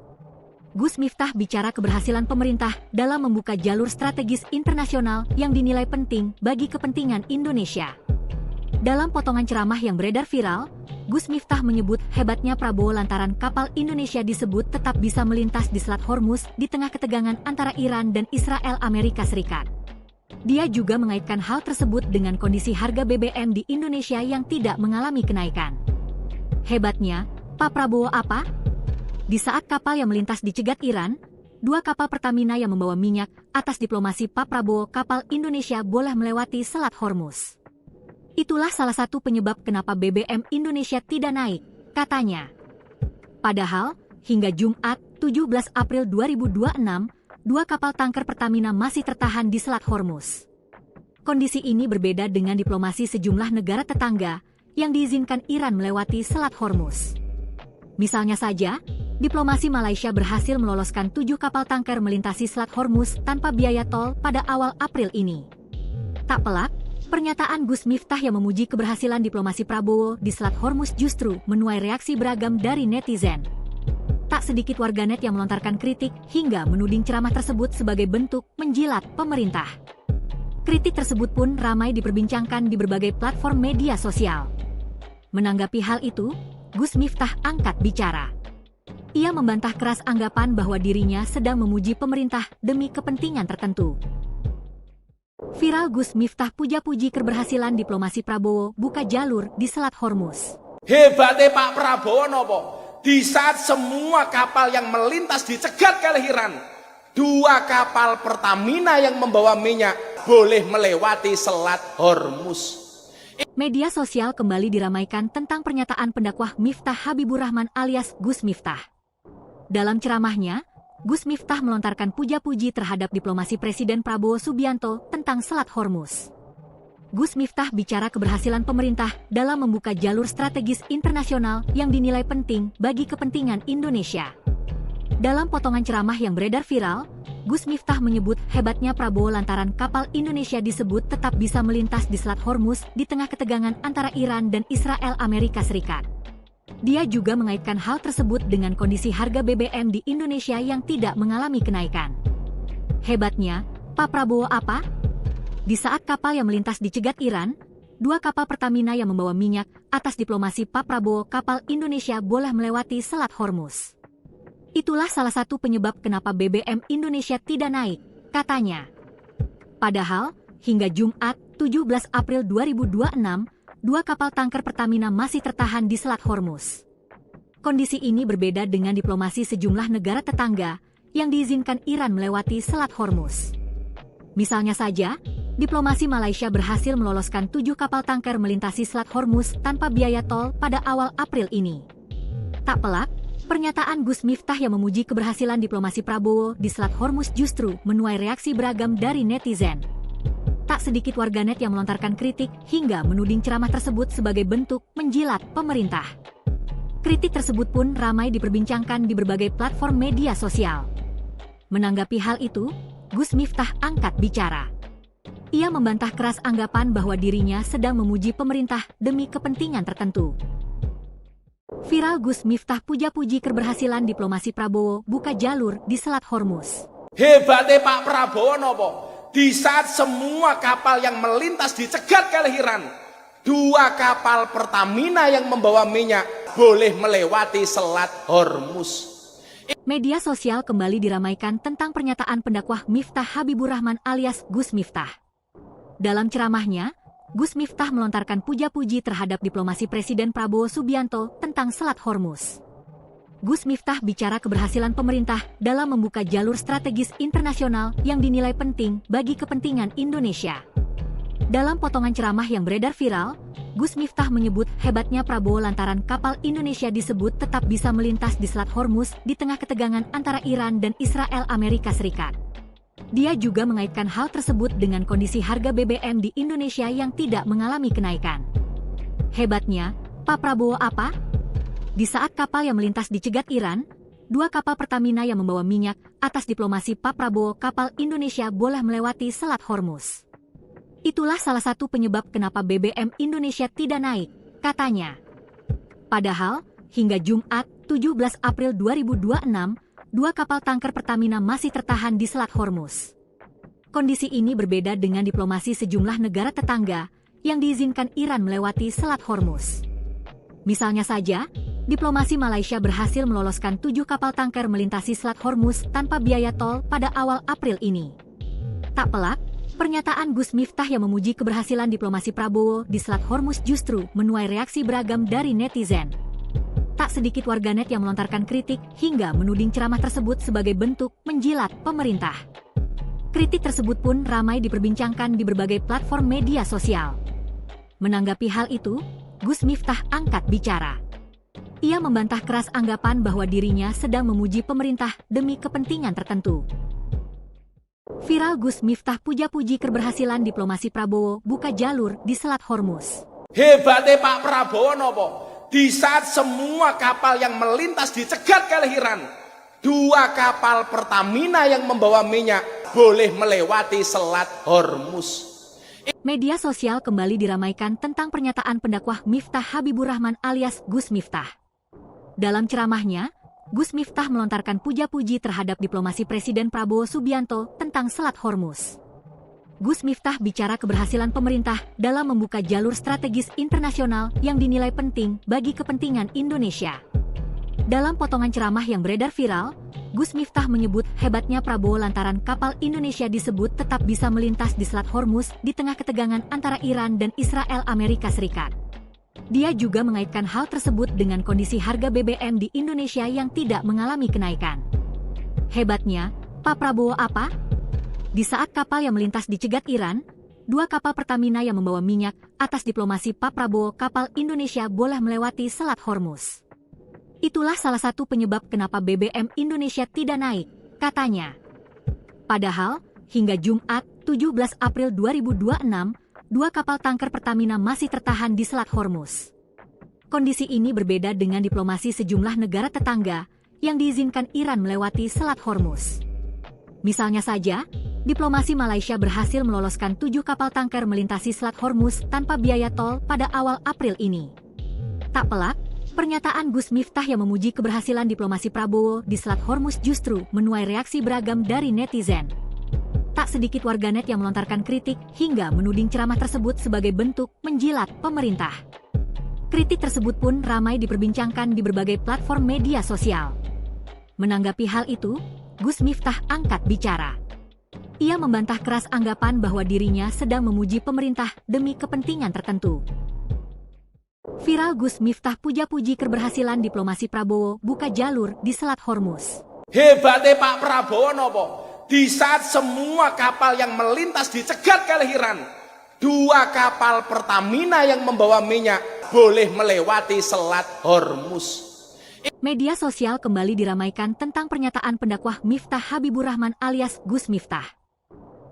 Gus Miftah bicara keberhasilan pemerintah dalam membuka jalur strategis internasional yang dinilai penting bagi kepentingan Indonesia. Dalam potongan ceramah yang beredar viral, Gus Miftah menyebut hebatnya Prabowo lantaran kapal Indonesia disebut tetap bisa melintas di Selat Hormuz di tengah ketegangan antara Iran dan Israel Amerika Serikat. Dia juga mengaitkan hal tersebut dengan kondisi harga BBM di Indonesia yang tidak mengalami kenaikan. Hebatnya, Pak Prabowo apa? Di saat kapal yang melintas dicegat Iran, 2 kapal Pertamina yang membawa minyak atas diplomasi Pak Prabowo kapal Indonesia boleh melewati Selat Hormuz. Itulah salah satu penyebab kenapa BBM Indonesia tidak naik, katanya. Padahal, hingga Jumat 17 April 2026, 2 kapal tanker Pertamina masih tertahan di Selat Hormuz. Kondisi ini berbeda dengan diplomasi sejumlah negara tetangga yang diizinkan Iran melewati Selat Hormuz. Misalnya saja, diplomasi Malaysia berhasil meloloskan 7 kapal tanker melintasi Selat Hormuz tanpa biaya tol pada awal April ini. Tak pelak, pernyataan Gus Miftah yang memuji keberhasilan diplomasi Prabowo di Selat Hormuz justru menuai reaksi beragam dari netizen. Tak sedikit warganet yang melontarkan kritik hingga menuding ceramah tersebut sebagai bentuk menjilat pemerintah. Kritik tersebut pun ramai diperbincangkan di berbagai platform media sosial. Menanggapi hal itu, Gus Miftah angkat bicara. Ia membantah keras anggapan bahwa dirinya sedang memuji pemerintah demi kepentingan tertentu. Viral Gus Miftah puja-puji keberhasilan diplomasi Prabowo buka jalur di Selat Hormuz. Hebatnya Pak Prabowo nopo? Di saat semua kapal yang melintas dicegat kelahiran, 2 kapal Pertamina yang membawa minyak boleh melewati Selat Hormuz. Media sosial kembali diramaikan tentang pernyataan pendakwah Miftah Habibur Rahman alias Gus Miftah. Dalam ceramahnya, Gus Miftah melontarkan puja-puji terhadap diplomasi Presiden Prabowo Subianto tentang Selat Hormuz. Gus Miftah bicara keberhasilan pemerintah dalam membuka jalur strategis internasional yang dinilai penting bagi kepentingan Indonesia. Dalam potongan ceramah yang beredar viral, Gus Miftah menyebut hebatnya Prabowo lantaran kapal Indonesia disebut tetap bisa melintas di Selat Hormuz di tengah ketegangan antara Iran dan Israel Amerika Serikat. Dia juga mengaitkan hal tersebut dengan kondisi harga BBM di Indonesia yang tidak mengalami kenaikan. Hebatnya, Pak Prabowo apa? Di saat kapal yang melintas dicegat Iran, 2 kapal Pertamina yang membawa minyak atas diplomasi Pak Prabowo kapal Indonesia boleh melewati Selat Hormuz. Itulah salah satu penyebab kenapa BBM Indonesia tidak naik, katanya. Padahal, hingga Jumat 17 April 2026, 2 kapal tanker Pertamina masih tertahan di Selat Hormuz. Kondisi ini berbeda dengan diplomasi sejumlah negara tetangga yang diizinkan Iran melewati Selat Hormuz. Misalnya saja, diplomasi Malaysia berhasil meloloskan 7 kapal tanker melintasi Selat Hormuz tanpa biaya tol pada awal April ini. Tak pelak, pernyataan Gus Miftah yang memuji keberhasilan diplomasi Prabowo di Selat Hormuz justru menuai reaksi beragam dari netizen. Tak sedikit warganet yang melontarkan kritik hingga menuding ceramah tersebut sebagai bentuk menjilat pemerintah. Kritik tersebut pun ramai diperbincangkan di berbagai platform media sosial. Menanggapi hal itu, Gus Miftah angkat bicara. Ia membantah keras anggapan bahwa dirinya sedang memuji pemerintah demi kepentingan tertentu. Viral Gus Miftah puja-puji keberhasilan diplomasi Prabowo buka jalur di Selat Hormuz. Hebatnya Pak Prabowo nopo? Di saat semua kapal yang melintas dicegat kelahiran, 2 kapal Pertamina yang membawa minyak boleh melewati Selat Hormuz. Media sosial kembali diramaikan tentang pernyataan pendakwah Miftah Habibur Rahman alias Gus Miftah. Dalam ceramahnya, Gus Miftah melontarkan puja-puji terhadap diplomasi Presiden Prabowo Subianto tentang Selat Hormuz. Gus Miftah bicara keberhasilan pemerintah dalam membuka jalur strategis internasional yang dinilai penting bagi kepentingan Indonesia. Dalam potongan ceramah yang beredar viral, Gus Miftah menyebut hebatnya Prabowo lantaran kapal Indonesia disebut tetap bisa melintas di Selat Hormuz di tengah ketegangan antara Iran dan Israel Amerika Serikat. Dia juga mengaitkan hal tersebut dengan kondisi harga BBM di Indonesia yang tidak mengalami kenaikan. Hebatnya, Pak Prabowo apa? Di saat kapal yang melintas dicegat Iran, 2 kapal Pertamina yang membawa minyak, atas diplomasi Pak Prabowo kapal Indonesia boleh melewati Selat Hormuz. Itulah salah satu penyebab kenapa BBM Indonesia tidak naik, katanya. Padahal, hingga Jumat, 17 April 2026, 2 kapal tanker Pertamina masih tertahan di Selat Hormuz. Kondisi ini berbeda dengan diplomasi sejumlah negara tetangga yang diizinkan Iran melewati Selat Hormuz. Misalnya saja, diplomasi Malaysia berhasil meloloskan 7 kapal tanker melintasi Selat Hormuz tanpa biaya tol pada awal April ini. Tak pelak, pernyataan Gus Miftah yang memuji keberhasilan diplomasi Prabowo di Selat Hormuz justru menuai reaksi beragam dari netizen. Tak sedikit warganet yang melontarkan kritik hingga menuding ceramah tersebut sebagai bentuk menjilat pemerintah. Kritik tersebut pun ramai diperbincangkan di berbagai platform media sosial. Menanggapi hal itu, Gus Miftah angkat bicara. Ia membantah keras anggapan bahwa dirinya sedang memuji pemerintah demi kepentingan tertentu. Viral Gus Miftah puja-puji keberhasilan diplomasi Prabowo buka jalur di Selat Hormuz. Hebatnya Pak Prabowo nopo? Di saat semua kapal yang melintas dicegat oleh Iran, 2 kapal Pertamina yang membawa minyak boleh melewati Selat Hormuz. Media sosial kembali diramaikan tentang pernyataan pendakwah Miftah Habibur Rahman alias Gus Miftah. Dalam ceramahnya, Gus Miftah melontarkan puja-puji terhadap diplomasi Presiden Prabowo Subianto tentang Selat Hormuz. Gus Miftah bicara keberhasilan pemerintah dalam membuka jalur strategis internasional yang dinilai penting bagi kepentingan Indonesia. Dalam potongan ceramah yang beredar viral, Gus Miftah menyebut hebatnya Prabowo lantaran kapal Indonesia disebut tetap bisa melintas di Selat Hormuz di tengah ketegangan antara Iran dan Israel Amerika Serikat. Dia juga mengaitkan hal tersebut dengan kondisi harga BBM di Indonesia yang tidak mengalami kenaikan. Hebatnya, Pak Prabowo apa? Di saat kapal yang melintas dicegat Iran, 2 kapal Pertamina yang membawa minyak, atas diplomasi Pak Prabowo kapal Indonesia boleh melewati Selat Hormuz. Itulah salah satu penyebab kenapa BBM Indonesia tidak naik, katanya. Padahal, hingga Jumat, 17 April 2026, 2 kapal tanker Pertamina masih tertahan di Selat Hormuz. Kondisi ini berbeda dengan diplomasi sejumlah negara tetangga yang diizinkan Iran melewati Selat Hormuz. Misalnya saja, diplomasi Malaysia berhasil meloloskan 7 kapal tanker melintasi Selat Hormuz tanpa biaya tol pada awal April ini. Tak pelak, pernyataan Gus Miftah yang memuji keberhasilan diplomasi Prabowo di Selat Hormuz justru menuai reaksi beragam dari netizen. Tak sedikit warganet yang melontarkan kritik hingga menuding ceramah tersebut sebagai bentuk menjilat pemerintah. Kritik tersebut pun ramai diperbincangkan di berbagai platform media sosial. Menanggapi hal itu, Gus Miftah angkat bicara. Ia membantah keras anggapan bahwa dirinya sedang memuji pemerintah demi kepentingan tertentu. Viral Gus Miftah puja-puji keberhasilan diplomasi Prabowo buka jalur di Selat Hormuz. Hebatnya Pak Prabowo nopo? Di saat semua kapal yang melintas dicegat oleh Iran, 2 kapal Pertamina yang membawa minyak boleh melewati Selat Hormuz. Media sosial kembali diramaikan tentang pernyataan pendakwah Miftah Habibur Rahman alias Gus Miftah.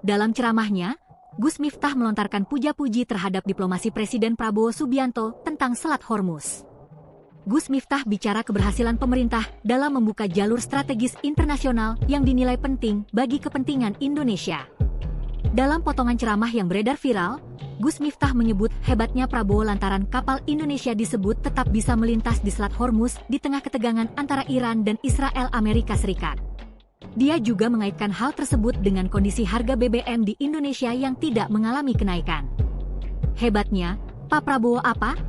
Dalam ceramahnya, Gus Miftah melontarkan puja-puji terhadap diplomasi Presiden Prabowo Subianto tentang Selat Hormuz. Gus Miftah bicara keberhasilan pemerintah dalam membuka jalur strategis internasional yang dinilai penting bagi kepentingan Indonesia. Dalam potongan ceramah yang beredar viral, Gus Miftah menyebut hebatnya Prabowo lantaran kapal Indonesia disebut tetap bisa melintas di Selat Hormuz di tengah ketegangan antara Iran dan Israel Amerika Serikat. Dia juga mengaitkan hal tersebut dengan kondisi harga BBM di Indonesia yang tidak mengalami kenaikan. Hebatnya, Pak Prabowo apa?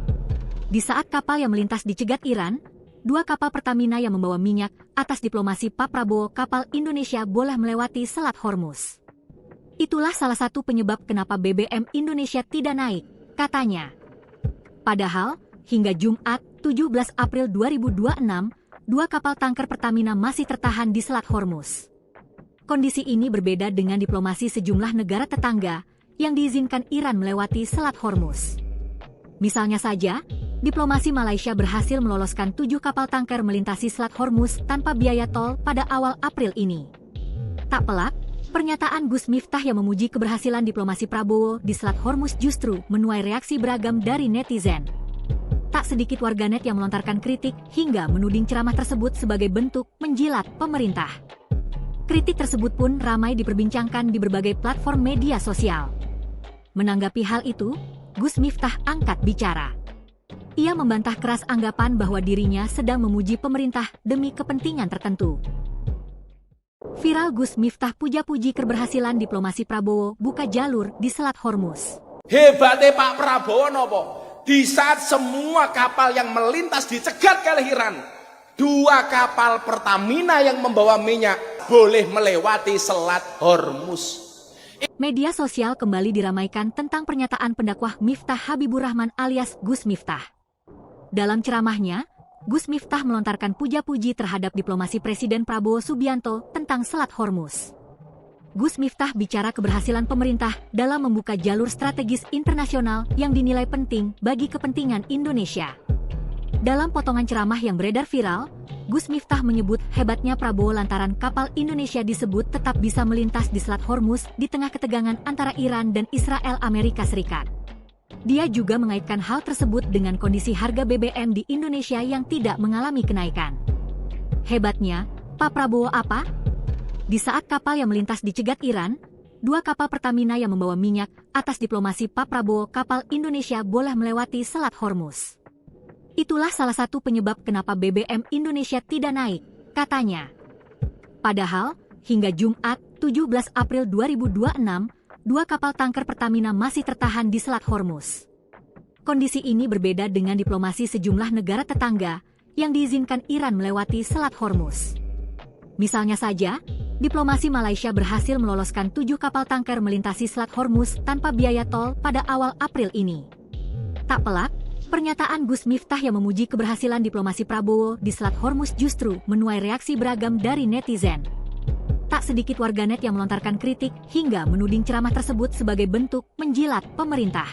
Di saat kapal yang melintas dicegat Iran, dua kapal Pertamina yang membawa minyak atas diplomasi Pak Prabowo, kapal Indonesia boleh melewati Selat Hormuz. Itulah salah satu penyebab kenapa BBM Indonesia tidak naik, katanya. Padahal, hingga Jumat 17 April 2026, dua kapal tanker Pertamina masih tertahan di Selat Hormuz. Kondisi ini berbeda dengan diplomasi sejumlah negara tetangga yang diizinkan Iran melewati Selat Hormuz. Misalnya saja, diplomasi Malaysia berhasil meloloskan 7 kapal tanker melintasi Selat Hormuz tanpa biaya tol pada awal April ini. Tak pelak, pernyataan Gus Miftah yang memuji keberhasilan diplomasi Prabowo di Selat Hormuz justru menuai reaksi beragam dari netizen. Tak sedikit warganet yang melontarkan kritik hingga menuding ceramah tersebut sebagai bentuk menjilat pemerintah. Kritik tersebut pun ramai diperbincangkan di berbagai platform media sosial. Menanggapi hal itu, Gus Miftah angkat bicara. Ia membantah keras anggapan bahwa dirinya sedang memuji pemerintah demi kepentingan tertentu. Viral Gus Miftah puja-puji keberhasilan diplomasi Prabowo buka jalur di Selat Hormuz. Hebatnya Pak Prabowo nopo? Di saat semua kapal yang melintas dicegat oleh Iran, dua kapal Pertamina yang membawa minyak boleh melewati Selat Hormuz. Media sosial kembali diramaikan tentang pernyataan pendakwah Miftah Habibur Rahman alias Gus Miftah. Dalam ceramahnya, Gus Miftah melontarkan puja-puji terhadap diplomasi Presiden Prabowo Subianto tentang Selat Hormuz. Gus Miftah bicara keberhasilan pemerintah dalam membuka jalur strategis internasional yang dinilai penting bagi kepentingan Indonesia. Dalam potongan ceramah yang beredar viral, Gus Miftah menyebut hebatnya Prabowo lantaran kapal Indonesia disebut tetap bisa melintas di Selat Hormuz di tengah ketegangan antara Iran dan Israel Amerika Serikat. Dia juga mengaitkan hal tersebut dengan kondisi harga BBM di Indonesia yang tidak mengalami kenaikan. Hebatnya, Pak Prabowo apa? Di saat kapal yang melintas dicegat Iran, dua kapal Pertamina yang membawa minyak atas diplomasi Pak Prabowo, kapal Indonesia boleh melewati Selat Hormuz. Itulah salah satu penyebab kenapa BBM Indonesia tidak naik, katanya. Padahal, hingga Jumat 17 April 2026, dua kapal tanker Pertamina masih tertahan di Selat Hormuz. Kondisi ini berbeda dengan diplomasi sejumlah negara tetangga yang diizinkan Iran melewati Selat Hormuz. Misalnya saja, diplomasi Malaysia berhasil meloloskan 7 kapal tanker melintasi Selat Hormuz tanpa biaya tol pada awal April ini. Tak pelak, pernyataan Gus Miftah yang memuji keberhasilan diplomasi Prabowo di Selat Hormuz justru menuai reaksi beragam dari netizen. Tak sedikit warganet yang melontarkan kritik hingga menuding ceramah tersebut sebagai bentuk menjilat pemerintah.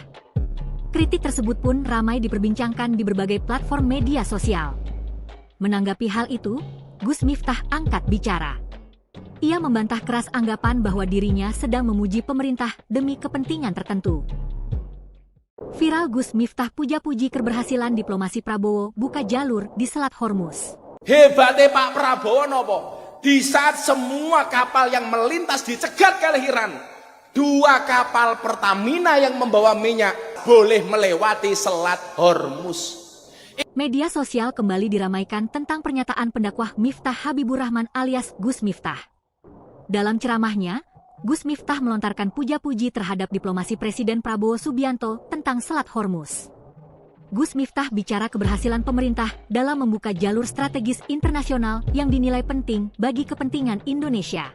Kritik tersebut pun ramai diperbincangkan di berbagai platform media sosial. Menanggapi hal itu, Gus Miftah angkat bicara. Ia membantah keras anggapan bahwa dirinya sedang memuji pemerintah demi kepentingan tertentu. Viral Gus Miftah puja-puji keberhasilan diplomasi Prabowo buka jalur di Selat Hormuz. Hebatnya Pak Prabowo nopo? Di saat semua kapal yang melintas dicegat oleh Iran, dua kapal Pertamina yang membawa minyak boleh melewati Selat Hormuz. Media sosial kembali diramaikan tentang pernyataan pendakwah Miftah Habibur Rahman alias Gus Miftah. Dalam ceramahnya, Gus Miftah melontarkan puja-puji terhadap diplomasi Presiden Prabowo Subianto tentang Selat Hormuz. Gus Miftah bicara keberhasilan pemerintah dalam membuka jalur strategis internasional yang dinilai penting bagi kepentingan Indonesia.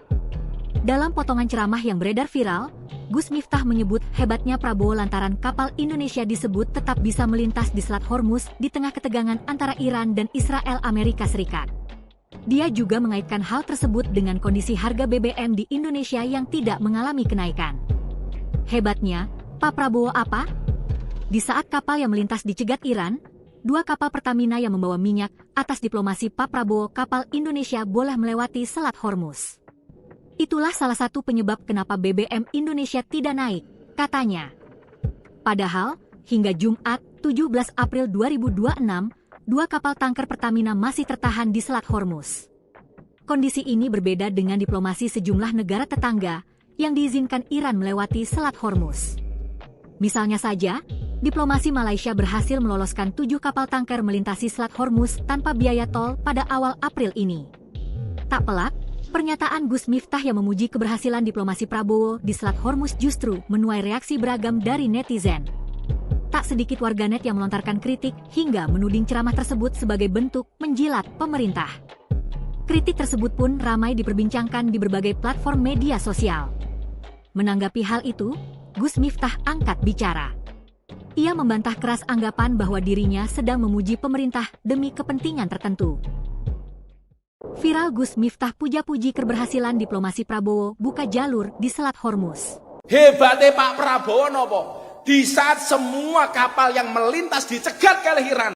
Dalam potongan ceramah yang beredar viral, Gus Miftah menyebut hebatnya Prabowo lantaran kapal Indonesia disebut tetap bisa melintas di Selat Hormuz di tengah ketegangan antara Iran dan Israel Amerika Serikat. Dia juga mengaitkan hal tersebut dengan kondisi harga BBM di Indonesia yang tidak mengalami kenaikan. Hebatnya, Pak Prabowo apa? Di saat kapal yang melintas dicegat Iran, dua kapal Pertamina yang membawa minyak atas diplomasi Pak Prabowo, kapal Indonesia boleh melewati Selat Hormuz. Itulah salah satu penyebab kenapa BBM Indonesia tidak naik, katanya. Padahal, hingga Jumat 17 April 2026, dua kapal tanker Pertamina masih tertahan di Selat Hormuz. Kondisi ini berbeda dengan diplomasi sejumlah negara tetangga yang diizinkan Iran melewati Selat Hormuz. Misalnya saja, diplomasi Malaysia berhasil meloloskan 7 kapal tanker melintasi Selat Hormuz tanpa biaya tol pada awal April ini. Tak pelak, pernyataan Gus Miftah yang memuji keberhasilan diplomasi Prabowo di Selat Hormuz justru menuai reaksi beragam dari netizen. Tak sedikit warganet yang melontarkan kritik hingga menuding ceramah tersebut sebagai bentuk menjilat pemerintah. Kritik tersebut pun ramai diperbincangkan di berbagai platform media sosial. Menanggapi hal itu, Gus Miftah angkat bicara. Ia membantah keras anggapan bahwa dirinya sedang memuji pemerintah demi kepentingan tertentu. Viral Gus Miftah puja-puji keberhasilan diplomasi Prabowo buka jalur di Selat Hormuz. Hebatnya Pak Prabowo nopo? Di saat semua kapal yang melintas dicegat oleh Iran,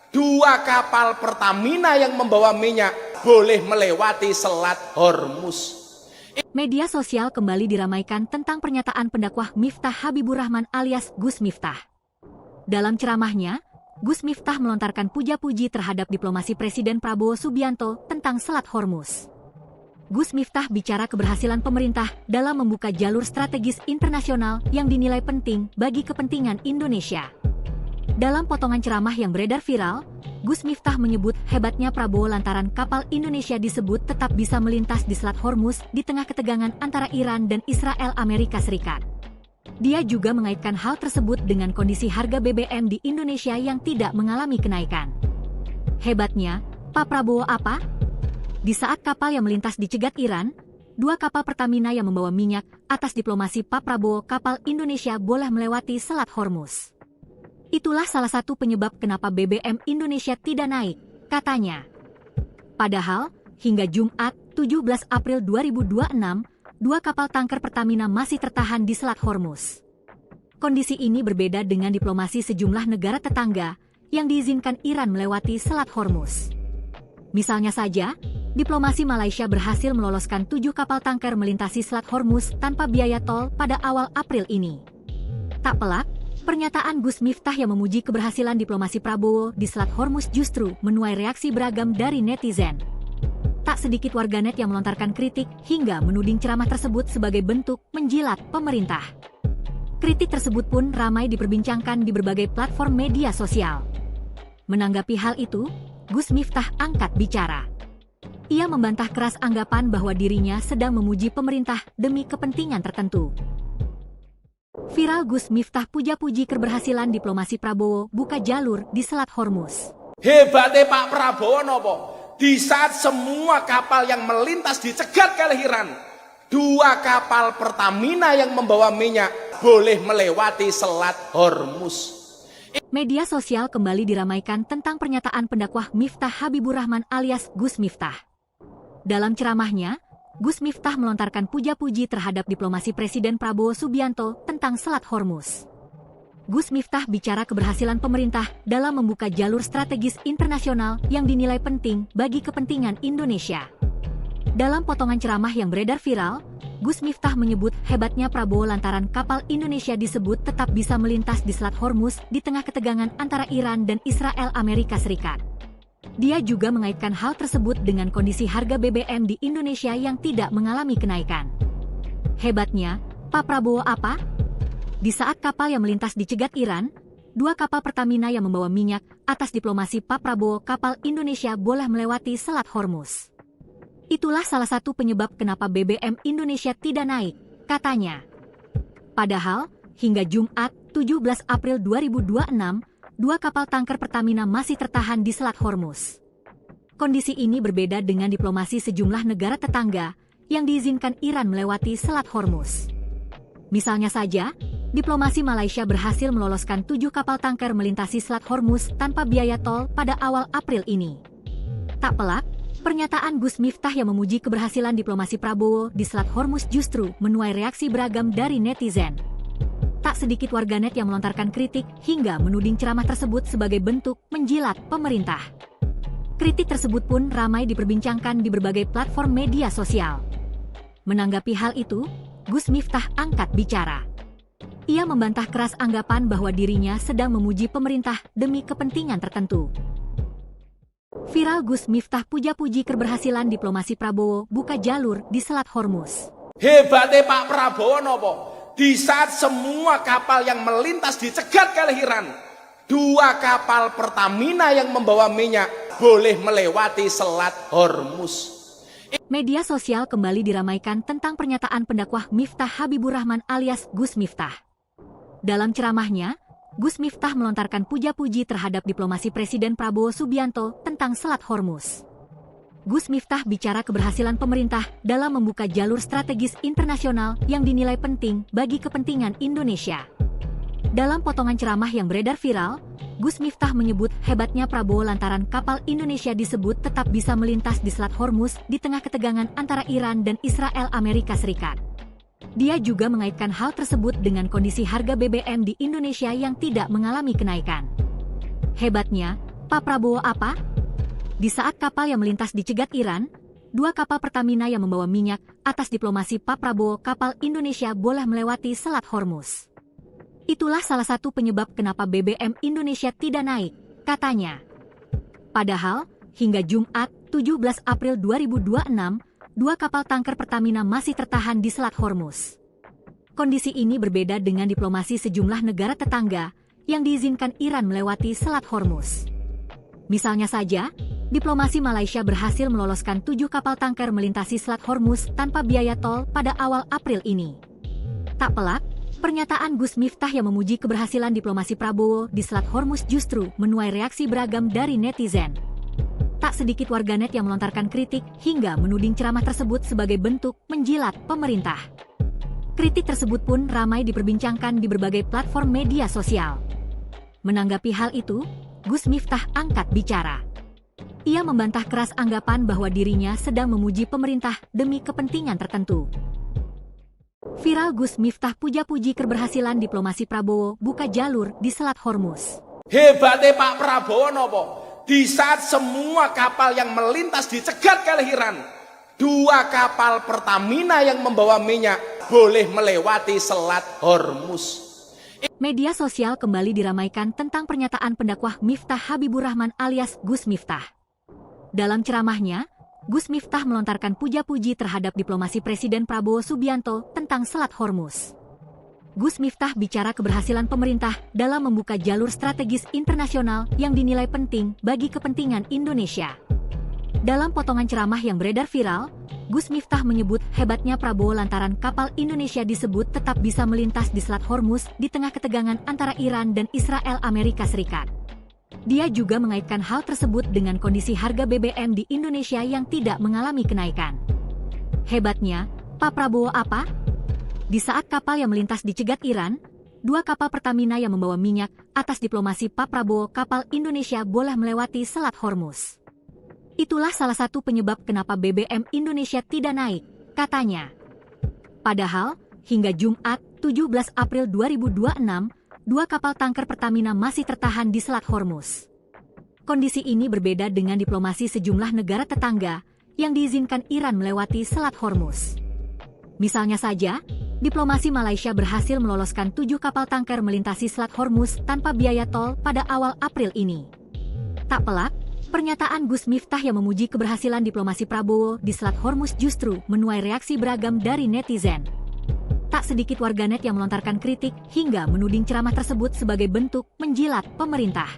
2 kapal Pertamina yang membawa minyak boleh melewati Selat Hormuz. Media sosial kembali diramaikan tentang pernyataan pendakwah Miftah Habibur Rahman alias Gus Miftah. Dalam ceramahnya, Gus Miftah melontarkan puja-puji terhadap diplomasi Presiden Prabowo Subianto tentang Selat Hormuz. Gus Miftah bicara keberhasilan pemerintah dalam membuka jalur strategis internasional yang dinilai penting bagi kepentingan Indonesia. Dalam potongan ceramah yang beredar viral, Gus Miftah menyebut hebatnya Prabowo lantaran kapal Indonesia disebut tetap bisa melintas di Selat Hormuz di tengah ketegangan antara Iran dan Israel Amerika Serikat. Dia juga mengaitkan hal tersebut dengan kondisi harga BBM di Indonesia yang tidak mengalami kenaikan. Hebatnya, Pak Prabowo apa? Di saat kapal yang melintas dicegat Iran, 2 kapal Pertamina yang membawa minyak atas diplomasi Pak Prabowo kapal Indonesia boleh melewati Selat Hormuz. Itulah salah satu penyebab kenapa BBM Indonesia tidak naik, katanya. Padahal, hingga Jumat 17 April 2026, 2 kapal tanker Pertamina masih tertahan di Selat Hormuz. Kondisi ini berbeda dengan diplomasi sejumlah negara tetangga yang diizinkan Iran melewati Selat Hormuz. Misalnya saja, diplomasi Malaysia berhasil meloloskan 7 kapal tanker melintasi Selat Hormuz tanpa biaya tol pada awal April ini. Tak pelak, pernyataan Gus Miftah yang memuji keberhasilan diplomasi Prabowo di Selat Hormuz justru menuai reaksi beragam dari netizen. Tak sedikit warganet yang melontarkan kritik hingga menuding ceramah tersebut sebagai bentuk menjilat pemerintah. Kritik tersebut pun ramai diperbincangkan di berbagai platform media sosial. Menanggapi hal itu, Gus Miftah angkat bicara. Ia membantah keras anggapan bahwa dirinya sedang memuji pemerintah demi kepentingan tertentu. Viral Gus Miftah puja-puji keberhasilan diplomasi Prabowo buka jalur di Selat Hormuz. Hebatnya Pak Prabowo nopo? Di saat semua kapal yang melintas dicegat oleh Iran, 2 kapal Pertamina yang membawa minyak boleh melewati Selat Hormuz. Media sosial kembali diramaikan tentang pernyataan pendakwah Miftah Habibur Rahman alias Gus Miftah. Dalam ceramahnya, Gus Miftah melontarkan puja-puji terhadap diplomasi Presiden Prabowo Subianto tentang Selat Hormuz. Gus Miftah bicara keberhasilan pemerintah dalam membuka jalur strategis internasional yang dinilai penting bagi kepentingan Indonesia. Dalam potongan ceramah yang beredar viral, Gus Miftah menyebut hebatnya Prabowo lantaran kapal Indonesia disebut tetap bisa melintas di Selat Hormuz di tengah ketegangan antara Iran dan Israel Amerika Serikat. Dia juga mengaitkan hal tersebut dengan kondisi harga BBM di Indonesia yang tidak mengalami kenaikan. Hebatnya, Pak Prabowo apa? Di saat kapal yang melintas dicegat Iran, 2 kapal Pertamina yang membawa minyak atas diplomasi Pak Prabowo kapal Indonesia boleh melewati Selat Hormuz. Itulah salah satu penyebab kenapa BBM Indonesia tidak naik, katanya. Padahal, hingga Jumat 17 April 2026, 2 kapal tanker Pertamina masih tertahan di Selat Hormuz. Kondisi ini berbeda dengan diplomasi sejumlah negara tetangga yang diizinkan Iran melewati Selat Hormuz. Misalnya saja, diplomasi Malaysia berhasil meloloskan 7 kapal tanker melintasi Selat Hormuz tanpa biaya tol pada awal April ini. Tak pelak, pernyataan Gus Miftah yang memuji keberhasilan diplomasi Prabowo di Selat Hormuz justru menuai reaksi beragam dari netizen. Tak sedikit warganet yang melontarkan kritik hingga menuding ceramah tersebut sebagai bentuk menjilat pemerintah. Kritik tersebut pun ramai diperbincangkan di berbagai platform media sosial. Menanggapi hal itu, Gus Miftah angkat bicara. Ia membantah keras anggapan bahwa dirinya sedang memuji pemerintah demi kepentingan tertentu. Viral Gus Miftah puja-puji keberhasilan diplomasi Prabowo buka jalur di Selat Hormuz. Hebatnya Pak Prabowo nopo? Di saat semua kapal yang melintas dicegat oleh Iran, 2 kapal Pertamina yang membawa minyak boleh melewati Selat Hormuz. Media sosial kembali diramaikan tentang pernyataan pendakwah Miftah Habibur Rahman alias Gus Miftah. Dalam ceramahnya, Gus Miftah melontarkan puja-puji terhadap diplomasi Presiden Prabowo Subianto tentang Selat Hormuz. Gus Miftah bicara keberhasilan pemerintah dalam membuka jalur strategis internasional yang dinilai penting bagi kepentingan Indonesia. Dalam potongan ceramah yang beredar viral, Gus Miftah menyebut hebatnya Prabowo lantaran kapal Indonesia disebut tetap bisa melintas di Selat Hormuz di tengah ketegangan antara Iran dan Israel Amerika Serikat. Dia juga mengaitkan hal tersebut dengan kondisi harga BBM di Indonesia yang tidak mengalami kenaikan. Hebatnya, Pak Prabowo apa? Di saat kapal yang melintas dicegat Iran, 2 kapal Pertamina yang membawa minyak, atas diplomasi Pak Prabowo kapal Indonesia boleh melewati Selat Hormuz. Itulah salah satu penyebab kenapa BBM Indonesia tidak naik, katanya. Padahal, hingga Jumat, 17 April 2026, 2 kapal tanker Pertamina masih tertahan di Selat Hormuz. Kondisi ini berbeda dengan diplomasi sejumlah negara tetangga yang diizinkan Iran melewati Selat Hormuz. Misalnya saja, diplomasi Malaysia berhasil meloloskan 7 kapal tanker melintasi Selat Hormuz tanpa biaya tol pada awal April ini. Tak pelak, pernyataan Gus Miftah yang memuji keberhasilan diplomasi Prabowo di Selat Hormuz justru menuai reaksi beragam dari netizen. Tak sedikit warganet yang melontarkan kritik hingga menuding ceramah tersebut sebagai bentuk menjilat pemerintah. Kritik tersebut pun ramai diperbincangkan di berbagai platform media sosial. Menanggapi hal itu, Gus Miftah angkat bicara. Ia membantah keras anggapan bahwa dirinya sedang memuji pemerintah demi kepentingan tertentu. Viral Gus Miftah puja-puji keberhasilan diplomasi Prabowo buka jalur di Selat Hormuz. Hebatnya Pak Prabowo nopo? Di saat semua kapal yang melintas dicegat oleh Iran, 2 kapal Pertamina yang membawa minyak boleh melewati Selat Hormuz. Media sosial kembali diramaikan tentang pernyataan pendakwah Miftah Habibur Rahman alias Gus Miftah. Dalam ceramahnya, Gus Miftah melontarkan puja-puji terhadap diplomasi Presiden Prabowo Subianto tentang Selat Hormuz. Gus Miftah bicara keberhasilan pemerintah dalam membuka jalur strategis internasional yang dinilai penting bagi kepentingan Indonesia. Dalam potongan ceramah yang beredar viral, Gus Miftah menyebut hebatnya Prabowo lantaran kapal Indonesia disebut tetap bisa melintas di Selat Hormuz di tengah ketegangan antara Iran dan Israel Amerika Serikat. Dia juga mengaitkan hal tersebut dengan kondisi harga BBM di Indonesia yang tidak mengalami kenaikan. Hebatnya, Pak Prabowo apa? Di saat kapal yang melintas dicegat Iran, 2 kapal Pertamina yang membawa minyak, atas diplomasi Pak Prabowo kapal Indonesia boleh melewati Selat Hormuz. Itulah salah satu penyebab kenapa BBM Indonesia tidak naik, katanya. Padahal, hingga Jumat, 17 April 2026, 2 kapal tanker Pertamina masih tertahan di Selat Hormuz. Kondisi ini berbeda dengan diplomasi sejumlah negara tetangga yang diizinkan Iran melewati Selat Hormuz. Misalnya saja, diplomasi Malaysia berhasil meloloskan 7 kapal tanker melintasi Selat Hormuz tanpa biaya tol pada awal April ini. Tak pelak, pernyataan Gus Miftah yang memuji keberhasilan diplomasi Prabowo di Selat Hormuz justru menuai reaksi beragam dari netizen. Tak sedikit warganet yang melontarkan kritik hingga menuding ceramah tersebut sebagai bentuk menjilat pemerintah.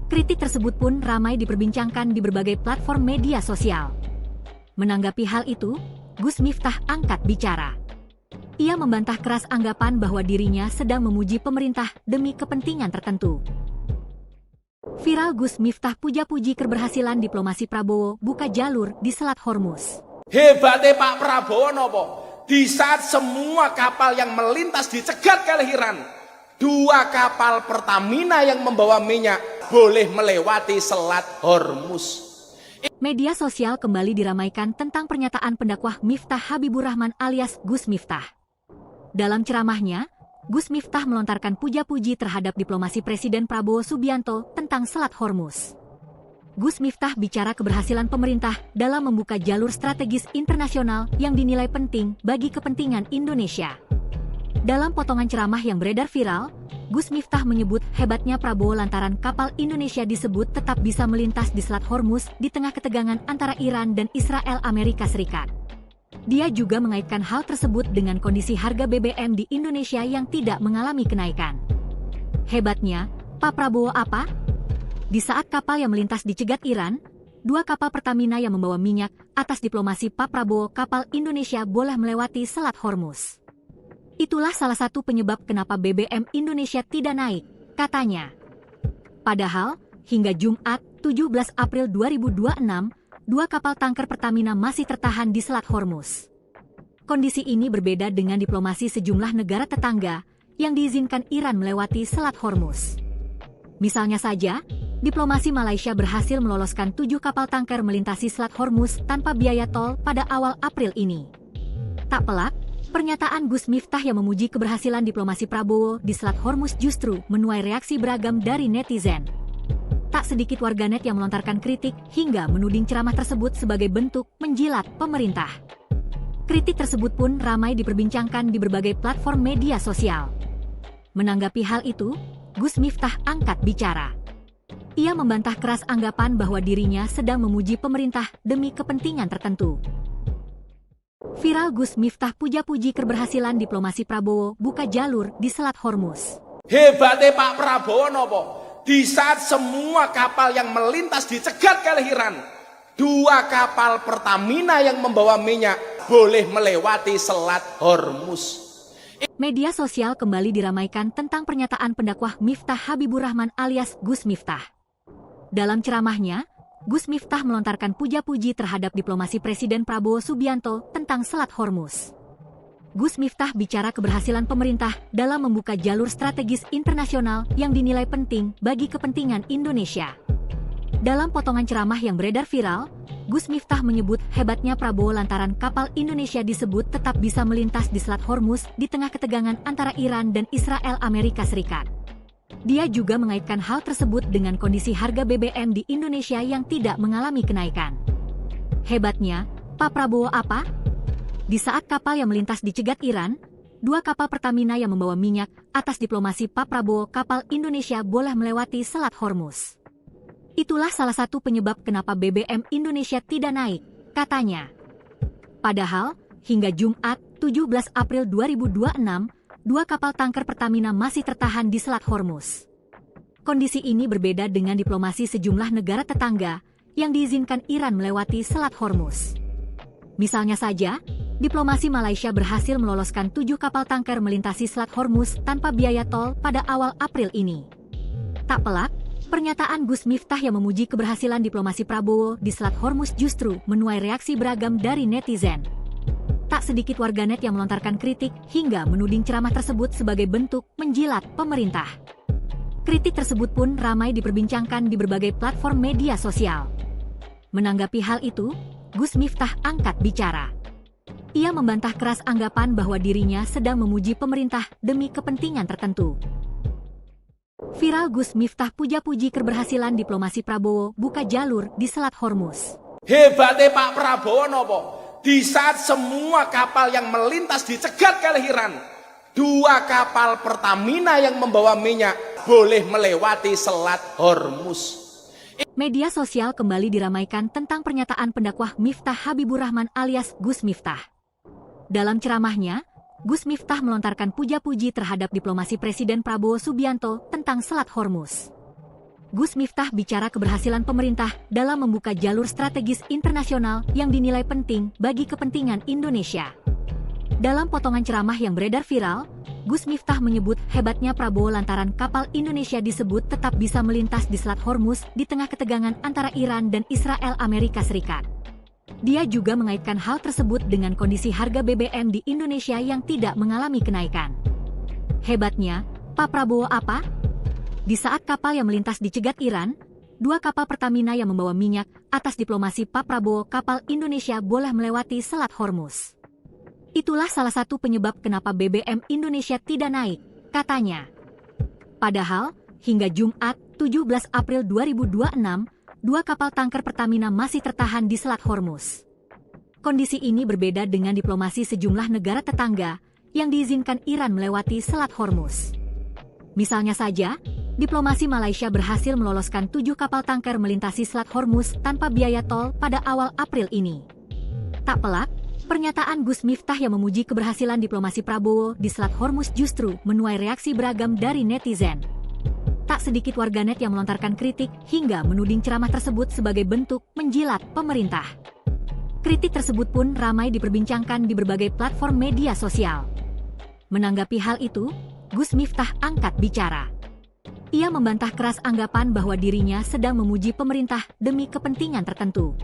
Kritik tersebut pun ramai diperbincangkan di berbagai platform media sosial. Menanggapi hal itu, Gus Miftah angkat bicara. Ia membantah keras anggapan bahwa dirinya sedang memuji pemerintah demi kepentingan tertentu. Viral Gus Miftah puja-puji keberhasilan diplomasi Prabowo buka jalur di Selat Hormuz. Hebatnya Pak Prabowo nopo? Di saat semua kapal yang melintas dicegat oleh Iran, 2 kapal Pertamina yang membawa minyak boleh melewati Selat Hormuz. Media sosial kembali diramaikan tentang pernyataan pendakwah Miftah Habibur Rahman alias Gus Miftah. Dalam ceramahnya, Gus Miftah melontarkan puja-puji terhadap diplomasi Presiden Prabowo Subianto tentang Selat Hormuz. Gus Miftah bicara keberhasilan pemerintah dalam membuka jalur strategis internasional yang dinilai penting bagi kepentingan Indonesia. Dalam potongan ceramah yang beredar viral, Gus Miftah menyebut hebatnya Prabowo lantaran kapal Indonesia disebut tetap bisa melintas di Selat Hormuz di tengah ketegangan antara Iran dan Israel Amerika Serikat. Dia juga mengaitkan hal tersebut dengan kondisi harga BBM di Indonesia yang tidak mengalami kenaikan. Hebatnya, Pak Prabowo apa? Di saat kapal yang melintas dicegat Iran, 2 kapal Pertamina yang membawa minyak, atas diplomasi Pak Prabowo kapal Indonesia boleh melewati Selat Hormuz. Itulah salah satu penyebab kenapa BBM Indonesia tidak naik, katanya. Padahal, hingga Jumat, 17 April 2026, dua kapal tanker Pertamina masih tertahan di Selat Hormuz. Kondisi ini berbeda dengan diplomasi sejumlah negara tetangga yang diizinkan Iran melewati Selat Hormuz. Misalnya saja, diplomasi Malaysia berhasil meloloskan 7 kapal tanker melintasi Selat Hormuz tanpa biaya tol pada awal April ini. Tak pelak, pernyataan Gus Miftah yang memuji keberhasilan diplomasi Prabowo di Selat Hormuz justru menuai reaksi beragam dari netizen. Tak sedikit warganet yang melontarkan kritik hingga menuding ceramah tersebut sebagai bentuk menjilat pemerintah. Kritik tersebut pun ramai diperbincangkan di berbagai platform media sosial. Menanggapi hal itu, Gus Miftah angkat bicara. Ia membantah keras anggapan bahwa dirinya sedang memuji pemerintah demi kepentingan tertentu. Viral Gus Miftah puja-puji keberhasilan diplomasi Prabowo buka jalur di Selat Hormuz. Hebatnya Pak Prabowo nopo? Di saat semua kapal yang melintas dicegat oleh Iran, 2 kapal Pertamina yang membawa minyak boleh melewati Selat Hormuz. Media sosial kembali diramaikan tentang pernyataan pendakwah Miftah Habibur Rahman alias Gus Miftah. Dalam ceramahnya, Gus Miftah melontarkan puja-puji terhadap diplomasi Presiden Prabowo Subianto tentang Selat Hormuz. Gus Miftah bicara keberhasilan pemerintah dalam membuka jalur strategis internasional yang dinilai penting bagi kepentingan Indonesia. Dalam potongan ceramah yang beredar viral, Gus Miftah menyebut hebatnya Prabowo lantaran kapal Indonesia disebut tetap bisa melintas di Selat Hormuz di tengah ketegangan antara Iran dan Israel Amerika Serikat. Dia juga mengaitkan hal tersebut dengan kondisi harga BBM di Indonesia yang tidak mengalami kenaikan. Hebatnya, Pak Prabowo apa? Di saat kapal yang melintas dicegat Iran, 2 kapal Pertamina yang membawa minyak, atas diplomasi Pak Prabowo kapal Indonesia boleh melewati Selat Hormuz. Itulah salah satu penyebab kenapa BBM Indonesia tidak naik, katanya. Padahal, hingga Jumat, 17 April 2026, 2 kapal tanker Pertamina masih tertahan di Selat Hormuz. Kondisi ini berbeda dengan diplomasi sejumlah negara tetangga yang diizinkan Iran melewati Selat Hormuz. Misalnya saja, diplomasi Malaysia berhasil meloloskan 7 kapal tanker melintasi Selat Hormuz tanpa biaya tol pada awal April ini. Tak pelak, pernyataan Gus Miftah yang memuji keberhasilan diplomasi Prabowo di Selat Hormuz justru menuai reaksi beragam dari netizen. Tak sedikit warganet yang melontarkan kritik hingga menuding ceramah tersebut sebagai bentuk menjilat pemerintah. Kritik tersebut pun ramai diperbincangkan di berbagai platform media sosial. Menanggapi hal itu, Gus Miftah angkat bicara. Ia membantah keras anggapan bahwa dirinya sedang memuji pemerintah demi kepentingan tertentu. Viral Gus Miftah puja-puji keberhasilan diplomasi Prabowo buka jalur di Selat Hormuz. Hebatnya Pak Prabowo nopo? Di saat semua kapal yang melintas dicegat oleh Iran, 2 kapal Pertamina yang membawa minyak boleh melewati Selat Hormuz. Media sosial kembali diramaikan tentang pernyataan pendakwah Miftah Habibur Rahman alias Gus Miftah. Dalam ceramahnya, Gus Miftah melontarkan puja-puji terhadap diplomasi Presiden Prabowo Subianto tentang Selat Hormuz. Gus Miftah bicara keberhasilan pemerintah dalam membuka jalur strategis internasional yang dinilai penting bagi kepentingan Indonesia. Dalam potongan ceramah yang beredar viral, Gus Miftah menyebut hebatnya Prabowo lantaran kapal Indonesia disebut tetap bisa melintas di Selat Hormuz di tengah ketegangan antara Iran dan Israel Amerika Serikat. Dia juga mengaitkan hal tersebut dengan kondisi harga BBM di Indonesia yang tidak mengalami kenaikan. Hebatnya, Pak Prabowo apa? Di saat kapal yang melintas dicegat Iran, 2 kapal Pertamina yang membawa minyak, atas diplomasi Pak Prabowo kapal Indonesia boleh melewati Selat Hormuz. Itulah salah satu penyebab kenapa BBM Indonesia tidak naik, katanya. Padahal, hingga Jumat, 17 April 2026, 2 kapal tanker Pertamina masih tertahan di Selat Hormuz. Kondisi ini berbeda dengan diplomasi sejumlah negara tetangga yang diizinkan Iran melewati Selat Hormuz. Misalnya saja, diplomasi Malaysia berhasil meloloskan 7 kapal tanker melintasi Selat Hormuz tanpa biaya tol pada awal April ini. Tak pelak, pernyataan Gus Miftah yang memuji keberhasilan diplomasi Prabowo di Selat Hormuz justru menuai reaksi beragam dari netizen. Tak sedikit warganet yang melontarkan kritik hingga menuding ceramah tersebut sebagai bentuk menjilat pemerintah. Kritik tersebut pun ramai diperbincangkan di berbagai platform media sosial. Menanggapi hal itu, Gus Miftah angkat bicara. Ia membantah keras anggapan bahwa dirinya sedang memuji pemerintah demi kepentingan tertentu.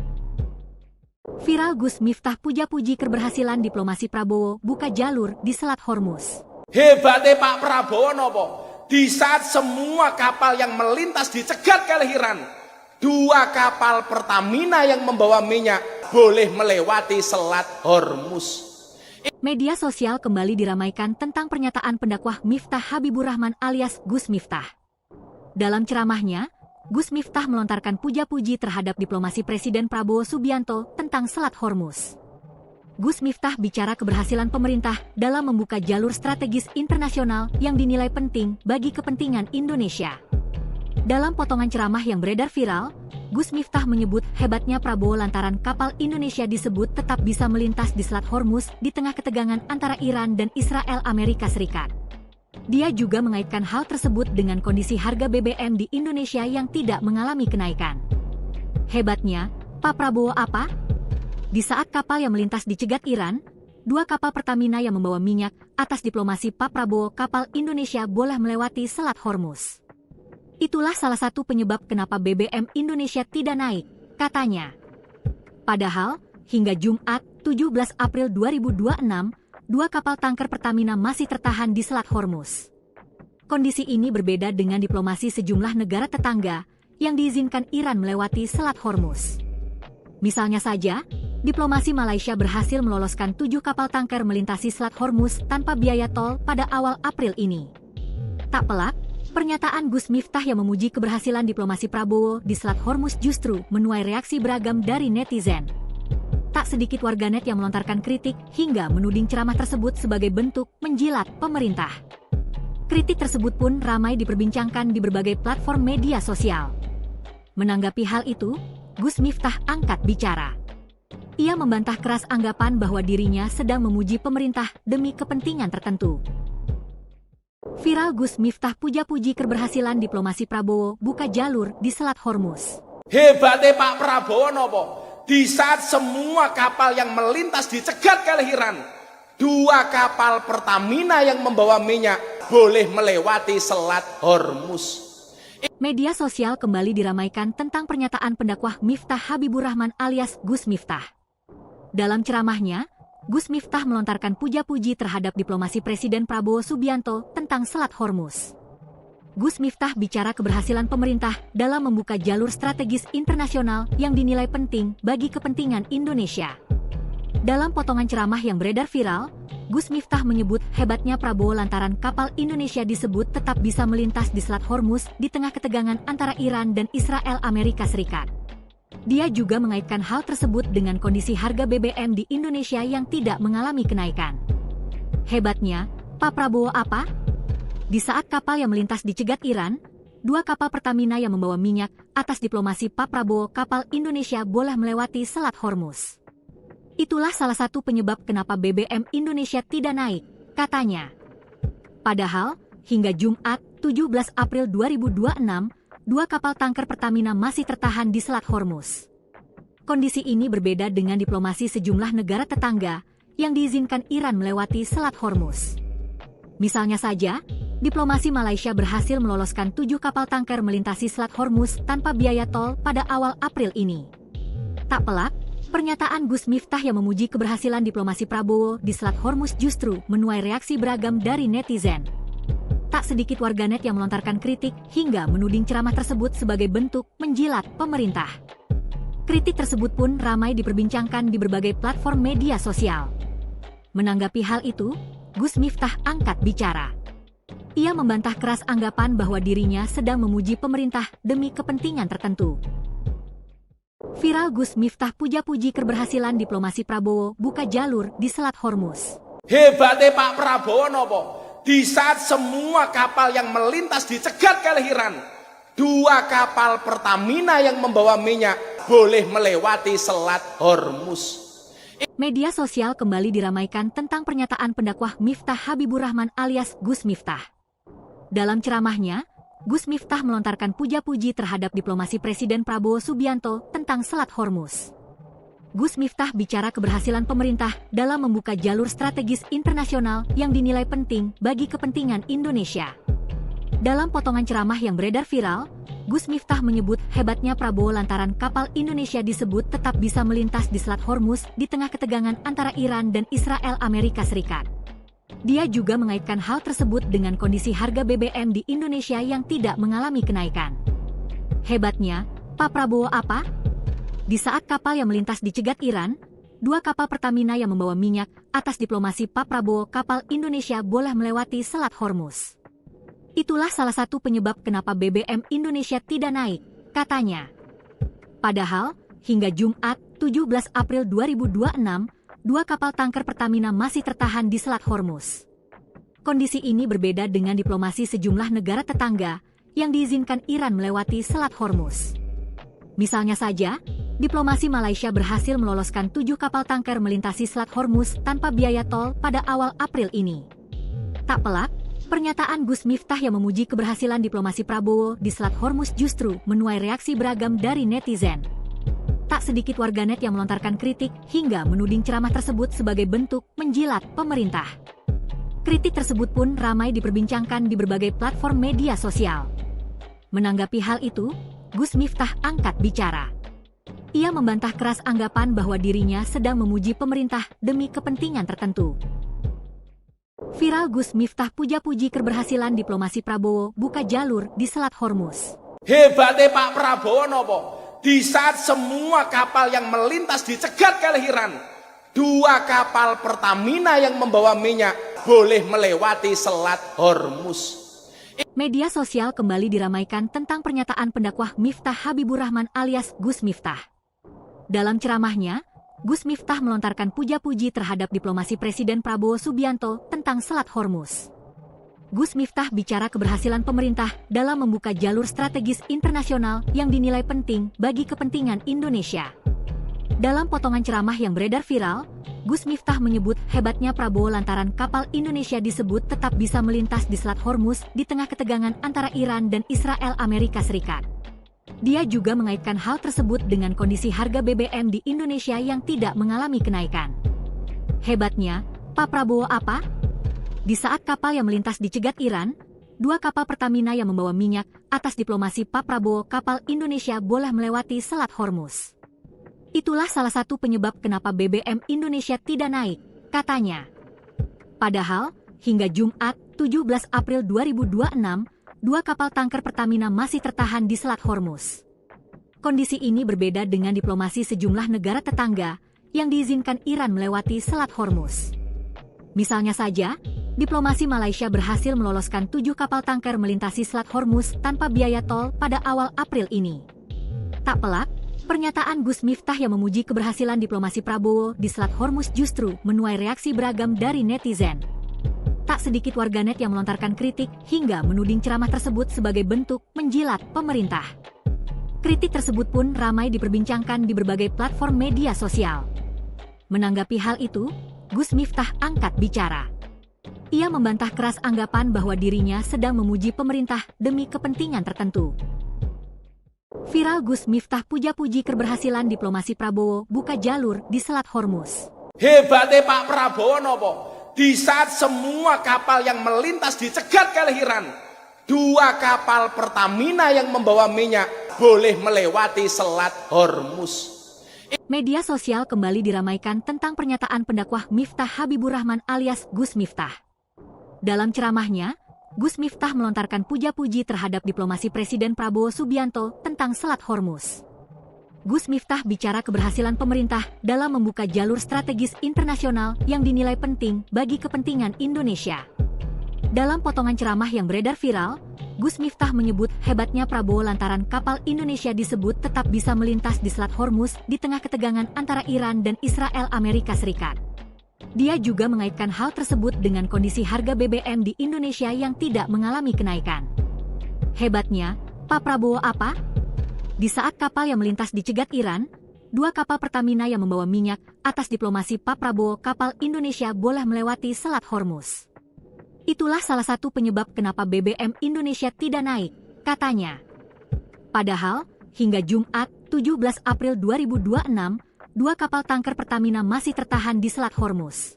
Viral Gus Miftah puja-puji keberhasilan diplomasi Prabowo buka jalur di Selat Hormuz. Hebatnya Pak Prabowo nopo? Di saat semua kapal yang melintas dicegat oleh Iran, 2 kapal Pertamina yang membawa minyak boleh melewati Selat Hormuz. Media sosial kembali diramaikan tentang pernyataan pendakwah Miftah Habibur Rahman alias Gus Miftah. Dalam ceramahnya, Gus Miftah melontarkan puja-puji terhadap diplomasi Presiden Prabowo Subianto tentang Selat Hormuz. Gus Miftah bicara keberhasilan pemerintah dalam membuka jalur strategis internasional yang dinilai penting bagi kepentingan Indonesia. Dalam potongan ceramah yang beredar viral, Gus Miftah menyebut hebatnya Prabowo lantaran kapal Indonesia disebut tetap bisa melintas di Selat Hormuz di tengah ketegangan antara Iran dan Israel Amerika Serikat. Dia juga mengaitkan hal tersebut dengan kondisi harga BBM di Indonesia yang tidak mengalami kenaikan. Hebatnya, Pak Prabowo apa? Di saat kapal yang melintas dicegat Iran, 2 kapal Pertamina yang membawa minyak atas diplomasi Pak Prabowo kapal Indonesia boleh melewati Selat Hormuz. Itulah salah satu penyebab kenapa BBM Indonesia tidak naik, katanya. Padahal, hingga Jumat 17 April 2026, 2 kapal tanker Pertamina masih tertahan di Selat Hormuz. Kondisi ini berbeda dengan diplomasi sejumlah negara tetangga yang diizinkan Iran melewati Selat Hormuz. Misalnya saja, diplomasi Malaysia berhasil meloloskan 7 kapal tanker melintasi Selat Hormuz tanpa biaya tol pada awal April ini. Tak pelak, pernyataan Gus Miftah yang memuji keberhasilan diplomasi Prabowo di Selat Hormuz justru menuai reaksi beragam dari netizen. Tak sedikit warganet yang melontarkan kritik hingga menuding ceramah tersebut sebagai bentuk menjilat pemerintah. Kritik tersebut pun ramai diperbincangkan di berbagai platform media sosial. Menanggapi hal itu, Gus Miftah angkat bicara. Ia membantah keras anggapan bahwa dirinya sedang memuji pemerintah demi kepentingan tertentu. Viral Gus Miftah puja-puji keberhasilan diplomasi Prabowo buka jalur di Selat Hormuz. Hebatnya Pak Prabowo nopo? Di saat semua kapal yang melintas dicegat oleh Iran, 2 kapal Pertamina yang membawa minyak boleh melewati Selat Hormuz. Media sosial kembali diramaikan tentang pernyataan pendakwah Miftah Habibur Rahman alias Gus Miftah. Dalam ceramahnya, Gus Miftah melontarkan puja-puji terhadap diplomasi Presiden Prabowo Subianto tentang Selat Hormuz. Gus Miftah bicara keberhasilan pemerintah dalam membuka jalur strategis internasional yang dinilai penting bagi kepentingan Indonesia. Dalam potongan ceramah yang beredar viral, Gus Miftah menyebut hebatnya Prabowo lantaran kapal Indonesia disebut tetap bisa melintas di Selat Hormuz di tengah ketegangan antara Iran dan Israel Amerika Serikat. Dia juga mengaitkan hal tersebut dengan kondisi harga BBM di Indonesia yang tidak mengalami kenaikan. Hebatnya, Pak Prabowo apa? Di saat kapal yang melintas dicegat Iran, 2 kapal Pertamina yang membawa minyak atas diplomasi Pak Prabowo kapal Indonesia boleh melewati Selat Hormuz. Itulah salah satu penyebab kenapa BBM Indonesia tidak naik, katanya. Padahal, hingga Jumat 17 April 2026, 2 kapal tanker Pertamina masih tertahan di Selat Hormuz. Kondisi ini berbeda dengan diplomasi sejumlah negara tetangga yang diizinkan Iran melewati Selat Hormuz. Misalnya saja, diplomasi Malaysia berhasil meloloskan 7 kapal tanker melintasi Selat Hormuz tanpa biaya tol pada awal April ini. Tak pelak, pernyataan Gus Miftah yang memuji keberhasilan diplomasi Prabowo di Selat Hormuz justru menuai reaksi beragam dari netizen. Tak sedikit warganet yang melontarkan kritik hingga menuding ceramah tersebut sebagai bentuk menjilat pemerintah. Kritik tersebut pun ramai diperbincangkan di berbagai platform media sosial. Menanggapi hal itu, Gus Miftah angkat bicara. Ia membantah keras anggapan bahwa dirinya sedang memuji pemerintah demi kepentingan tertentu. Viral Gus Miftah puja-puji keberhasilan diplomasi Prabowo buka jalur di Selat Hormuz. Hebatnya Pak Prabowo nopo? Di saat semua kapal yang melintas dicegat oleh Iran, 2 kapal Pertamina yang membawa minyak boleh melewati Selat Hormuz. Media sosial kembali diramaikan tentang pernyataan pendakwah Miftah Habibur Rahman alias Gus Miftah. Dalam ceramahnya, Gus Miftah melontarkan puja-puji terhadap diplomasi Presiden Prabowo Subianto tentang Selat Hormuz. Gus Miftah bicara keberhasilan pemerintah dalam membuka jalur strategis internasional yang dinilai penting bagi kepentingan Indonesia. Dalam potongan ceramah yang beredar viral, Gus Miftah menyebut hebatnya Prabowo lantaran kapal Indonesia disebut tetap bisa melintas di Selat Hormuz di tengah ketegangan antara Iran dan Israel Amerika Serikat. Dia juga mengaitkan hal tersebut dengan kondisi harga BBM di Indonesia yang tidak mengalami kenaikan. Hebatnya, Pak Prabowo apa? Di saat kapal yang melintas dicegat Iran, 2 kapal Pertamina yang membawa minyak, atas diplomasi Pak Prabowo kapal Indonesia boleh melewati Selat Hormuz. Itulah salah satu penyebab kenapa BBM Indonesia tidak naik, katanya. Padahal, hingga Jumat, 17 April 2026, 2 kapal tanker Pertamina masih tertahan di Selat Hormuz. Kondisi ini berbeda dengan diplomasi sejumlah negara tetangga yang diizinkan Iran melewati Selat Hormuz. Misalnya saja, diplomasi Malaysia berhasil meloloskan 7 kapal tanker melintasi Selat Hormuz tanpa biaya tol pada awal April ini. Tak pelak, pernyataan Gus Miftah yang memuji keberhasilan diplomasi Prabowo di Selat Hormuz justru menuai reaksi beragam dari netizen. Tak sedikit warganet yang melontarkan kritik hingga menuding ceramah tersebut sebagai bentuk menjilat pemerintah. Kritik tersebut pun ramai diperbincangkan di berbagai platform media sosial. Menanggapi hal itu, Gus Miftah angkat bicara. Ia membantah keras anggapan bahwa dirinya sedang memuji pemerintah demi kepentingan tertentu. Viral Gus Miftah puja-puji keberhasilan diplomasi Prabowo buka jalur di Selat Hormuz. Hebatnya Pak Prabowo nopo? Di saat semua kapal yang melintas dicegat oleh Iran, 2 kapal Pertamina yang membawa minyak boleh melewati Selat Hormuz. Media sosial kembali diramaikan tentang pernyataan pendakwah Miftah Habibur Rahman alias Gus Miftah. Dalam ceramahnya, Gus Miftah melontarkan puja-puji terhadap diplomasi Presiden Prabowo Subianto tentang Selat Hormuz. Gus Miftah bicara keberhasilan pemerintah dalam membuka jalur strategis internasional yang dinilai penting bagi kepentingan Indonesia. Dalam potongan ceramah yang beredar viral, Gus Miftah menyebut hebatnya Prabowo lantaran kapal Indonesia disebut tetap bisa melintas di Selat Hormuz di tengah ketegangan antara Iran dan Israel Amerika Serikat. Dia juga mengaitkan hal tersebut dengan kondisi harga BBM di Indonesia yang tidak mengalami kenaikan. Hebatnya, Pak Prabowo apa? Di saat kapal yang melintas dicegat Iran, 2 kapal Pertamina yang membawa minyak, atas diplomasi Pak Prabowo kapal Indonesia boleh melewati Selat Hormuz. Itulah salah satu penyebab kenapa BBM Indonesia tidak naik, katanya. Padahal, hingga Jumat, 17 April 2026, 2 kapal tanker Pertamina masih tertahan di Selat Hormuz. Kondisi ini berbeda dengan diplomasi sejumlah negara tetangga yang diizinkan Iran melewati Selat Hormuz. Misalnya saja, diplomasi Malaysia berhasil meloloskan 7 kapal tanker melintasi Selat Hormuz tanpa biaya tol pada awal April ini. Tak pelak, pernyataan Gus Miftah yang memuji keberhasilan diplomasi Prabowo di Selat Hormuz justru menuai reaksi beragam dari netizen. Tak sedikit warganet yang melontarkan kritik hingga menuding ceramah tersebut sebagai bentuk menjilat pemerintah. Kritik tersebut pun ramai diperbincangkan di berbagai platform media sosial. Menanggapi hal itu, Gus Miftah angkat bicara. Ia membantah keras anggapan bahwa dirinya sedang memuji pemerintah demi kepentingan tertentu. Viral Gus Miftah puja-puji keberhasilan diplomasi Prabowo buka jalur di Selat Hormuz. Hebatnya Pak Prabowo nopo? Di saat semua kapal yang melintas dicegat oleh Iran, 2 kapal Pertamina yang membawa minyak boleh melewati Selat Hormuz. Media sosial kembali diramaikan tentang pernyataan pendakwah Miftah Habibur Rahman alias Gus Miftah. Dalam ceramahnya, Gus Miftah melontarkan puja-puji terhadap diplomasi Presiden Prabowo Subianto tentang Selat Hormuz. Gus Miftah bicara keberhasilan pemerintah dalam membuka jalur strategis internasional yang dinilai penting bagi kepentingan Indonesia. Dalam potongan ceramah yang beredar viral, Gus Miftah menyebut hebatnya Prabowo lantaran kapal Indonesia disebut tetap bisa melintas di Selat Hormuz di tengah ketegangan antara Iran dan Israel Amerika Serikat. Dia juga mengaitkan hal tersebut dengan kondisi harga BBM di Indonesia yang tidak mengalami kenaikan. Hebatnya, Pak Prabowo apa? Di saat kapal yang melintas dicegat Iran, 2 kapal Pertamina yang membawa minyak, atas diplomasi Pak Prabowo kapal Indonesia boleh melewati Selat Hormuz. Itulah salah satu penyebab kenapa BBM Indonesia tidak naik, katanya. Padahal, hingga Jumat, 17 April 2026, 2 kapal tanker Pertamina masih tertahan di Selat Hormuz.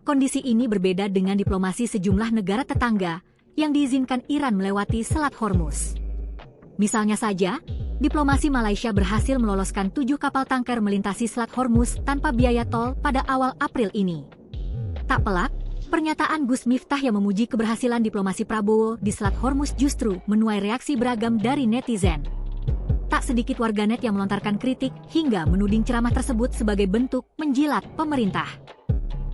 Kondisi ini berbeda dengan diplomasi sejumlah negara tetangga yang diizinkan Iran melewati Selat Hormuz. Misalnya saja, diplomasi Malaysia berhasil meloloskan 7 kapal tanker melintasi Selat Hormuz tanpa biaya tol pada awal April ini. Tak pelak, pernyataan Gus Miftah yang memuji keberhasilan diplomasi Prabowo di Selat Hormuz justru menuai reaksi beragam dari netizen. Tak sedikit warganet yang melontarkan kritik hingga menuding ceramah tersebut sebagai bentuk menjilat pemerintah.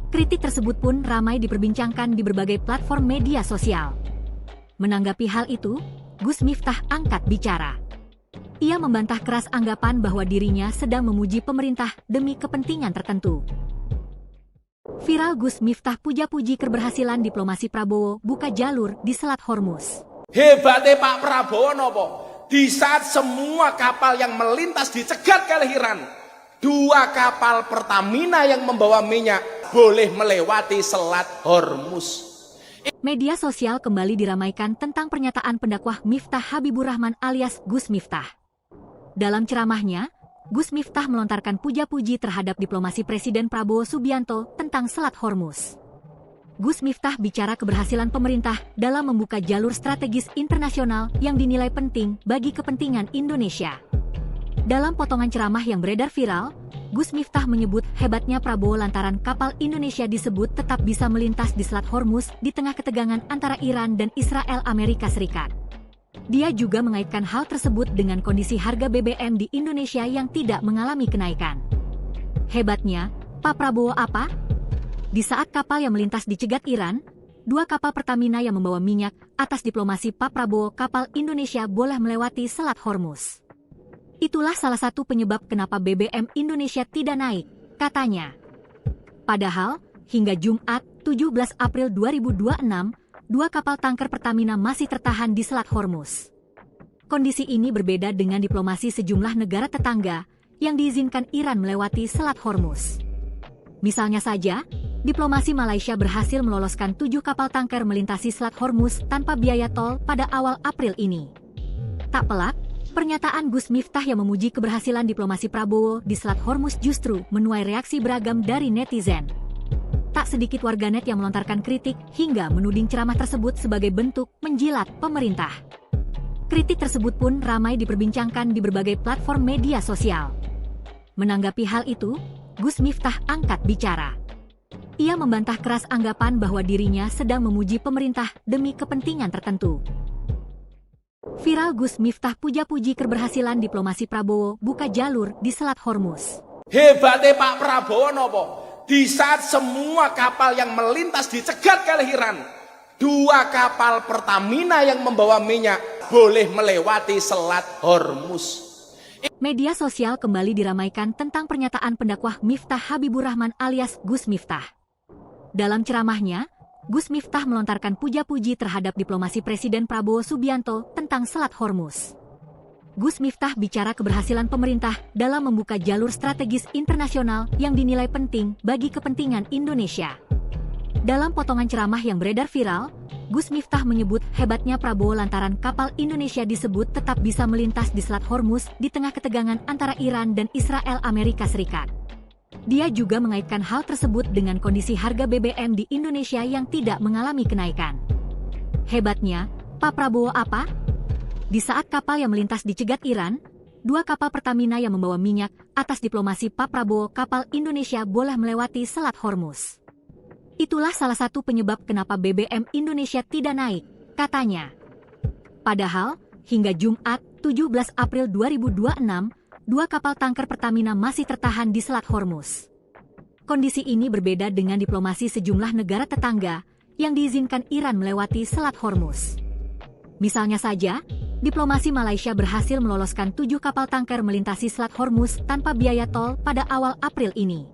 Kritik tersebut pun ramai diperbincangkan di berbagai platform media sosial. Menanggapi hal itu, Gus Miftah angkat bicara. Ia membantah keras anggapan bahwa dirinya sedang memuji pemerintah demi kepentingan tertentu. Viral Gus Miftah puja-puji keberhasilan diplomasi Prabowo buka jalur di Selat Hormuz. Hebatnya Pak Prabowo nopo? Di saat semua kapal yang melintas dicegat oleh Iran, 2 kapal Pertamina yang membawa minyak boleh melewati Selat Hormuz. Media sosial kembali diramaikan tentang pernyataan pendakwah Miftah Habibur Rahman alias Gus Miftah. Dalam ceramahnya, Gus Miftah melontarkan puja-puji terhadap diplomasi Presiden Prabowo Subianto tentang Selat Hormuz. Gus Miftah bicara keberhasilan pemerintah dalam membuka jalur strategis internasional yang dinilai penting bagi kepentingan Indonesia. Dalam potongan ceramah yang beredar viral, Gus Miftah menyebut hebatnya Prabowo lantaran kapal Indonesia disebut tetap bisa melintas di Selat Hormuz di tengah ketegangan antara Iran dan Israel Amerika Serikat. Dia juga mengaitkan hal tersebut dengan kondisi harga BBM di Indonesia yang tidak mengalami kenaikan. Hebatnya, Pak Prabowo apa? Di saat kapal yang melintas dicegat Iran, 2 kapal Pertamina yang membawa minyak, atas diplomasi Pak Prabowo kapal Indonesia boleh melewati Selat Hormuz. Itulah salah satu penyebab kenapa BBM Indonesia tidak naik, katanya. Padahal, hingga Jumat, 17 April 2026, 2 kapal tanker Pertamina masih tertahan di Selat Hormuz. Kondisi ini berbeda dengan diplomasi sejumlah negara tetangga yang diizinkan Iran melewati Selat Hormuz. Misalnya saja, diplomasi Malaysia berhasil meloloskan 7 kapal tanker melintasi Selat Hormuz tanpa biaya tol pada awal April ini. Tak pelak, pernyataan Gus Miftah yang memuji keberhasilan diplomasi Prabowo di Selat Hormuz justru menuai reaksi beragam dari netizen. Tak sedikit warganet yang melontarkan kritik hingga menuding ceramah tersebut sebagai bentuk menjilat pemerintah. Kritik tersebut pun ramai diperbincangkan di berbagai platform media sosial. Menanggapi hal itu, Gus Miftah angkat bicara. Ia membantah keras anggapan bahwa dirinya sedang memuji pemerintah demi kepentingan tertentu. Viral Gus Miftah puja-puji keberhasilan diplomasi Prabowo buka jalur di Selat Hormuz. Hebatnya Pak Prabowo nopo? Di saat semua kapal yang melintas dicegat oleh Iran, 2 kapal Pertamina yang membawa minyak boleh melewati Selat Hormuz. Media sosial kembali diramaikan tentang pernyataan pendakwah Miftah Habibur Rahman alias Gus Miftah. Dalam ceramahnya, Gus Miftah melontarkan puja-puji terhadap diplomasi Presiden Prabowo Subianto tentang Selat Hormuz. Gus Miftah bicara keberhasilan pemerintah dalam membuka jalur strategis internasional yang dinilai penting bagi kepentingan Indonesia. Dalam potongan ceramah yang beredar viral, Gus Miftah menyebut hebatnya Prabowo lantaran kapal Indonesia disebut tetap bisa melintas di Selat Hormuz di tengah ketegangan antara Iran dan Israel Amerika Serikat. Dia juga mengaitkan hal tersebut dengan kondisi harga BBM di Indonesia yang tidak mengalami kenaikan. Hebatnya, Pak Prabowo apa? Di saat kapal yang melintas dicegat Iran, 2 kapal Pertamina yang membawa minyak, atas diplomasi Pak Prabowo kapal Indonesia boleh melewati Selat Hormuz. Itulah salah satu penyebab kenapa BBM Indonesia tidak naik, katanya. Padahal, hingga Jumat, 17 April 2026, 2 kapal tanker Pertamina masih tertahan di Selat Hormuz. Kondisi ini berbeda dengan diplomasi sejumlah negara tetangga yang diizinkan Iran melewati Selat Hormuz. Misalnya saja, diplomasi Malaysia berhasil meloloskan 7 kapal tanker melintasi Selat Hormuz tanpa biaya tol pada awal April ini.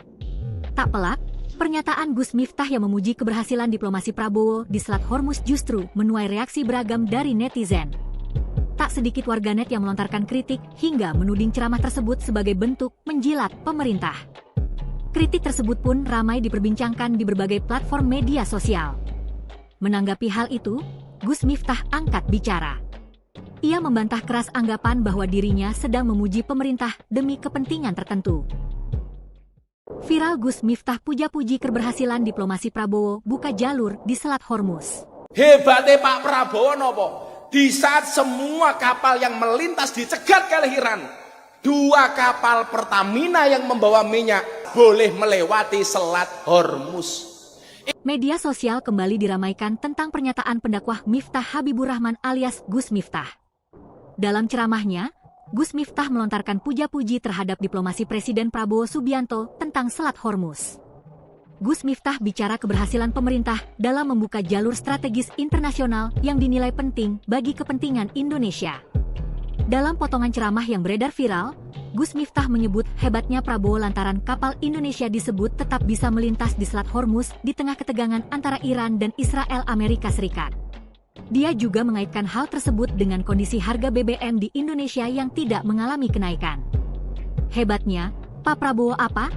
Tak pelak, pernyataan Gus Miftah yang memuji keberhasilan diplomasi Prabowo di Selat Hormuz justru menuai reaksi beragam dari netizen. Tak sedikit warganet yang melontarkan kritik hingga menuding ceramah tersebut sebagai bentuk menjilat pemerintah. Kritik tersebut pun ramai diperbincangkan di berbagai platform media sosial. Menanggapi hal itu, Gus Miftah angkat bicara. Ia membantah keras anggapan bahwa dirinya sedang memuji pemerintah demi kepentingan tertentu. Viral Gus Miftah puja-puji keberhasilan diplomasi Prabowo buka jalur di Selat Hormuz. Hebatnya Pak Prabowo nopo? Di saat semua kapal yang melintas dicegat oleh Iran, dua kapal Pertamina yang membawa minyak boleh melewati Selat Hormuz. Media sosial kembali diramaikan tentang pernyataan pendakwah Miftah Habibur Rahman alias Gus Miftah. Dalam ceramahnya, Gus Miftah melontarkan puja-puji terhadap diplomasi Presiden Prabowo Subianto tentang Selat Hormuz. Gus Miftah bicara keberhasilan pemerintah dalam membuka jalur strategis internasional yang dinilai penting bagi kepentingan Indonesia. Dalam potongan ceramah yang beredar viral, Gus Miftah menyebut hebatnya Prabowo lantaran kapal Indonesia disebut tetap bisa melintas di Selat Hormuz di tengah ketegangan antara Iran dan Israel Amerika Serikat. Dia juga mengaitkan hal tersebut dengan kondisi harga BBM di Indonesia yang tidak mengalami kenaikan. Hebatnya, Pak Prabowo apa?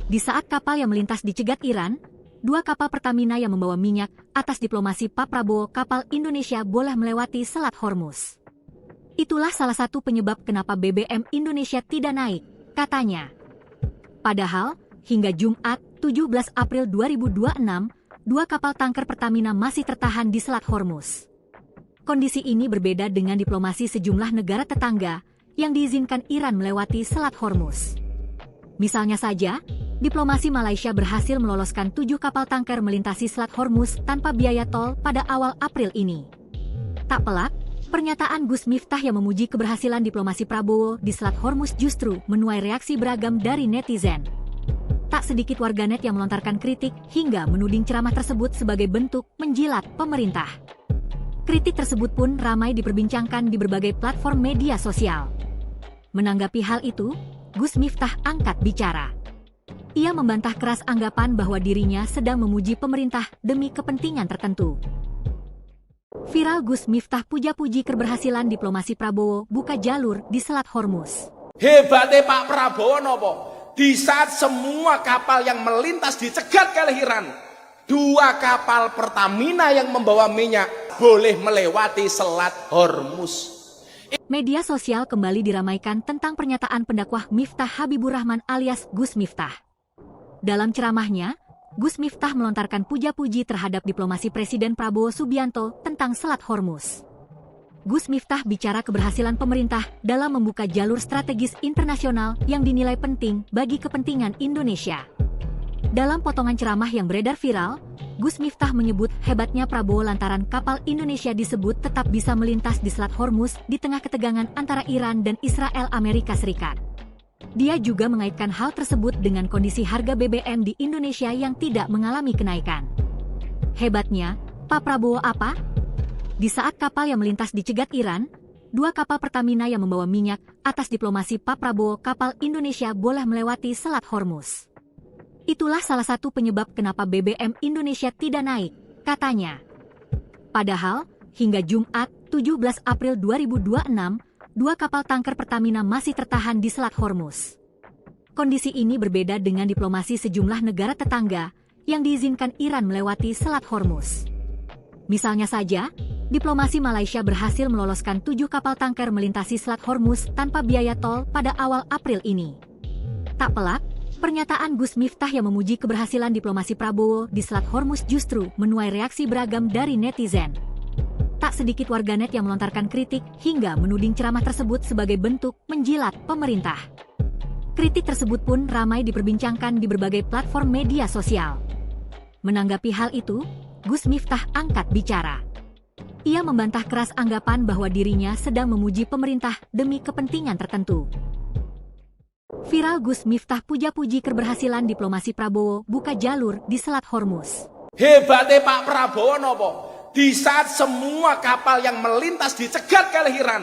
Di saat kapal yang melintas dicegat Iran, dua kapal Pertamina yang membawa minyak atas diplomasi Pak Prabowo kapal Indonesia boleh melewati Selat Hormuz. Itulah salah satu penyebab kenapa BBM Indonesia tidak naik, katanya. Padahal, hingga Jumat 17 April 2026, dua kapal tanker Pertamina masih tertahan di Selat Hormuz. Kondisi ini berbeda dengan diplomasi sejumlah negara tetangga yang diizinkan Iran melewati Selat Hormuz. Misalnya saja, diplomasi Malaysia berhasil meloloskan 7 kapal tanker melintasi Selat Hormuz tanpa biaya tol pada awal April ini. Tak pelak, pernyataan Gus Miftah yang memuji keberhasilan diplomasi Prabowo di Selat Hormuz justru menuai reaksi beragam dari netizen. Tak sedikit warganet yang melontarkan kritik hingga menuding ceramah tersebut sebagai bentuk menjilat pemerintah. Kritik tersebut pun ramai diperbincangkan di berbagai platform media sosial. Menanggapi hal itu, Gus Miftah angkat bicara. Ia membantah keras anggapan bahwa dirinya sedang memuji pemerintah demi kepentingan tertentu. Viral Gus Miftah puja-puji keberhasilan diplomasi Prabowo buka jalur di Selat Hormuz. Hebatnya Pak Prabowo nopo? Di saat semua kapal yang melintas dicegat oleh Iran, dua kapal Pertamina yang membawa minyak boleh melewati Selat Hormuz. Media sosial kembali diramaikan tentang pernyataan pendakwah Miftah Habibur Rahman alias Gus Miftah. Dalam ceramahnya, Gus Miftah melontarkan puja-puji terhadap diplomasi Presiden Prabowo Subianto tentang Selat Hormuz. Gus Miftah bicara keberhasilan pemerintah dalam membuka jalur strategis internasional yang dinilai penting bagi kepentingan Indonesia. Dalam potongan ceramah yang beredar viral, Gus Miftah menyebut hebatnya Prabowo lantaran kapal Indonesia disebut tetap bisa melintas di Selat Hormuz di tengah ketegangan antara Iran dan Israel Amerika Serikat. Dia juga mengaitkan hal tersebut dengan kondisi harga BBM di Indonesia yang tidak mengalami kenaikan. Hebatnya, Pak Prabowo apa? Di saat kapal yang melintas dicegat Iran, dua kapal Pertamina yang membawa minyak atas diplomasi Pak Prabowo kapal Indonesia boleh melewati Selat Hormuz. Itulah salah satu penyebab kenapa BBM Indonesia tidak naik, katanya. Padahal, hingga Jumat 17 April 2026, dua kapal tanker Pertamina masih tertahan di Selat Hormuz. Kondisi ini berbeda dengan diplomasi sejumlah negara tetangga yang diizinkan Iran melewati Selat Hormuz. Misalnya saja, diplomasi Malaysia berhasil meloloskan 7 kapal tanker melintasi Selat Hormuz tanpa biaya tol pada awal April ini. Tak pelak, pernyataan Gus Miftah yang memuji keberhasilan diplomasi Prabowo di Selat Hormuz justru menuai reaksi beragam dari netizen. Tak sedikit warganet yang melontarkan kritik hingga menuding ceramah tersebut sebagai bentuk menjilat pemerintah. Kritik tersebut pun ramai diperbincangkan di berbagai platform media sosial. Menanggapi hal itu, Gus Miftah angkat bicara. Ia membantah keras anggapan bahwa dirinya sedang memuji pemerintah demi kepentingan tertentu. Viral Gus Miftah puja-puji keberhasilan diplomasi Prabowo buka jalur di Selat Hormuz. Hebatnya Pak Prabowo nopo? Di saat semua kapal yang melintas dicegat oleh Iran,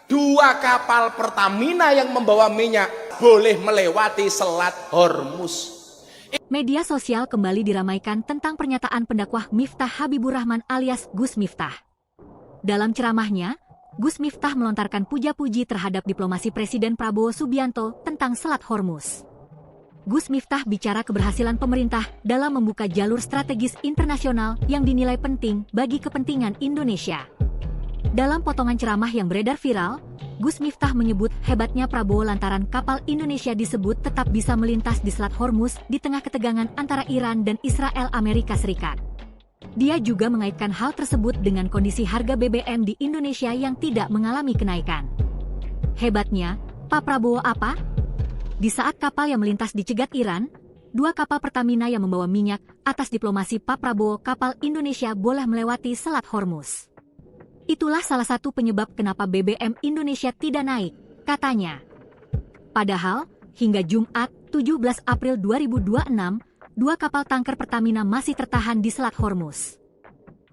dua kapal Pertamina yang membawa minyak boleh melewati Selat Hormuz. Media sosial kembali diramaikan tentang pernyataan pendakwah Miftah Habibur Rahman alias Gus Miftah. Dalam ceramahnya, Gus Miftah melontarkan puja-puji terhadap diplomasi Presiden Prabowo Subianto tentang Selat Hormuz. Gus Miftah bicara keberhasilan pemerintah dalam membuka jalur strategis internasional yang dinilai penting bagi kepentingan Indonesia. Dalam potongan ceramah yang beredar viral, Gus Miftah menyebut hebatnya Prabowo lantaran kapal Indonesia disebut tetap bisa melintas di Selat Hormuz di tengah ketegangan antara Iran dan Israel Amerika Serikat. Dia juga mengaitkan hal tersebut dengan kondisi harga BBM di Indonesia yang tidak mengalami kenaikan. Hebatnya, Pak Prabowo apa? Di saat kapal yang melintas dicegat Iran, 2 kapal Pertamina yang membawa minyak atas diplomasi Pak Prabowo, kapal Indonesia boleh melewati Selat Hormuz. Itulah salah satu penyebab kenapa BBM Indonesia tidak naik, katanya. Padahal, hingga Jumat, 17 April 2026, 2 kapal tanker Pertamina masih tertahan di Selat Hormuz.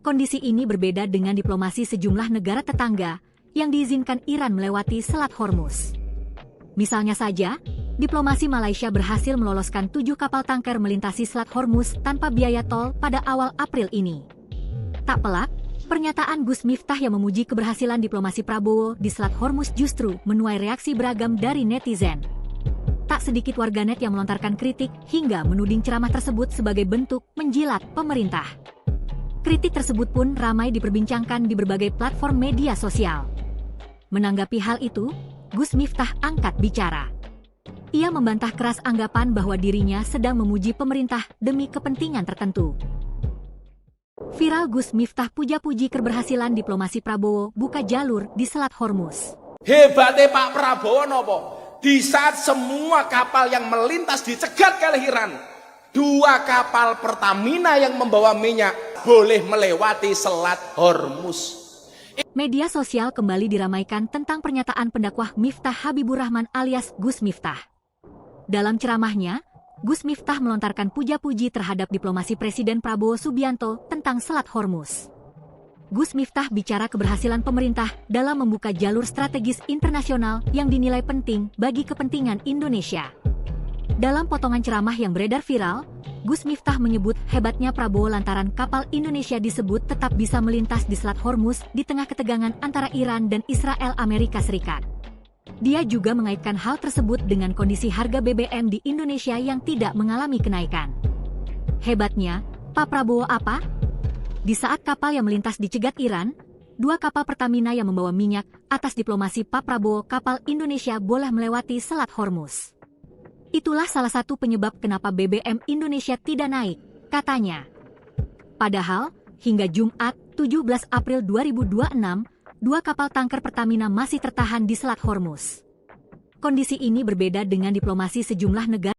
Kondisi ini berbeda dengan diplomasi sejumlah negara tetangga yang diizinkan Iran melewati Selat Hormuz. Misalnya saja, diplomasi Malaysia berhasil meloloskan 7 kapal tanker melintasi Selat Hormuz tanpa biaya tol pada awal April ini. Tak pelak, pernyataan Gus Miftah yang memuji keberhasilan diplomasi Prabowo di Selat Hormuz justru menuai reaksi beragam dari netizen. Tak sedikit warganet yang melontarkan kritik hingga menuding ceramah tersebut sebagai bentuk menjilat pemerintah. Kritik tersebut pun ramai diperbincangkan di berbagai platform media sosial. Menanggapi hal itu, Gus Miftah angkat bicara. Ia membantah keras anggapan bahwa dirinya sedang memuji pemerintah demi kepentingan tertentu. Viral Gus Miftah puja-puji keberhasilan diplomasi Prabowo buka jalur di Selat Hormuz. Hebatnya Pak Prabowo nopo? Di saat semua kapal yang melintas dicegat oleh Iran, 2 kapal Pertamina yang membawa minyak boleh melewati Selat Hormuz. Media sosial kembali diramaikan tentang pernyataan pendakwah Miftah Habibur Rahman alias Gus Miftah. Dalam ceramahnya, Gus Miftah melontarkan puja-puji terhadap diplomasi Presiden Prabowo Subianto tentang Selat Hormuz. Gus Miftah bicara keberhasilan pemerintah dalam membuka jalur strategis internasional yang dinilai penting bagi kepentingan Indonesia. Dalam potongan ceramah yang beredar viral, Gus Miftah menyebut hebatnya Prabowo lantaran kapal Indonesia disebut tetap bisa melintas di Selat Hormuz di tengah ketegangan antara Iran dan Israel Amerika Serikat. Dia juga mengaitkan hal tersebut dengan kondisi harga BBM di Indonesia yang tidak mengalami kenaikan. Hebatnya, Pak Prabowo apa? Di saat kapal yang melintas dicegat Iran, 2 kapal Pertamina yang membawa minyak atas diplomasi Pak Prabowo, kapal Indonesia boleh melewati Selat Hormuz. Itulah salah satu penyebab kenapa BBM Indonesia tidak naik, katanya. Padahal, hingga Jumat, 17 April 2026, 2 kapal tanker Pertamina masih tertahan di Selat Hormuz. Kondisi ini berbeda dengan diplomasi sejumlah negara